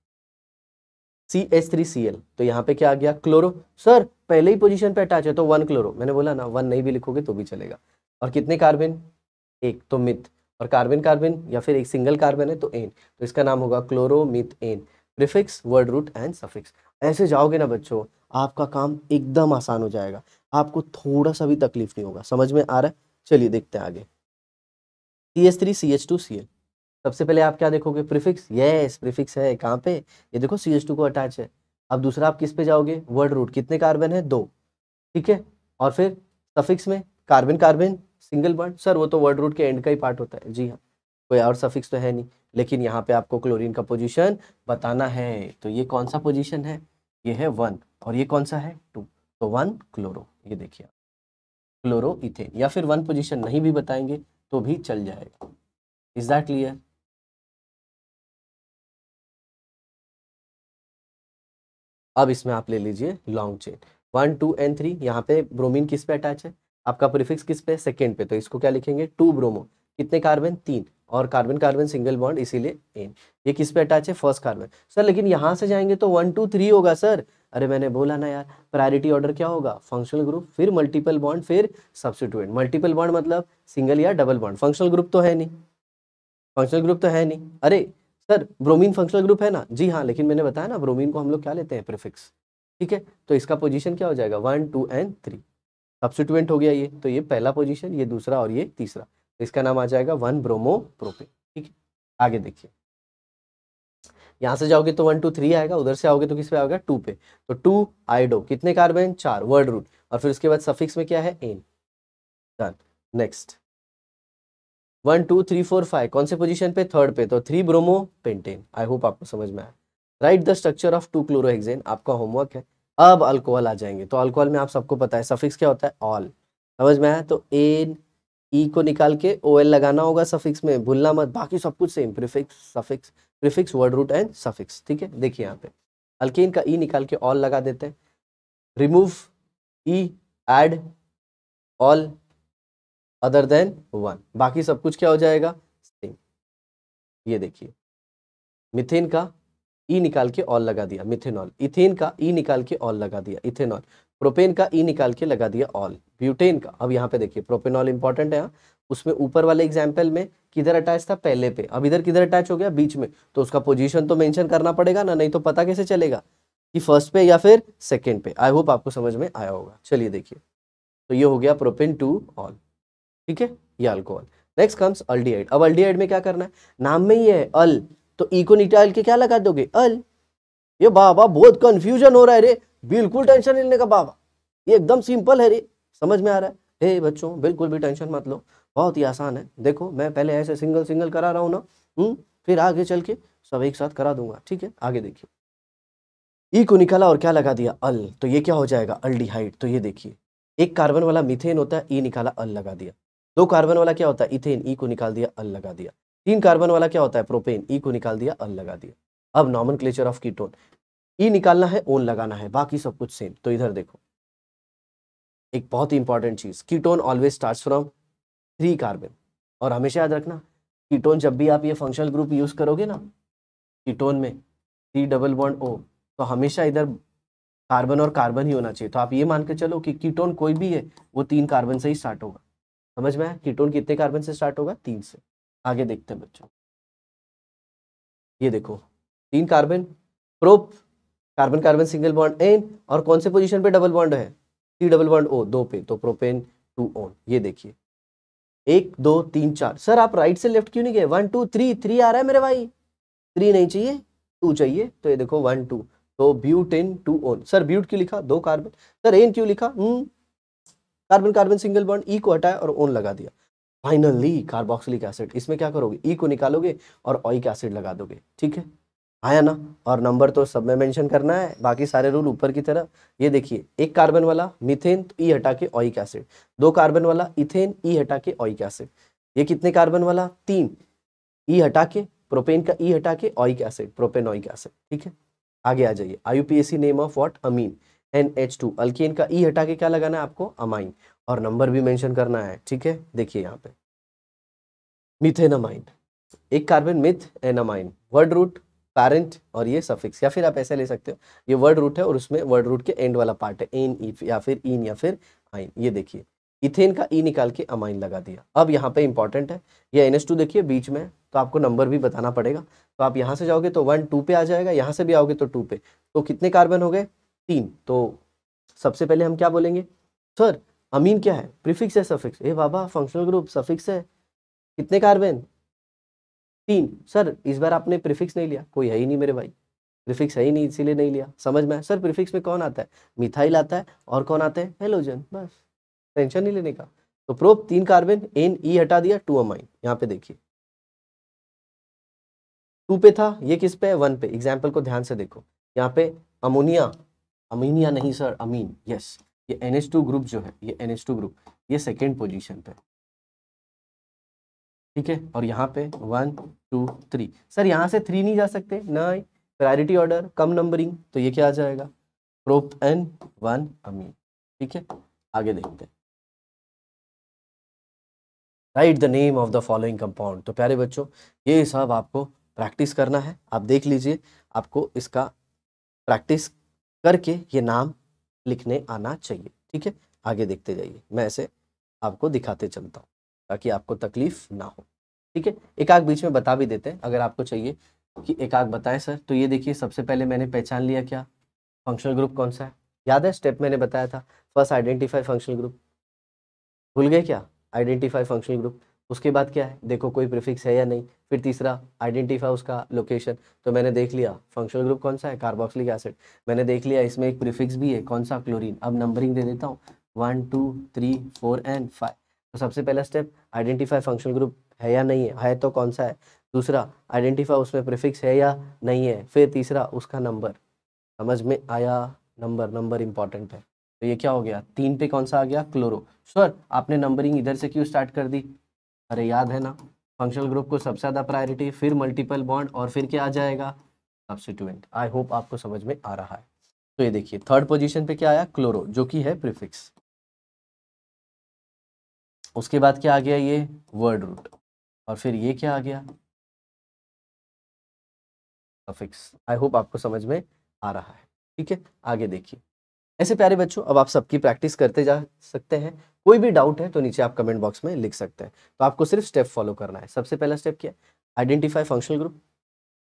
CH3Cl, तो यहाँ पे क्या आ गया, क्लोरो, सर पहले ही पोजीशन पे अटैच है तो 1 क्लोरो, मैंने बोला ना 1 नहीं भी लिखोगे तो भी चलेगा। और कितने कार्बन, 1, तो मिथ, और कार्बन कार्बन या फिर एक सिंगल कार्बन है तो एन, तो इसका नाम होगा chloro methane. Prefix, word root and suffix, ऐसे जाओगे ना बच्चों, आपका काम एकदम आसान हो जाएगा, आपको थोड़ा सा भी तकलीफ नहीं होगा। समझ में आ रहा है, चलिए देखते हैं आगे। CH3CH2Cl, सबसे पहले आप क्या देखोगे, प्रीफिक्स, यस प्रीफिक्स है, कहाँ पे, ये देखो CH2 को अटैच है। अब दूसरा आप किस पे जाओगे, वर्ड रूट, कितने कार्बन है, 2, ठीक है। और फिर सफिक्स में carbon carbon single bond, sir वो तो वर्ड रूट के एंड का ही पार्ट होता है, जी हाँ, कोई और सफिक्स तो है नहीं, लेकिन यहाँ पे आपको क्लोरीन का पोजीशन बताना है, तो ये कौन सा पोजीशन है, ये है 1, और ये कौन सा है, 2, तो 1 क्लोरो, ये देखिए। क्लोरोइथेन, या फिर 1 पोजीशन नहीं भी बताएंगे तो भी चल जाएगा। Is that clear? अब इसमें आप ले लीजिए लॉन्ग चेन 1 2 एंड 3। यहाँ पे ब्रोमीन किस पे अटैच है, आपका प्रीफिक्स किस पे, सेकेंड पे, तो इसको क्या लिखेंगे 2 ब्रोमो। कितने कार्बन, 3, और कार्बन कार्बन सिंगल बॉन्ड इसीलिए एन। ये किस पे अटैच है, फर्स्ट कार्बन। सर लेकिन यहाँ से जाएंगे तो 1 2 3 होगा सर। अरे मैंने बोला ना यार, प्रायोरिटी ऑर्डर क्या होगा, फंक्शनल ग्रुप, फिर मल्टीपल बॉन्ड, फिर सब्स्टिट्यूएंट। मल्टीपल बॉन्ड मतलब सिंगल या डबल बॉन्ड, फंक्शनल ग्रुप तो है नहीं, फंक्शनल ग्रुप तो है नहीं। अरे सर ब्रोमीन फंक्शनल ग्रुप है ना, जी हाँ, लेकिन मैंने बताया ना ब्रोमीन को हम लोग क्या लेते हैं, प्रीफिक्स। ठीक है, तो इसका पोजीशन क्या हो जाएगा 1 2 एंड 3। सब्स्टिट्यूएंट हो गया ये, तो ये पहला पोजीशन, ये दूसरा और ये तीसरा, तो इसका नाम आ जाएगा 1 ब्रोमो प्रोपेन। ठीक है, आगे देखिए, यहाँ से जाओगे तो 1 2 3 आएगा, उधर से आओगे तो किस पे आएगा 2 पे, तो 2 आइडो, कितने कार्बन 4, वर्ड रूट, और फिर उसके बाद सफिक्स में क्या है एन। डन। नेक्स्ट 1 2 3 4 5 कौन से पोजीशन पे, थर्ड पे, तो 3 ब्रोमो पेंटेन। आई होप आपको समझ में आया। राइट द स्ट्रक्चर ऑफ 2 क्लोरोहेक्सेन, आपका होमवर्क है। अब अल्कोहल आ जाएंगे, तो अल्कोहल में आप सबको पता है सफिक्स क्या होता है, ऑल। समझ में आया, तो एन ई को निकाल के ओ एल लगाना होगा सफिक्स में, भूलना मत, बाकी सब कुछ same, prefix suffix, prefix word root and suffix. ठीक है, देखिए यहाँ पे अल्केन का ई निकाल के ऑल लगा देते हैं, रिमूव ई, एड ऑल अदर देन 1, बाकी सब कुछ क्या हो जाएगा सेम। ये देखिए मिथेन का ई निकाल के ऑल लगा दिया, मिथेनॉल। इथेन का ई निकाल के ऑल लगा दिया, इथेनॉल। प्रोपेन का ई निकाल के लगा दिया ऑल। ब्यूटेन का, अब यहाँ पे देखिए प्रोपेनॉल इंपॉर्टेंट है यहाँ, उसमें ऊपर वाले एग्जाम्पल में किधर अटैच था, पहले पे, अब इधर किधर अटैच हो गया, बीच में, तो उसका पोजीशन तो मेंशन करना पड़ेगा ना, नहीं तो पता कैसे चलेगा कि फर्स्ट पे या फिर सेकेंड पे। आई होप आपको समझ में आया होगा। चलिए देखिए, तो ये हो गया प्रोपेन टू ऑल। ठीक है, ये अल्कोहल। Next comes aldehyde. अब अल्डिहाइड में क्या करना है, नाम में ही है अल, तो ई को निकाल के क्या लगा दोगे, अल। ये बाबा बहुत कंफ्यूजन हो रहा है रे, बिल्कुल टेंशन नहीं लेने का बाबा, ये एकदम सिंपल है रे, समझ में आ रहा है। हे बच्चों बिल्कुल भी टेंशन मत लो, बहुत ही आसान है। देखो मैं पहले ऐसे सिंगल सिंगल करा रहा हूँ ना, फिर आगे चल के सब एक साथ करा दूंगा। ठीक है, आगे देखिए, ई को निकाला और क्या लगा दिया, अल, तो ये क्या हो जाएगा अल्डिहाइड। तो ये देखिए, एक कार्बन वाला मीथेन होता है, ई निकाला अल लगा दिया। 2 कार्बन वाला क्या होता है इथेन, ई को निकाल दिया अल लगा दिया। 3 कार्बन वाला क्या होता है प्रोपेन, ई को निकाल दिया अल लगा दिया। अब नॉमेनक्लेचर ऑफ कीटोन, ई निकालना है ओन लगाना है, बाकी सब कुछ सेम। तो इधर देखो एक बहुत ही इंपॉर्टेंट चीज, ketone always starts from 3 carbon, और हमेशा याद रखना कीटोन जब भी आप ये फंक्शनल ग्रुप यूज करोगे ना, कीटोन में 3 डबल बॉन्ड ओ, तो हमेशा इधर कार्बन और कार्बन ही होना चाहिए। तो आप ये मान के चलो कि कीटोन कोई भी है वो 3 कार्बन से ही स्टार्ट होगा। समझ में आया, कीटोन कितने कार्बन से स्टार्ट होगा, 3 से। आगे देखते हैं बच्चों, ये देखो 3 carbon, prop, carbon carbon single bond ane, और कौन से पोजीशन पे डबल बॉन्ड है, 3 डबल बॉन्ड ओ, 2 पे, तो प्रोपेन 2 ऑन। ये देखिए 1 2 3 4। सर आप राइट से लेफ्ट क्यों नहीं गए, 1 2 3, 3 आ रहा है मेरे भाई, 3 नहीं चाहिए 2 चाहिए, तो ये देखो 1 2, तो ब्यूटेन 2 ऑन। सर ब्यूट क्यों लिखा, 2 कार्बन, सर एन क्यों लिखा, कार्बन कार्बन सिंगल बॉन्ड, ई को हटाया और ओन लगा दिया। फाइनली कार्बोक्सिलिक एसिड, इसमें क्या करोगे, ई को निकालोगे और ऑइक एसिड लगा दोगे। ठीक है, आया ना, और नंबर तो सब में मेंशन करना है, बाकी सारे रूल ऊपर की तरफ। ये देखिए 1 कार्बन वाला मीथेन, तो ई हटा के ऑइक एसिड, 2 कार्बन वाला इथेन, ई हटा के ऑइक एसिड। ये कितने कार्बन वाला 3, ई हटा के, प्रोपेन का ई हटा के ऑइक एसिड, प्रोपेनोइक एसिड। ठीक है, आगे आ जाइए, IUPAC name of what, amine, NH2। Alkane का ई हटा के क्या लगाना है आपको, अमाइन, और नंबर भी मेंशन करना है। ठीक है, देखिए यहाँ पे methanamine, 1 carbon methanamine, word root parent, और ये सफिक्स, या फिर आप ऐसे ले सकते हो, ये वर्ड रूट है और उसमें वर्ड रूट के एंड वाला पार्ट है, एन ई या फिर इन या फिर आइन। ये देखिए इथेन का ई निकाल के अमाइन लगा दिया। अब यहाँ पे इंपॉर्टेंट है, ये NH2 देखिए बीच में, तो आपको नंबर भी बताना पड़ेगा। तो आप यहाँ से जाओगे तो 1 2 पे आ जाएगा, यहाँ से भी आओगे तो 2 पे, तो कितने कार्बन हो गए 3। तो सबसे पहले हम क्या बोलेंगे, सर अमीन क्या है, प्रीफिक्स है सफिक्स, ए बाबा फंक्शनल ग्रुप सफिक्स है, कितने कार्बन 3। सर इस बार आपने प्रीफिक्स नहीं लिया, कोई है ही नहीं मेरे भाई, प्रीफिक्स है ही नहीं इसीलिए नहीं लिया। समझ में आया, सर प्रीफिक्स में कौन आता है, मिथाइल आता है, और कौन आता है, हेलोजन, बस टेंशन नहीं लेने का। तो प्रोप 3 कार्बन, एन ई हटा दिया, 2 अमाइन। यहाँ पे देखिए 2 पे था, ये किस पे है, 1 पे। एग्जाम्पल को ध्यान से देखो, यहाँ पे अमोनिया, अमीनिया नहीं सर, अमीन, यस, ये NH2 ग्रुप जो है, ये NH2 ग्रुप, ये सेकेंड पोजीशन पे, ठीक है। और यहाँ पे 1 2 3, सर यहाँ से 3 नहीं जा सकते, नहीं, प्रायोरिटी ऑर्डर, कम नंबरिंग, तो ये क्या आ जाएगा, प्रोप-N, 1 अमीन, ठीक है। आगे देखते हैं, right the name of the following compound. तो प्यारे बच्चों ये सब आपको प्रैक्टिस करना है, आप देख लीजिए, आपको इसका प्रैक्टिस करके ये नाम लिखने आना चाहिए, ठीक है। आगे देखते जाइए, मैं ऐसे आपको दिखाते चलता हूँ ताकि आपको तकलीफ ना हो, ठीक है। एक आग बीच में बता भी देते हैं अगर आपको चाहिए कि एक आग बताएं सर। तो ये देखिए, सबसे पहले मैंने पहचान लिया क्या, फंक्शनल ग्रुप कौन सा है, याद है स्टेप मैंने बताया था, फर्स्ट आइडेंटिफाई फंक्शनल ग्रुप, भूल गए क्या, आइडेंटिफाई फंक्शनल ग्रुप। उसके बाद क्या है, देखो कोई प्रीफिक्स है या नहीं, फिर तीसरा आइडेंटिफाई उसका लोकेशन। तो मैंने देख लिया फंक्शनल ग्रुप कौन सा है, कार्बोक्सिलिक एसिड, मैंने देख लिया इसमें एक प्रीफिक्स भी है, कौन सा, क्लोरीन। अब नंबरिंग दे देता हूँ 1 2 3 4 एंड 5। तो सबसे पहला स्टेप आइडेंटिफाई फंक्शनल ग्रुप है या नहीं है तो कौन सा है, दूसरा आइडेंटिफाई उसमें प्रीफिक्स है या नहीं है, फिर तीसरा उसका नंबर, समझ में आया, नंबर इंपॉर्टेंट है। तो ये क्या हो गया, 3 पे कौन सा आ गया, क्लोरो। सर आपने नंबरिंग इधर से क्यों स्टार्ट कर दी, अरे याद है ना, फंक्शनल ग्रुप को सबसे ज़्यादा प्रायोरिटी, फिर मल्टीपल बॉन्ड, और फिर क्या आ जाएगा, सब्स्टिट्यूएंट। आई होप आपको समझ में आ रहा है। तो ये देखिए थर्ड पोजीशन पे क्या आया, क्लोरो, जो कि है प्रीफिक्स। उसके बाद क्या आ गया, ये वर्ड रूट, और फिर ये क्या आ गया, सफिक्स। आई होप आपको समझ में आ रहा है, ठीक है। आगे देखिए, ऐसे प्यारे बच्चों अब आप सबकी प्रैक्टिस करते जा सकते हैं, कोई भी डाउट है तो नीचे आप कमेंट बॉक्स में लिख सकते हैं। तो आपको सिर्फ स्टेप फॉलो करना है। सबसे पहला स्टेप क्या है, identify functional group.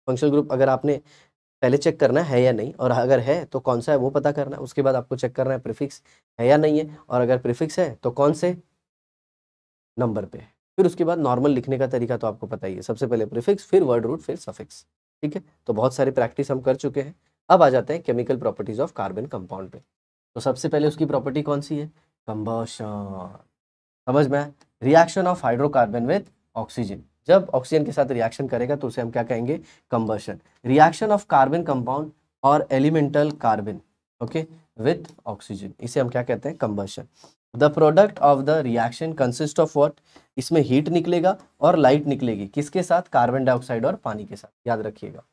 Functional group अगर आपने पहले चेक करना है या नहीं, और अगर है तो कौन सा है वो पता करना है। उसके बाद आपको चेक करना है प्रीफिक्स है या नहीं है, और अगर प्रीफिक्स है तो कौन से नंबर पे है। फिर उसके बाद नॉर्मल लिखने का तरीका तो आपको पता ही है, सबसे पहले प्रीफिक्स, फिर वर्ड रूट, फिर सफिक्स, ठीक है। तो बहुत सारी प्रैक्टिस हम कर चुके हैं। अब आ जाते हैं chemical properties of carbon compound पे। तो सबसे पहले उसकी प्रॉपर्टी कौन सी है, कंबशन, समझ में, reaction of hydrocarbon with oxygen. जब ऑक्सीजन के साथ रिएक्शन करेगा तो उसे हम क्या कहेंगे, combustion. Reaction of carbon compound और elemental carbon, okay, with oxygen, इसे हम क्या कहते हैं, combustion. The product of the reaction consist of what, इसमें हीट निकलेगा और लाइट निकलेगी, किसके साथ, कार्बन डाइऑक्साइड और पानी के साथ, याद रखिएगा।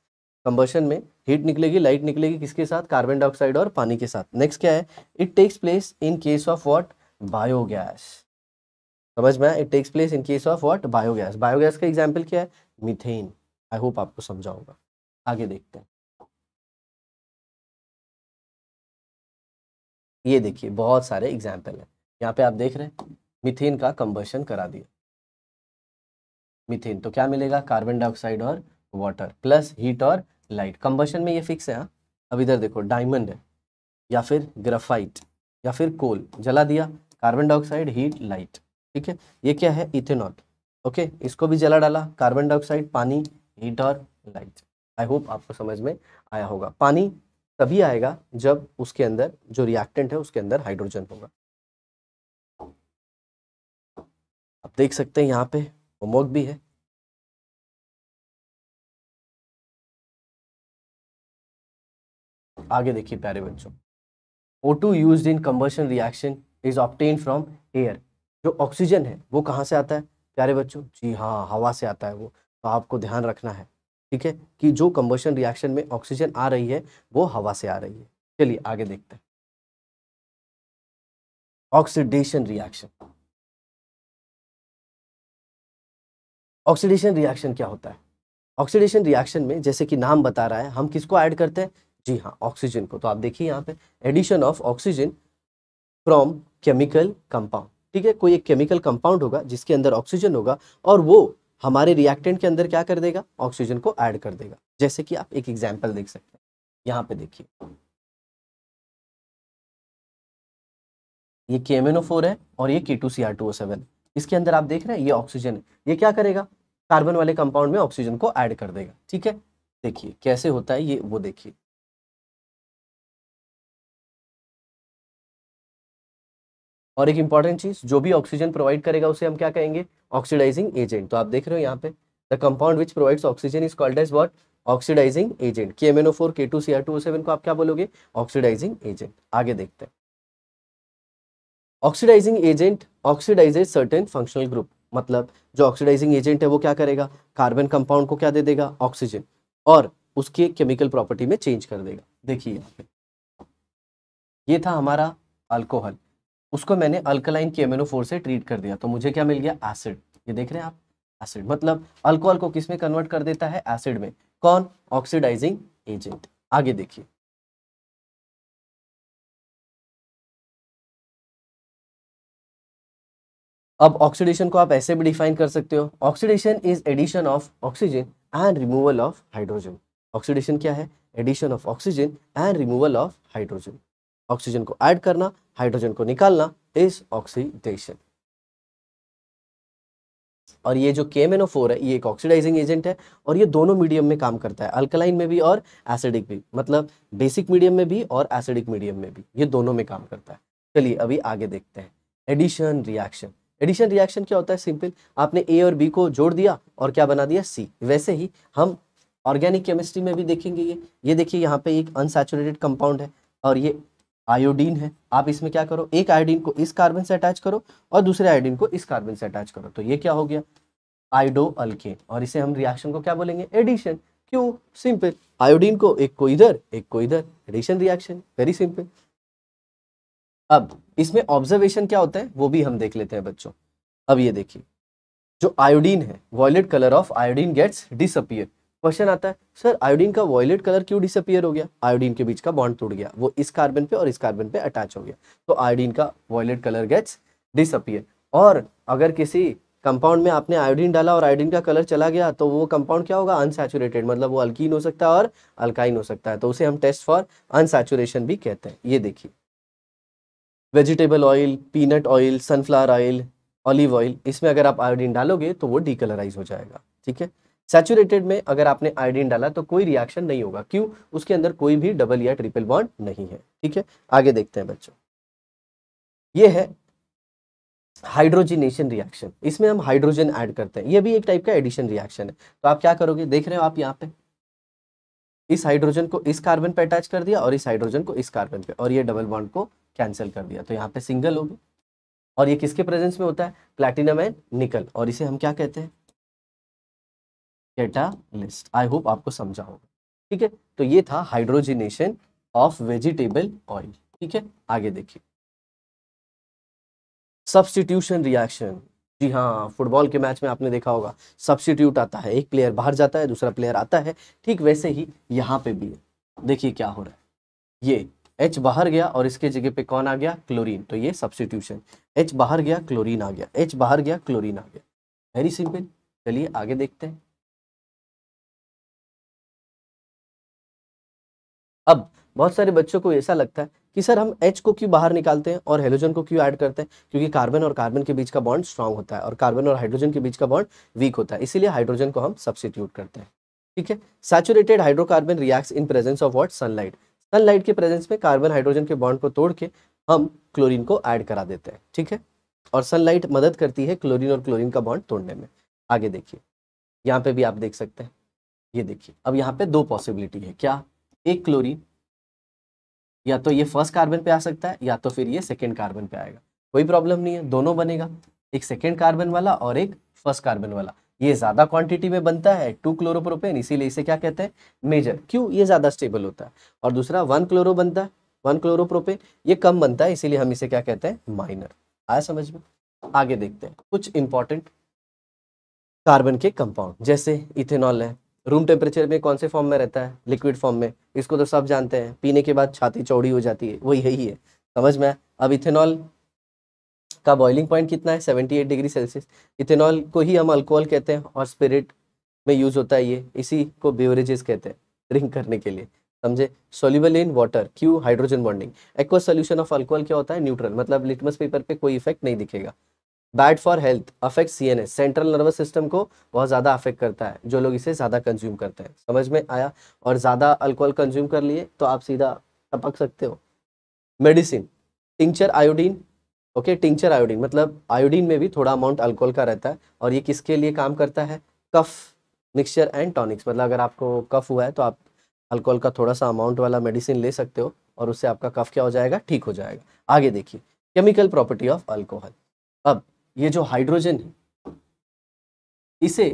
कंबशन में हीट निकलेगी, लाइट निकलेगी, किसके साथ, कार्बन डाइऑक्साइड और पानी के साथ। नेक्स्ट क्या है, it takes place in case of what, biogas, समझ में, it takes place in case of what, biogas. Biogas का एग्जांपल क्या है, मीथेन। आई होप आपको समझा होगा। आगे देखते हैं, ये देखिए बहुत सारे एग्जाम्पल हैं, यहाँ पे आप देख रहे हैं, मीथेन का कंबशन करा दिया, मीथेन तो क्या मिलेगा, कार्बन डाइऑक्साइड और वाटर प्लस हीट और लाइट। कंबशन में ये फिक्स है, हाँ। अब इधर देखो, डायमंड है या फिर ग्राफाइट या फिर कोल, जला दिया, कार्बन डाइऑक्साइड, हीट, लाइट, ठीक है। ये क्या है, इथेनॉल, ओके, इसको भी जला डाला, कार्बन डाइऑक्साइड, पानी, हीट और लाइट। आई होप आपको समझ में आया होगा। पानी तभी आएगा जब उसके अंदर जो रिएक्टेंट है उसके अंदर हाइड्रोजन होगा। आप देख सकते हैं यहाँ पे होमवर्क भी है। आगे देखिए प्यारे बच्चों, O2 used in combustion reaction is obtained from air। जो ऑक्सीजन है वो कहाँ से आता है प्यारे बच्चों, जी हाँ, हवा से आता है वो। तो आपको ध्यान रखना है, ठीक है, कि जो कंबशन रिएक्शन में ऑक्सीजन आ रही है वो हवा से आ रही है। चलिए आगे देखते हैं, ऑक्सीडेशन रिएक्शन। ऑक्सीडेशन रिएक्शन क्या होता है, ऑक्सीडेशन रिएक्शन में जैसे कि नाम बता रहा है, हम किसको ऐड करते हैं, जी हाँ, ऑक्सीजन को। तो आप देखिए यहाँ पे addition of oxygen from chemical compound, ठीक है। कोई एक केमिकल कंपाउंड होगा जिसके अंदर ऑक्सीजन होगा और वो हमारे रिएक्टेंट के अंदर क्या कर देगा, ऑक्सीजन को ऐड कर देगा। जैसे कि आप एक एग्जांपल देख सकते हैं, यहाँ पे देखिए, ये KMnO4 है और ये K2Cr2O7, इसके अंदर आप देख रहे हैं ये ऑक्सीजन है, ये क्या करेगा, कार्बन वाले कंपाउंड में ऑक्सीजन को ऐड कर देगा, ठीक है। देखिए कैसे होता है ये, वो देखिए, और एक इंपॉर्टेंट चीज, जो भी ऑक्सीजन प्रोवाइड करेगा उसे हम क्या कहेंगे, ऑक्सीडाइजिंग एजेंट। तो आप देख रहे हो यहाँ पे, the compound which provides oxygen is called as what, oxidizing agent. KMnO4 K2Cr2O7 को आप क्या बोलोगे, ऑक्सीडाइजिंग एजेंट। आगे देखते हैं, oxidizing agent oxidizes certain functional group, मतलब जो ऑक्सीडाइजिंग एजेंट है वो क्या करेगा, कार्बन कंपाउंड को क्या दे देगा, ऑक्सीजन, और उसके केमिकल प्रॉपर्टी में चेंज कर देगा। देखिए यहाँ पे ये था हमारा अल्कोहल, उसको मैंने अल्कलाइन KMnO4 से ट्रीट कर दिया, तो मुझे क्या मिल गया, एसिड। ये देख रहे हैं आप, एसिड, मतलब अल्कोहल को किस में कन्वर्ट कर देता है, एसिड में। कौन, ऑक्सीडाइजिंग एजेंट। आगे देखिए, अब ऑक्सीडेशन को आप ऐसे भी डिफाइन कर सकते हो, oxidation is addition of oxygen and removal of hydrogen. Oxidation क्या है, addition of oxygen and removal of hydrogen. Oxygen को ऐड करना, हाइड्रोजन को निकालना इज ऑक्सीडेशन। और ये जो KMnO4 है ये एक ऑक्सीडाइजिंग एजेंट है, और ये दोनों मीडियम में काम करता है, अल्कलाइन में भी और एसिडिक भी, मतलब बेसिक मीडियम में भी और एसिडिक मीडियम में भी, ये दोनों में काम करता है। चलिए अभी आगे देखते हैं, एडिशन रिएक्शन। एडिशन रिएक्शन क्या होता है, सिंपल, आपने A और B को जोड़ दिया और क्या बना दिया, C। वैसे ही हम ऑर्गेनिक केमिस्ट्री में भी देखेंगे ये देखिए यहाँ पे एक अनसैचुरेटेड कंपाउंड है और ये आयोडीन है। आप इसमें क्या करो, एक आयोडीन को इस कार्बन से अटैच करो और दूसरे आयोडीन को इस कार्बन से अटैच करो, तो ये क्या हो गया, आयोडो अल्केन, और इसे हम रिएक्शन को क्या बोलेंगे, एडिशन। क्यों, सिंपल, आयोडीन को एक को इधर एक को इधर, एडिशन रिएक्शन, वेरी सिंपल। अब इसमें ऑब्जर्वेशन क्या होता है वो भी हम देख लेते हैं बच्चों। अब ये देखिए, जो आयोडीन है, violet colour of iodine gets disappear. Question आता है, सर आयोडीन का वॉयलेट कलर क्यों डिसअपियर हो गया, आयोडीन के बीच का बॉन्ड टूट गया, वो इस कार्बन पे और इस कार्बन पे अटैच हो गया, तो आयोडीन का वॉयलेट कलर गेट्स डिसअपियर। और अगर किसी कंपाउंड में आपने आयोडीन डाला और आयोडीन का कलर चला गया तो वो कंपाउंड क्या होगा, अनसैचुरेटेड, मतलब वो अल्कीन हो सकता है और अल्काइन हो सकता है, तो उसे हम टेस्ट फॉर अनसैचुरेशन भी कहते हैं। ये देखिए, vegetable oil, peanut oil, sunflower oil, olive oil, इसमें अगर आप आयोडीन डालोगे तो वो डीकलराइज हो जाएगा। ठीक है, सैचुरेटेड में अगर आपने आयोडीन डाला तो कोई रिएक्शन नहीं होगा, क्यों, उसके अंदर कोई भी डबल या ट्रिपल बॉन्ड नहीं है। ठीक है, आगे देखते हैं बच्चों, ये है हाइड्रोजनेशन रिएक्शन। इसमें हम हाइड्रोजन ऐड करते हैं, ये भी एक टाइप का एडिशन रिएक्शन है। तो आप क्या करोगे, देख रहे हो आप यहाँ पे, इस हाइड्रोजन को इस कार्बन पे अटैच कर दिया और इस हाइड्रोजन को इस कार्बन पे, और ये डबल बॉन्ड को कैंसिल कर दिया, तो यहाँ पे सिंगल होगी। और ये किसके प्रेजेंस में होता है, प्लैटिनम एंड निकल, और इसे हम क्या कहते हैं, कैटालिस्ट। आई होप आपको समझा होगा। ठीक है, तो ये था हाइड्रोजनेशन ऑफ वेजिटेबल ऑयल। ठीक है, आगे देखिए, सब्स्टिट्यूशन रिएक्शन। जी हाँ, फुटबॉल के मैच में आपने देखा होगा, सब्स्टिट्यूट आता है, एक प्लेयर बाहर जाता है दूसरा प्लेयर आता है, ठीक वैसे ही यहाँ पे भी है। देखिए क्या हो रहा है, ये H बाहर गया और इसके जगह पे कौन आ गया, क्लोरीन, तो ये सब्स्टिट्यूशन, H बाहर गया क्लोरीन आ गया, H बाहर गया क्लोरीन आ गया, वेरी सिंपल। चलिए आगे देखते हैं। अब बहुत सारे बच्चों को ऐसा लगता है कि सर हम H को क्यों बाहर निकालते हैं और हेलोजन को क्यों ऐड करते हैं, क्योंकि कार्बन और कार्बन के बीच का बॉन्ड स्ट्रांग होता है और कार्बन और हाइड्रोजन के बीच का बॉन्ड वीक होता है, इसीलिए हाइड्रोजन को हम सब्स्टिट्यूट करते हैं। ठीक है, saturated hydrocarbon reacts in presence of what, sunlight. Sunlight के प्रेजेंस में कार्बन हाइड्रोजन के बॉन्ड को तोड़ के हम क्लोरीन को ऐड करा देते हैं। ठीक है, और सनलाइट मदद करती है क्लोरीन और क्लोरीन का बॉन्ड तोड़ने में। आगे देखिए, यहाँ पे भी आप देख सकते हैं, ये देखिए, अब यहाँ पे दो पॉसिबिलिटी है, क्या, एक क्लोरीन या तो ये फर्स्ट कार्बन पे आ सकता है या तो फिर ये सेकेंड कार्बन पे आएगा, कोई प्रॉब्लम नहीं है, दोनों बनेगा, एक सेकेंड कार्बन वाला और एक फर्स्ट कार्बन वाला। ये ज्यादा क्वांटिटी में बनता है 2 क्लोरोप्रोपेन, इसीलिए इसे क्या कहते हैं, मेजर, क्यों, ये ज्यादा स्टेबल होता है। और दूसरा 1 क्लोरो बनता है, 1 क्लोरोप्रोपेन, ये कम बनता है, इसीलिए हम इसे क्या कहते हैं, माइनर। आया समझ में। आगे देखते हैं कुछ इंपॉर्टेंट कार्बन के कंपाउंड, जैसे इथेनॉल है, रूम टेम्परेचर में कौन से फॉर्म में रहता है, लिक्विड फॉर्म में, इसको तो सब जानते हैं, पीने के बाद छाती चौड़ी हो जाती है, वो यही है, समझ में आया? अब इथेनॉल का बॉइलिंग पॉइंट कितना है, 78 डिग्री सेल्सियस। इथेनॉल को ही हम अल्कोहल कहते हैं और स्पिरिट में यूज होता है ये, इसी को बेवरेजेस कहते हैं, ड्रिंक करने के लिए, समझे। सोल्यूबल इन वाटर, क्यों, hydrogen bonding. Aqueous solution of alcohol क्या होता है, न्यूट्रल, मतलब लिटमस पेपर पे कोई इफेक्ट नहीं दिखेगा। Bad for health, affect CNS, central nervous system को बहुत ज़्यादा अफेक्ट करता है जो लोग इसे ज़्यादा कंज्यूम करते हैं, समझ में आया। और ज़्यादा अल्कोहल कंज्यूम कर लिए तो आप सीधा टपक सकते हो। Medicine, tincture iodine, okay, tincture iodine मतलब आयोडीन में भी थोड़ा अमाउंट अल्कोहल का रहता है, और ये किसके लिए काम करता है, कफ, मिक्सचर एंड टॉनिक्स, मतलब अगर आपको कफ हुआ है तो आप अल्कोहल का थोड़ा सा अमाउंट वाला मेडिसिन ले सकते हो और उससे आपका कफ क्या हो जाएगा, ठीक हो जाएगा। आगे देखिए, केमिकल प्रॉपर्टी ऑफ अल्कोहल। अब ये जो हाइड्रोजन है, इसे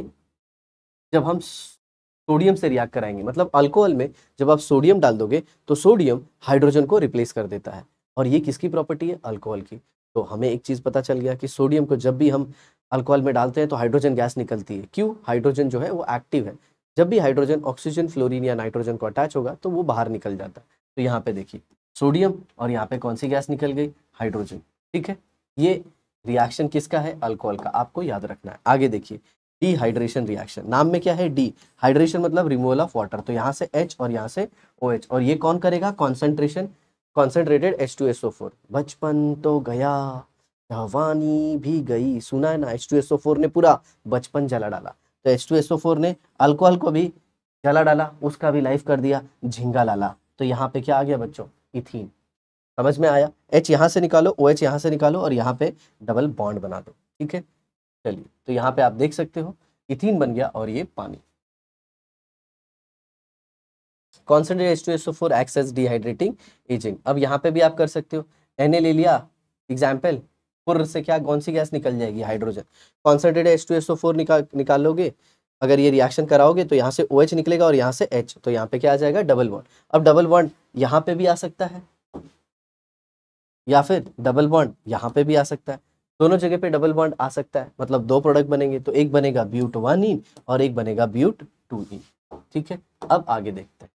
जब हम सोडियम से रिएक्ट कराएंगे, मतलब अल्कोहल में जब आप सोडियम डाल दोगे तो सोडियम हाइड्रोजन को रिप्लेस कर देता है। और ये किसकी प्रॉपर्टी है? अल्कोहल की। तो हमें एक चीज पता चल गया कि सोडियम को जब भी हम अल्कोहल में डालते हैं तो हाइड्रोजन गैस निकलती है। क्यों? हाइड्रोजन जो है वो एक्टिव है। जब भी हाइड्रोजन ऑक्सीजन, फ्लोरीन या नाइट्रोजन को अटैच होगा तो वो बाहर निकल जाता है। तो यहाँ पे देखिए सोडियम, और यहाँ पे कौन सी गैस निकल गई? हाइड्रोजन। ठीक है, ये रिएक्शन किसका है? अल्कोहल का। आपको याद रखना है। आगे देखिए, डिहाइड्रेशन रिएक्शन। नाम में क्या है? डी। हाइड्रेशन मतलब रिमूवल ऑफ वाटर, तो यहाँ से H और यहाँ से OH। और ये कौन करेगा? Concentration, concentrated H2SO4। बचपन तो गया, जवानी भी गई, सुना है ना? H2SO4 ने पूरा बचपन जला डाला। तो H2SO4 ने अल्कोहल को भी जला डाला, उसका भी लाइफ कर दिया झिंगा लाला। तो यहाँ पे क्या आ गया बच्चों? इथीन। समझ में आया? H यहाँ से निकालो, OH यहाँ से निकालो, और यहाँ पे डबल बॉन्ड बना दो। ठीक है, चलिए, तो यहाँ पे आप देख सकते हो इथीन बन गया, और ये पानी। Concentrated H2SO4 acts as dehydrating agent. अब यहाँ पे भी आप कर सकते हो, Na ले लिया एग्जाम्पल, पुर से क्या कौन सी गैस निकल जाएगी? हाइड्रोजन। कॉन्सेंट्रेटेड H2SO4 निकालोगे, अगर ये रिएक्शन कराओगे तो यहाँ से OH निकलेगा और यहाँ से H, तो यहाँ पे क्या आ जाएगा? Double bond. अब डबल बॉन्ड यहाँ पे भी आ सकता है, या फिर डबल बॉन्ड यहाँ पे भी आ सकता है। दोनों जगह पे डबल बॉन्ड आ सकता है, मतलब दो प्रोडक्ट बनेंगे, तो एक बनेगा ब्यूट-1-इन और एक बनेगा ब्यूट-2-इन। ठीक है, अब आगे देखते हैं।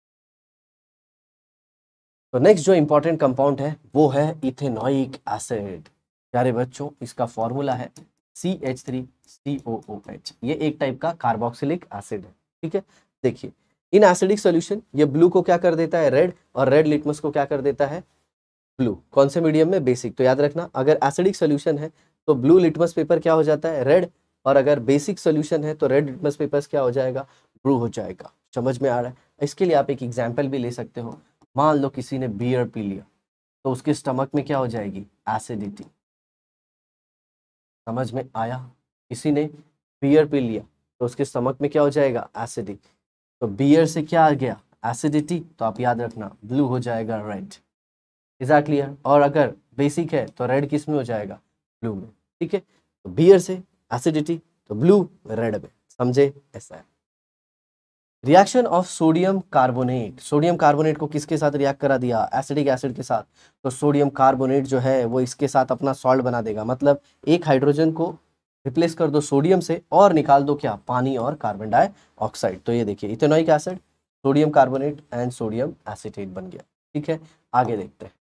तो नेक्स्ट जो इंपॉर्टेंट कंपाउंड है वो है इथेनोइक एसिड। प्यारे बच्चों, इसका फॉर्मूला है CH3COOH। ये एक टाइप का कार्बोक्सिलिक एसिड है। ठीक है, देखिए इन एसिडिक सॉल्यूशन ये ब्लू को क्या कर देता है? रेड, और रेड लिटमस को क्या कर देता है? ब्लू। कौन से मीडियम में? बेसिक। तो याद रखना, अगर एसिडिक सॉल्यूशन है तो ब्लू लिटमस पेपर क्या हो जाता है? रेड। और अगर बेसिक सॉल्यूशन है तो रेड लिटमस पेपर क्या हो जाएगा? ब्लू हो जाएगा। समझ में आ रहा है? इसके लिए आप एक एग्जाम्पल भी ले सकते हो। मान लो किसी ने बियर पी लिया तो उसके स्टमक में क्या हो जाएगी? एसिडिटी। समझ में आया? किसी ने बियर पी लिया तो उसके स्टमक में क्या हो जाएगा? एसिडिटी। तो बियर से क्या आ गया? एसिडिटी। तो आप याद रखना, ब्लू हो जाएगा रेड। Is that clear? और अगर बेसिक है तो रेड किस में हो जाएगा? ब्लू में। ठीक है, तो बियर से एसिडिटी, तो ब्लू रेड में। समझे? ऐसा है। Reaction of sodium carbonate. Sodium carbonate को किसके साथ रिएक्ट करा दिया? एसिडिक एसिड के साथ। तो सोडियम कार्बोनेट जो है वो इसके साथ अपना सॉल्ट बना देगा, मतलब एक हाइड्रोजन को रिप्लेस कर दो सोडियम से और निकाल दो क्या? पानी और कार्बन डाइऑक्साइड। तो ये देखिए ethanoic acid, sodium carbonate and sodium acetate बन गया। ठीक है, आगे देखते हैं।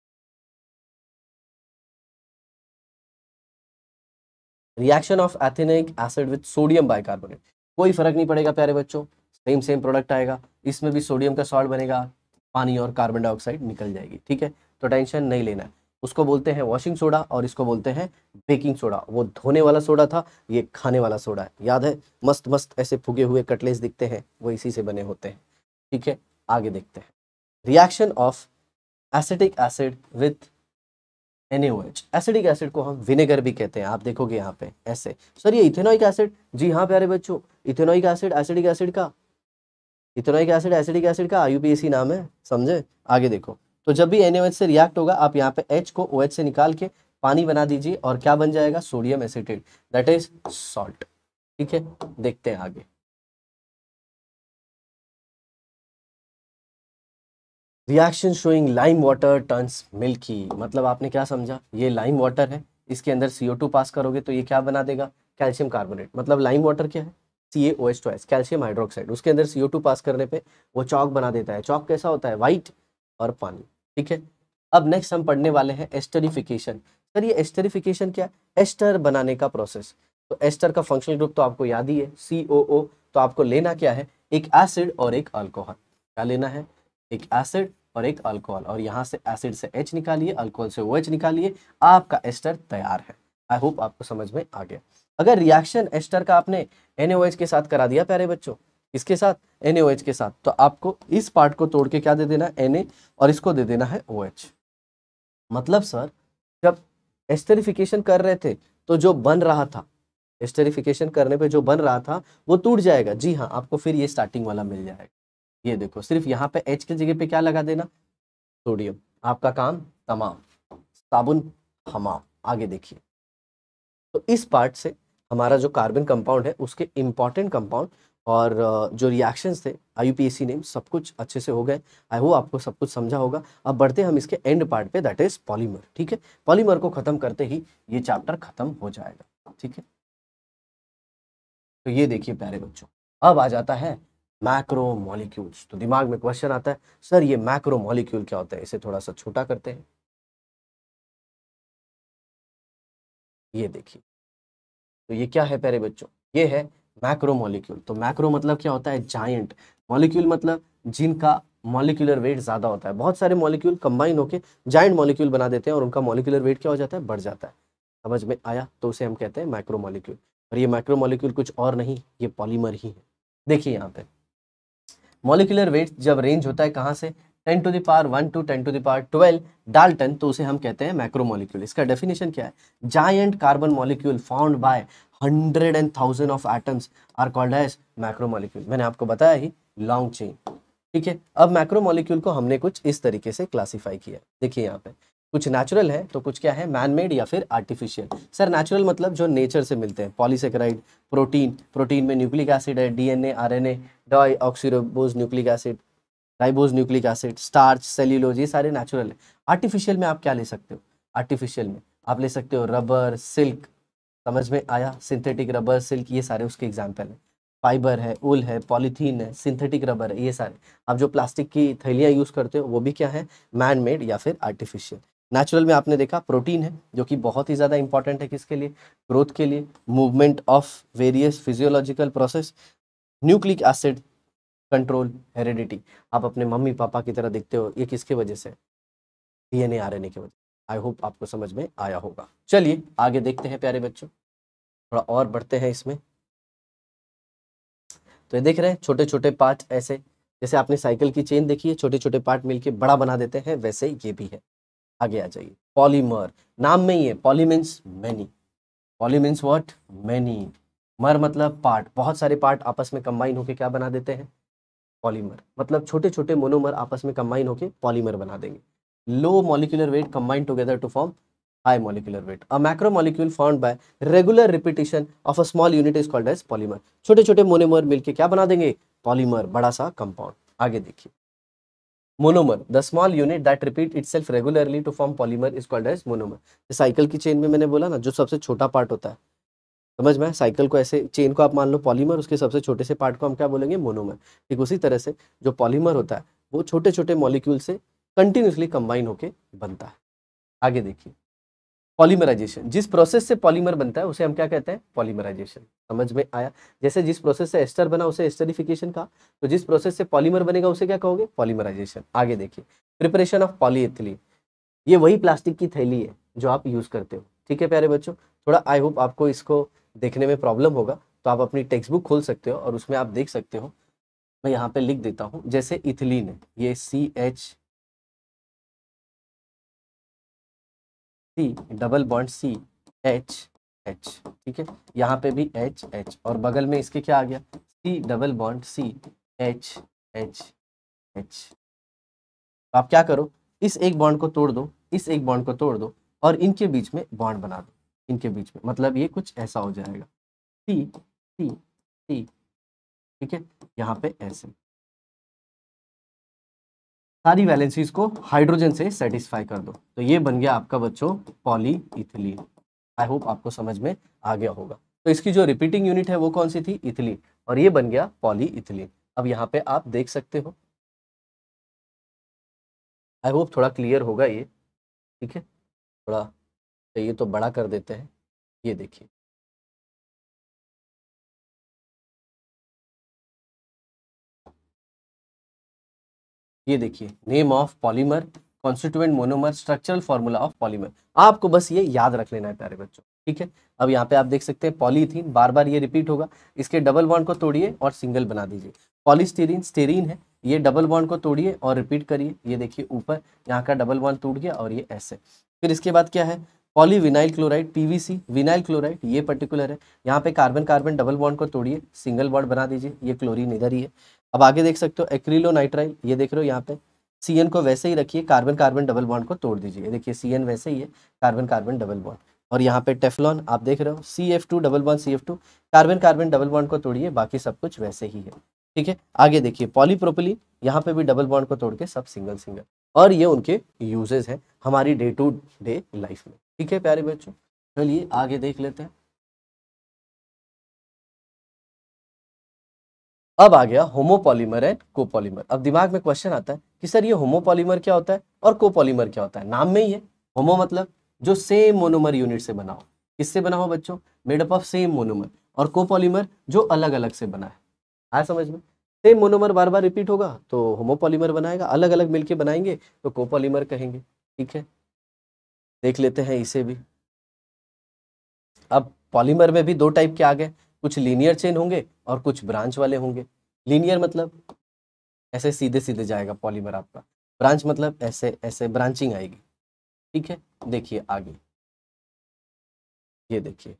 Reaction of ethnic acid with sodium bicarbonate. कोई फर्क नहीं पड़ेगा प्यारे बच्चों, सेम प्रोडक्ट आएगा। इसमें भी सोडियम का सॉल्ट बनेगा, पानी और कार्बन डाइऑक्साइड निकल जाएगी। ठीक है, तो टेंशन नहीं लेना है। उसको बोलते हैं वॉशिंग सोडा और इसको बोलते हैं बेकिंग सोडा। वो धोने वाला सोडा था, ये खाने वाला सोडा है। याद है? मस्त मस्त ऐसे फुगे हुए कटलेस दिखते हैं, वो इसी से बने होते हैं। ठीक है, आगे देखते हैं। Reaction of acetic acid with NaOH। Acidic acid को हम विनेगर भी कहते हैं। आप देखोगे यहाँ पे ऐसे, सर ये इथेनोइक एसिड। जी हाँ प्यारे बच्चों, इथेनोइक एसिड एसिडिक एसिड का, इथेनोइक एसिड एसिडिक एसिड का IUPAC नाम है। समझे? आगे देखो, तो जब भी NaOH से रिएक्ट होगा आप यहाँ पे H को OH से निकाल के पानी बना दीजिए और क्या बन जाएगा? Sodium acetate, that is salt. ठीक है, देखते हैं आगे। Reaction showing lime water turns milky. मतलब आपने क्या समझा? ये लाइम वाटर है, इसके अंदर CO2 पास करोगे तो ये क्या बना देगा? Calcium carbonate. मतलब लाइम वाटर क्या है? CaOH2, calcium hydroxide. उसके अंदर CO2 पास करने पे वो चौक बना देता है। चौक कैसा होता है? वाइट और पानी। ठीक है, अब नेक्स्ट हम पढ़ने वाले हैं एस्टरिफिकेशन। सर ये एस्टरिफिकेशन क्या है? एस्टर बनाने का प्रोसेस। तो एस्टर का फंक्शनल ग्रुप तो आपको याद ही है, COO। तो आपको लेना क्या है? एक एसिड और एक अल्कोहल। क्या लेना है? एक एसिड और एक अल्कोहल, और यहाँ से एसिड से H निकालिए, अल्कोहल से OH निकालिए, आपका एस्टर तैयार है। आई होप आपको समझ में आ गया। अगर रिएक्शन एस्टर का आपने NaOH के साथ करा दिया प्यारे बच्चों, इसके साथ NaOH के साथ, तो आपको इस पार्ट को तोड़ के क्या दे देना? Na, और इसको दे देना है OH। मतलब सर जब एस्टरिफिकेशन कर रहे थे तो जो बन रहा था, एस्टरिफिकेशन करने पे जो बन रहा था वो टूट जाएगा। जी हाँ, आपको फिर ये स्टार्टिंग वाला मिल जाएगा। ये देखो, सिर्फ यहाँ पे H की जगह पे क्या लगा देना? सोडियम। आपका काम तमाम, साबुन हमाम। आगे देखिए, तो इस पार्ट से हमारा जो कार्बन कंपाउंड है उसके इंपॉर्टेंट कंपाउंड और जो रिएक्शंस थे IUPAC नेम सब कुछ अच्छे से हो गए। आई होप आपको सब कुछ समझा होगा। अब बढ़ते हैं हम इसके एंड पार्ट पे, दैट इज पॉलीमर। ठीक है, पॉलीमर को खत्म करते ही ये चैप्टर खत्म हो जाएगा। ठीक है, तो ये देखिए प्यारे बच्चों, अब आ जाता है मैक्रो मॉलिक्यूल्स। तो दिमाग में क्वेश्चन आता है, सर ये मैक्रो मॉलिक्यूल क्या होता है? इसे थोड़ा सा छोटा करते हैं। ये देखिए, तो ये क्या है प्यारे बच्चों? ये है मैक्रो मॉलिक्यूल। तो मैक्रो मतलब क्या होता है? जायंट। मॉलिक्यूल मतलब जिनका मॉलिक्यूलर वेट ज़्यादा होता है। बहुत सारे मॉलिक्यूल कंबाइन होकर जायंट मॉलिक्यूल बना देते हैं और उनका मॉलिक्यूलर वेट क्या हो जाता है? बढ़ जाता है। समझ में आया? तो उसे हम कहते हैं मैक्रो मॉलिक्यूल। और ये मैक्रो मॉलिक्यूल कुछ और नहीं, ये पॉलीमर ही है। देखिए यहाँ पे मॉलिक्यूलर वेट जब रेंज होता है कहाँ से? 10 to the power 1 to 10 to the power 12 dalton, तो उसे हम कहते हैं मैक्रोमोलिक्यूल। इसका डेफिनेशन क्या है? Giant carbon molecule found by 100 and 1000 of atoms are called as macromolecule. मैंने आपको बताया ही, लॉन्ग चेन। ठीक है, अब मैक्रोमोलिक्यूल को हमने कुछ इस तरीके से क्लासीफाई किया। देखिए यहाँ पे कुछ नेचुरल है तो कुछ क्या है? मैन मेड या फिर आर्टिफिशियल। सर नेचुरल मतलब जो नेचर से मिलते हैं, पॉलीसेकेराइड, प्रोटीन, प्रोटीन में न्यूक्लिक एसिड है, DNA, RNA, deoxyribose nucleic acid, ribose nucleic acid, starch, cellulose, ये सारे नेचुरल है। आर्टिफिशियल में आप क्या ले सकते हो? आर्टिफिशियल में आप ले सकते हो रबर, सिल्क। समझ में आया? सिंथेटिक रबर, सिल्क, ये सारे उसके एग्जाम्पल हैं। फाइबर है, उल है, पॉलीथीन है, सिंथेटिक रबर है, ये सारे। आप जो प्लास्टिक की थैलियाँ यूज़ करते हो वो भी क्या है? मैन मेड या फिर आर्टिफिशियल। नेचुरल में आपने देखा प्रोटीन है, जो कि बहुत ही ज़्यादा इंपॉर्टेंट है किसके लिए? ग्रोथ के लिए, movement of various physiological process, nucleic acid control, heredity. आप अपने मम्मी पापा की तरह दिखते हो, ये किसके वजह से? DNA RNA की वजह। आई होप आपको समझ में आया होगा। चलिए आगे देखते हैं प्यारे बच्चों, थोड़ा और बढ़ते हैं इसमें। तो ये देख रहे हैं छोटे छोटे पार्ट, ऐसे जैसे आपने साइकिल की चेन देखी है, छोटे छोटे पार्ट मिलके बड़ा बना देते हैं, वैसे ये भी है। आगे आ जाइए, पॉलीमर। नाम में ही है, poly means many. Poly means what? Many. मर मतलब पार्ट, बहुत सारे पार्ट आपस में कंबाइन होके क्या बना देते हैं? पॉलीमर। मतलब छोटे छोटे मोनोमर आपस में कंबाइन होके पॉलीमर बना देंगे। Low molecular weight combine together to form high molecular weight. A macromolecule found by regular repetition of a small unit is called as polymer. छोटे छोटे मोनोमर मिलके क्या बना देंगे? पॉलीमर, बड़ा सा कंपाउंड। आगे देखिए, monomer, the small unit that repeat itself regularly to form polymer is called as monomer. Cycle की चेन में मैंने बोला ना, जो सबसे छोटा पार्ट होता है, समझ में? साइकिल को ऐसे, चेन को आप मान लो पॉलीमर, उसके सबसे छोटे से पार्ट को हम क्या बोलेंगे? मोनोमर। ठीक उसी तरह से जो पॉलीमर होता है वो छोटे छोटे मॉलिक्यूल से कंटिन्यूसली कंबाइन होके बनता है। आगे देखिए, पॉलीमराइजेशन, जिस प्रोसेस से पॉलीमर बनता है उसे हम क्या कहते हैं? पॉलीमराइजेशन। समझ में आया? जैसे जिस प्रोसेस से एस्टर बना उसे एस्टरिफिकेशन कहा, तो जिस प्रोसेस से पॉलीमर बनेगा उसे क्या कहोगे? पॉलीमराइजेशन। आगे देखिए, प्रिपरेशन ऑफ पॉलीएथिलीन। ये वही प्लास्टिक की थैली है जो आप यूज करते हो। ठीक है प्यारे बच्चों, थोड़ा आई होप आपको इसको देखने में प्रॉब्लम होगा, तो आप अपनी टेक्स्ट बुक खोल सकते हो और उसमें आप देख सकते हो। मैं यहाँ पे लिख देता हूँ, जैसे इथिलीन है, ये डबल बॉन्ड CH। ठीक है, यहाँ पे भी H और बगल में इसके क्या आ गया? C double bond CH। तो आप क्या करो, इस एक बॉन्ड को तोड़ दो, इस एक बॉन्ड को तोड़ दो और इनके बीच में बॉन्ड बना दो। इनके बीच में मतलब ये कुछ ऐसा हो जाएगा, सी सी सी। ठीक है, यहाँ पे ऐसे सारी वैलेंसीज को हाइड्रोजन से सेटिस्फाई कर दो, तो ये बन गया आपका बच्चों पॉलीइथिलीन। आई होप आपको समझ में आ गया होगा। तो इसकी जो रिपीटिंग यूनिट है वो कौन सी थी? इथिलीन, और ये बन गया पॉलीइथिलीन। अब यहाँ पे आप देख सकते हो, आई होप थोड़ा क्लियर होगा ये। ठीक है, थोड़ा चाहिए तो बड़ा कर देते हैं। ये देखिए, ये देखिए, name of polymer, constituent monomer, structural formula of polymer. आपको बस ये याद रख लेना है प्यारे बच्चों। ठीक है, अब यहाँ पे आप देख सकते हैं पॉलीथीन, बार बार ये रिपीट होगा। इसके डबल बॉन्ड को तोड़िए और सिंगल बना दीजिए। पॉलीस्टीरीन, स्टेरीन है, ये डबल बॉन्ड को तोड़िए और रिपीट करिए। ये देखिए ऊपर यहाँ का डबल बॉन्ड टूट गया और ये ऐसे। फिर इसके बाद क्या है? Polyvinyl chloride, PVC, vinyl chloride, ये पर्टिकुलर है। यहाँ पे कार्बन कार्बन डबल बॉन्ड को तोड़िए, सिंगल बॉन्ड बना दीजिए, ये क्लोरीन इधर ही है। अब आगे देख सकते हो एक्रिलोनाइट्राइल, ये देख रहे हो यहाँ पे CN को वैसे ही रखिए, कार्बन कार्बन डबल बॉन्ड को तोड़ दीजिए। देखिए CN वैसे ही है, कार्बन कार्बन डबल बॉन्ड। और यहाँ पे टेफ्लॉन आप देख रहे हो, CF2 double bond CF2, carbon carbon double bond को तोड़िए, बाकी सब कुछ वैसे ही है। ठीक है, आगे देखिए पॉलीप्रोपिलीन, यहाँ पे भी डबल बॉन्ड को तोड़ के सब सिंगल सिंगल। और ये उनके यूजेस हैं हमारी डे टू डे लाइफ में। ठीक है प्यारे बच्चों, चलिए आगे देख लेते हैं। अब आ गया होमोपॉलीमर एंड कोपॉलीमर। अब दिमाग में क्वेश्चन आता है कि सर ये होमोपॉलीमर क्या होता है और कोपॉलीमर क्या होता है। नाम में ही है, होमो मतलब जो सेम मोनोमर यूनिट से बना हो। किससे बना हो बच्चों? Made up of same monomer. और कोपॉलीमर जो अलग अलग से बना है। आया समझ में? सेम मोनोमर बार बार रिपीट होगा तो होमोपॉलीमर बनाएगा, अलग अलग मिलके बनाएंगे तो कोपॉलीमर कहेंगे। ठीक है, देख लेते हैं इसे भी। अब पॉलीमर में भी दो टाइप के आ गए, कुछ लीनियर चेन होंगे और कुछ ब्रांच वाले होंगे। लीनियर मतलब ऐसे सीधे सीधे जाएगा पॉलीमर आपका, ब्रांच मतलब ऐसे ऐसे ब्रांचिंग आएगी। ठीक है, देखिए आगे, ये देखिए,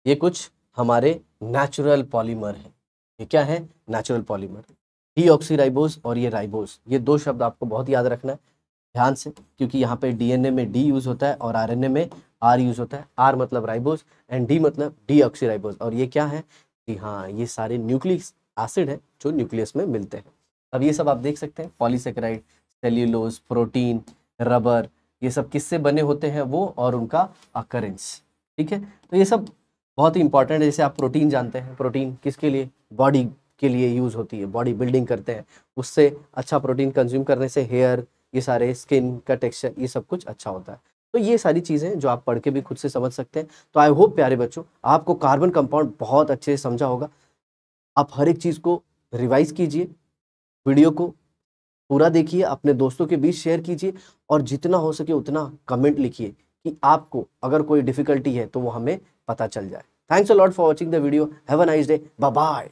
ये कुछ हमारे नेचुरल पॉलीमर है। ये क्या है? Natural polymer. डीऑक्सीराइबोज और ये राइबोज, ये दो शब्द आपको बहुत याद रखना है ध्यान से, क्योंकि यहाँ पे डीएनए में डी यूज होता है और आरएनए में आर यूज होता है। आर मतलब राइबोज एंड डी मतलब डीऑक्सीराइबोज। और ये क्या है? जी हाँ, ये सारे न्यूक्लिक एसिड है जो न्यूक्लियस में मिलते हैं। अब ये सब आप देख सकते हैं, पॉलीसेकेराइड, सेल्यूलोज, प्रोटीन, रबर, ये सब किससे बने होते हैं वो, और उनका अकरेंस। ठीक है, तो ये सब बहुत ही इंपॉर्टेंट है। जैसे आप प्रोटीन जानते हैं, प्रोटीन किसके लिए? बॉडी के लिए यूज होती है, बॉडी बिल्डिंग करते हैं, उससे अच्छा प्रोटीन कंज्यूम करने से हेयर, ये सारे स्किन का टेक्सचर, ये सब कुछ अच्छा होता है। तो ये सारी चीज़ें जो आप पढ़ के भी खुद से समझ सकते हैं। तो आई होप प्यारे बच्चों आपको कार्बन कंपाउंड बहुत अच्छे से समझा होगा। आप हर एक चीज़ को रिवाइज कीजिए, वीडियो को पूरा देखिए, अपने दोस्तों के बीच शेयर कीजिए, और जितना हो सके उतना कमेंट लिखिए कि आपको अगर कोई डिफिकल्टी है तो वो हमें पता चल जाए। Thanks a lot for watching the video. Have a nice day, bye bye.